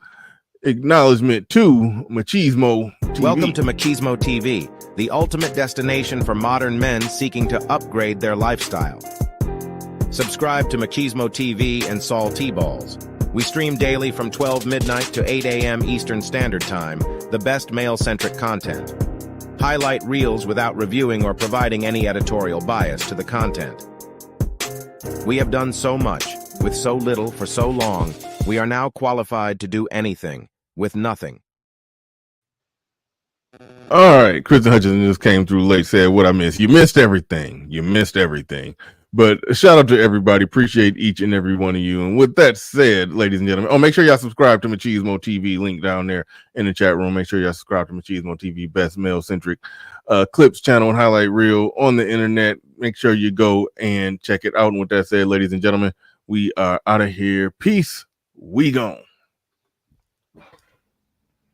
acknowledgement to Machismo TV. Welcome to Machismo TV, the ultimate destination for modern men seeking to upgrade their lifestyle. Subscribe to Machismo TV and Saul T-Balls. We stream daily from 12 midnight to 8 a.m. Eastern Standard Time, the best male-centric content. Highlight reels without reviewing or providing any editorial bias to the content. We have done so much, with so little for so long, we are now qualified to do anything, with nothing. All right, Kristen Hutchinson just came through late, said what I missed. You missed everything. But shout out to everybody. Appreciate each and every one of you. And with that said, ladies and gentlemen, make sure y'all subscribe to Machismo TV, link down there in the chat room. Make sure y'all subscribe to Machismo TV, best male-centric clips channel and highlight reel on the internet. Make sure you go and check it out. And with that said, ladies and gentlemen, we are out of here. Peace. We gone.